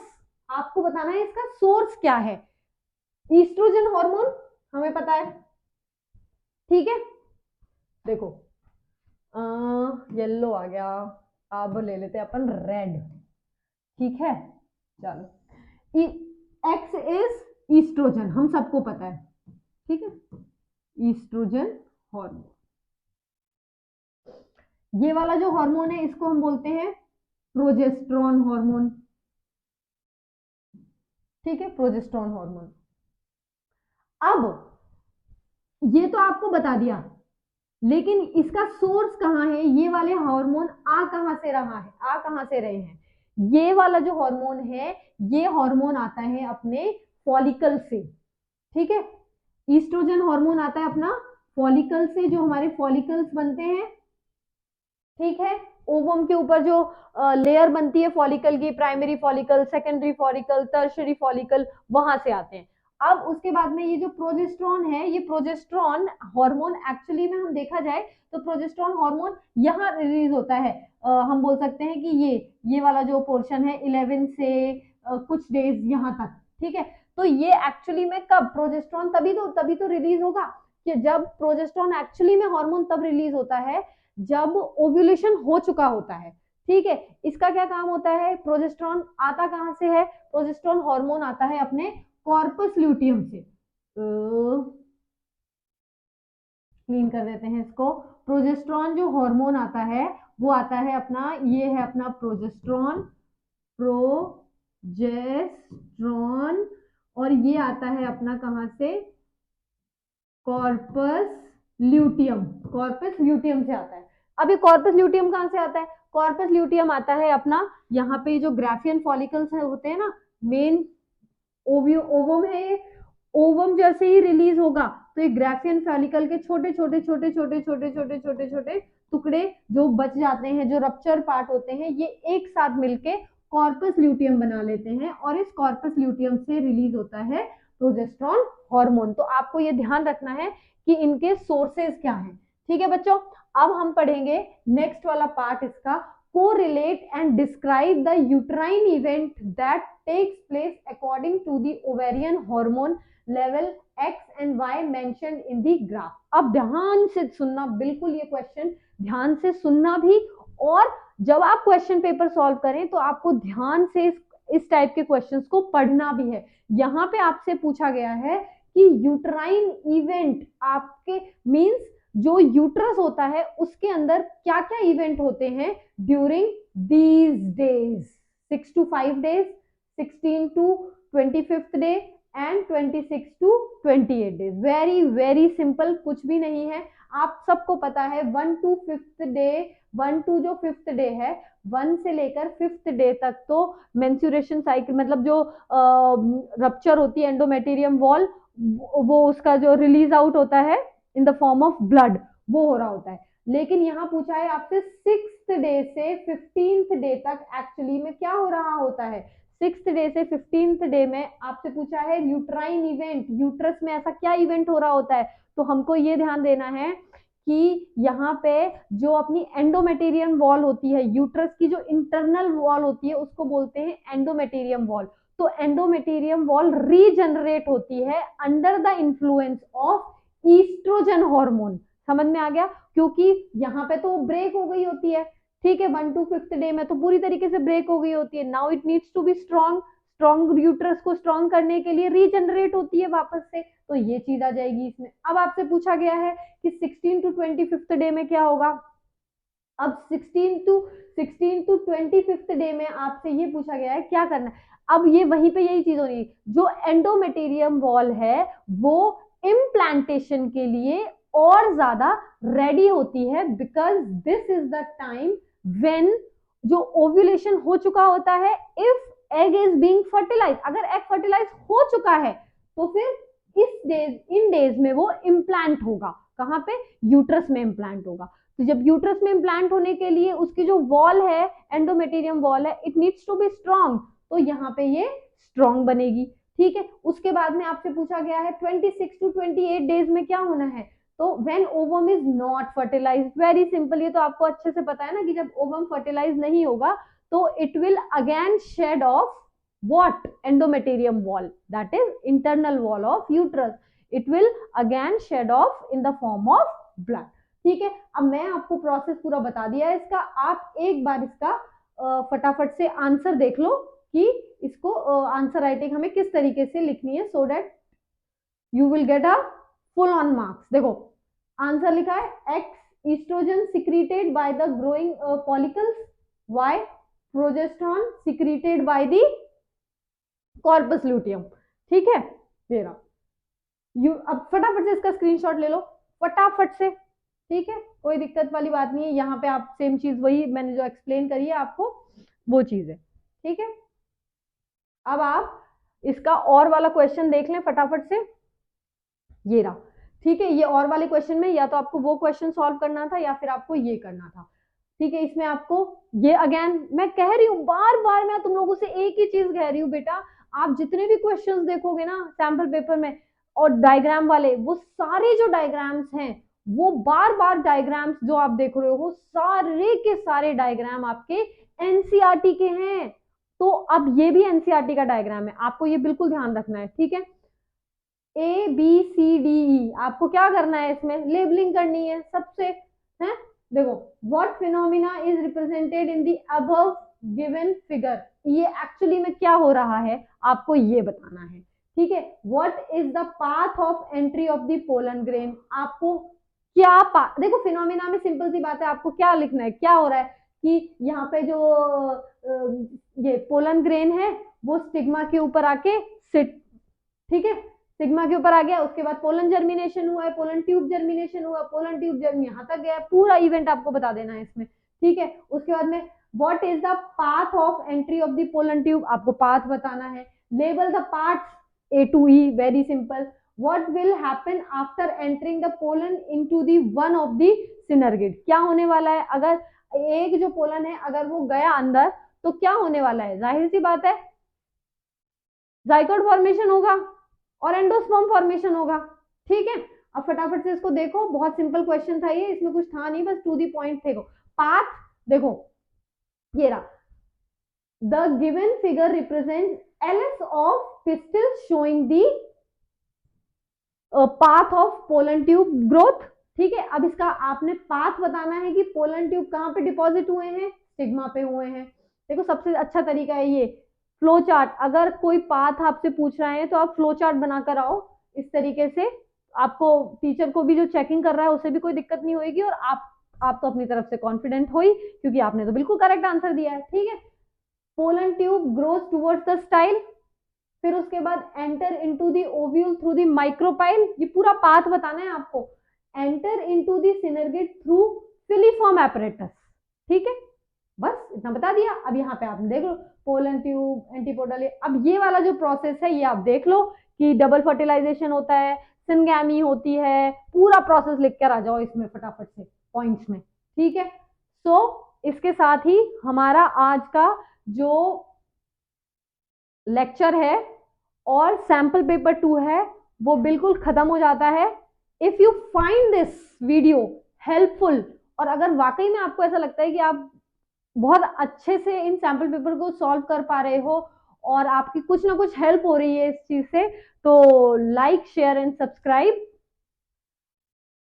आपको बताना है इसका सोर्स क्या है। ईस्ट्रोजन हार्मोन हमें पता है, ठीक है। देखो येलो आ गया, अब ले लेते हैं अपन रेड, ठीक है। चलो, एक्स इज ईस्ट्रोजन, हम सबको पता है, ठीक है, ईस्ट्रोजन हार्मोन। ये वाला जो हार्मोन है इसको हम बोलते हैं प्रोजेस्ट्रॉन हार्मोन, ठीक है, प्रोजेस्ट्रॉन हार्मोन। अब ये तो आपको बता दिया, लेकिन इसका सोर्स कहाँ है, ये वाले हार्मोन आ कहां से रहा है, आ कहां से रहे हैं। ये वाला जो हार्मोन है, ये हार्मोन आता है अपने फॉलिकल से, ठीक है। ईस्ट्रोजन हार्मोन आता है अपना फॉलिकल से, जो हमारे फॉलिकल्स बनते हैं, ठीक है। ओवम के ऊपर जो लेयर बनती है फॉलिकल की, primary follicle, secondary follicle, tertiary follicle, वहां से आते हैं। अब उसके बाद में ये जो प्रोजेस्ट्रॉन है, ये प्रोजेस्ट्रॉन हार्मोन एक्चुअली में हम देखा जाए तो प्रोजेस्ट्रॉन हार्मोन यहाँ रिलीज होता है। हम बोल सकते हैं कि ये वाला जो पोर्शन है 11 से कुछ डेज यहाँ तक, ठीक है। तो ये एक्चुअली में कब प्रोजेस्ट्रॉन, तभी तो रिलीज होगा, कि जब प्रोजेस्ट्रॉन एक्चुअली में हार्मोन तब रिलीज होता है जब ओव्यूलेशन हो चुका होता है, ठीक है। इसका क्या काम होता है, प्रोजेस्ट्रॉन आता कहां से है, प्रोजेस्ट्रॉन हार्मोन आता है अपने कॉर्पस ल्यूटियम से, क्लीन कर देते हैं इसको। प्रोजेस्टेरॉन जो हार्मोन आता है वो आता है अपना, ये है अपना प्रोजेस्टेरॉन, प्रोजेस्टेरॉन, और ये आता है अपना कहाँ से, कॉर्पस ल्यूटियम, कॉर्पस ल्यूटियम से आता है। अब ये कॉर्पस ल्यूटियम कहाँ से आता है, कॉर्पस ल्यूटियम आता है अपना यहाँ पे जो ग्राफियन फॉलिकल्स है होते हैं ना, मेन ओवम है ये, ओवम जैसे ही रिलीज होगा तो ये ग्राफियन फॉलिकल के छोटे छोटे छोटे छोटे छोटे छोटे छोटे छोटे टुकड़े जो बच जाते हैं, जो रप्चर पार्ट होते हैं, ये एक साथ मिलके कॉर्पस ल्यूटियम बना लेते हैं, और इस कॉर्पस ल्यूटियम से रिलीज होता है प्रोजेस्टेरॉन हार्मोन। तो आपको ये ध्यान रखना है कि इनके सोर्सेज क्या हैं। ठीक है बच्चों, अब हम पढ़ेंगे नेक्स्ट वाला पार्ट इसका, correlate and describe the uterine event that takes place according to the ovarian hormone level X and Y mentioned in the graph। अब ध्यान से सुनना, बिल्कुल ये क्वेश्चन ध्यान से सुनना भी, और जब आप क्वेश्चन पेपर सॉल्व करें तो आपको ध्यान से इस टाइप के क्वेश्चंस को पढ़ना भी है। यहाँ पे आपसे पूछा गया है कि यूट्राइन इवेंट आपके मींस जो यूट्रस होता है उसके अंदर क्या क्या इवेंट होते हैं during these days, 6 to 5 days, 16 to 25th day and 26 to 28 days. Very very simple, कुछ भी नहीं है, आप सबको पता है 1 to 5th डे, 1 to जो 5th डे है, 1 से लेकर 5th डे तक तो मेंस्ट्रुएशन साइकिल मतलब जो रप्चर होती है एंडोमेटेरियम वॉल, वो उसका जो रिलीज आउट होता है in the form of blood, वो हो रहा होता है। लेकिन यहाँ पूछा है आपसे 6th डे से 15th डे तक एक्चुअली में क्या हो रहा होता है। 6th डे से 15th डे में आपसे पूछा है यूट्राइन इवेंट, यूट्रस में ऐसा क्या इवेंट हो रहा होता है, तो हमको ये ध्यान देना है कि यहाँ पे जो अपनी एंडोमेटेरियम वॉल होती है, यूट्रस की जो इंटरनल वॉल होती है उसको बोलते हैं एंडोमेटेरियम वॉल। तो एंडोमेटेरियम वॉल रीजनरेट होती है under the influence of estrogen hormone. समझ में आ गया, क्योंकि यहाँ पे तो ब्रेक हो गई होती है, ठीक है, 1 to 5th डे में तो पूरी तरीके से ब्रेक हो गई होती है। Now it needs to be strong, strong uterus को स्ट्रॉन्ग करने के लिए रीजनरेट होती है वापस से, तो ये चीज आ जाएगी इसमें। अब आपसे पूछा गया है कि 16 to 25th डे में क्या होगा। अब 16 to 25th डे में आपसे ये पूछा गया है क्या करना है। अब ये वहीं पे यही चीज हो रही है, जो एंडोमेटेरियम वॉल है वो इम्प्लांटेशन के लिए और ज्यादा रेडी होती है, because this is the time when जो ओव्यूलेशन हो चुका होता है, if egg is being fertilise, अगर एग फर्टिलाइज हो चुका है तो फिर इन डेज में वो इम्प्लांट होगा, कहाँ पे, यूट्रस में इम्प्लांट होगा। तो जब यूट्रस में इम्प्लांट होने के लिए उसकी जो वॉल है, एंडोमेटेरियम वॉल है, it needs to be strong, तो यहाँ पे ये स्ट्रॉन्ग बनेगी। ठीक है, उसके बाद में आपसे पूछा गया है 26 to 28 डेज में क्या होना है, तो when ovum is not fertilised, very simple, ये तो आपको अच्छे से पता है ना कि जब ओवम फर्टिलाइज नहीं होगा तो it will again shed off what endometerium wall, that is internal wall of uterus, it will again shed off in the form of blood। ठीक है, अब मैं आपको प्रोसेस पूरा बता दिया है इसका, आप एक बार इसका फटाफट से आंसर देख लो कि इसको आंसर राइटिंग हमें किस तरीके से लिखनी है, so that you will get a full on marks. देखो आंसर लिखा है X estrogen secreted by the growing follicles, Y progesterone secreted by the corpus luteum. ठीक है, दे रहा यू, अब फटाफट से इसका स्क्रीनशॉट ले लो फटाफट से, ठीक है, कोई दिक्कत वाली बात नहीं है, यहाँ पे आप सेम चीज वही मैंने जो एक्सप्लेन करी है आपको वो चीज है। ठीक है, अब आप इसका और वाला क्वेश्चन देख लें फटाफट से, ये रहा। ठीक है, ये और वाले क्वेश्चन में या तो आपको वो क्वेश्चन सॉल्व करना था या फिर आपको ये करना था। ठीक है, इसमें आपको ये अगेन मैं कह रही हूँ, बार बार मैं तुम लोगों से एक ही चीज कह रही हूँ बेटा, आप जितने भी क्वेश्चंस देखोगे ना सैंपल पेपर में और डायग्राम वाले, वो सारे जो डायग्राम्स हैं, वो बार बार डायग्राम्स जो आप देख रहे हो सारे के सारे डायग्राम आपके एनसीईआरटी के हैं। तो अब ये भी एनसीईआरटी का डायग्राम है, आपको ये बिल्कुल ध्यान रखना है। ठीक है, ए बी सी डी ई, आपको क्या करना है इसमें, लेबलिंग करनी है सबसे, है। देखो what phenomena is represented in the above given figure, ये एक्चुअली में क्या हो रहा है आपको ये बताना है। ठीक है, what is the path of entry of the pollen grain, आपको देखो फिनोमिना में सिंपल सी बात है, आपको क्या लिखना है, क्या हो रहा है कि यहाँ पे जो ये पोलन ग्रेन है वो स्टिग्मा के ऊपर आके सिट, ठीक है, सिग्मा के ऊपर आ गया, उसके बाद पोलन जर्मिनेशन हुआ है, पोलन ट्यूब जर्मिनेशन हुआ, पोलन ट्यूब जर्म यहाँ तक गया, पूरा इवेंट आपको बता देना है इसमें, ठीक है। उसके बाद में what is the path of entry of the pollen tube, आपको पाथ बताना है। Label the parts A to E, very simple. What will happen after entering the pollen into the one of the synergid, क्या होने वाला है अगर एक जो पोलन है अगर वो गया अंदर तो क्या होने वाला है, जाहिर सी बात है जाइगोट फॉर्मेशन होगा और एंडोस्पर्म फॉर्मेशन होगा, ठीक है। अब फटाफट से इसको देखो, बहुत सिंपल क्वेश्चन था ये, इसमें कुछ था नहीं, बस टू दी पॉइंट थे। पाथ देखो, ये रहा, the given figure represent LS of pistol showing the path of pollen tube growth, ठीक है। अब इसका आपने पाथ बताना है कि पोलन ट्यूब कहां पे डिपॉजिट हुए हैं, स्टिग्मा पे हुए हैं। देखो सबसे अच्छा तरीका है ये फ्लो चार्ट, अगर कोई पाथ आपसे पूछ रहा है तो आप फ्लो चार्ट बनाकर आओ, इस तरीके से आपको टीचर को भी जो चेकिंग कर रहा है उसे भी कोई दिक्कत नहीं होगी, और आप तो अपनी तरफ से कॉन्फिडेंट हो ही, क्योंकि आपने तो बिल्कुल करेक्ट आंसर दिया है, ठीक है। Pollen tube grows towards the style, फिर उसके बाद enter into the ovule through the micropyle, ये पूरा पाथ बताना है आपको। Enter into the synergid through filiform apparatus, ठीक है, बस इतना बता दिया। अब यहाँ पे आपने देख लो पोलन ट्यूब, एंटीपोडल, अब ये वाला जो प्रोसेस है ये आप देख लो कि डबल फर्टिलाइजेशन होता है, सिनगैमी होती है, पूरा प्रोसेस लिख कर आ जाओ इसमें फटाफट से पॉइंट्स में, ठीक है। सो इसके साथ ही हमारा आज का जो लेक्चर है और सैंपल पेपर 2 है वो बिल्कुल खत्म हो जाता है। If you find this video helpful, और अगर वाकई में आपको ऐसा लगता है कि आप बहुत अच्छे से इन सैंपल पेपर को सॉल्व कर पा रहे हो और आपकी कुछ ना कुछ हेल्प हो रही है इस चीज से, तो like share and subscribe,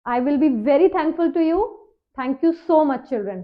I will be very thankful to you. Thank you so much children.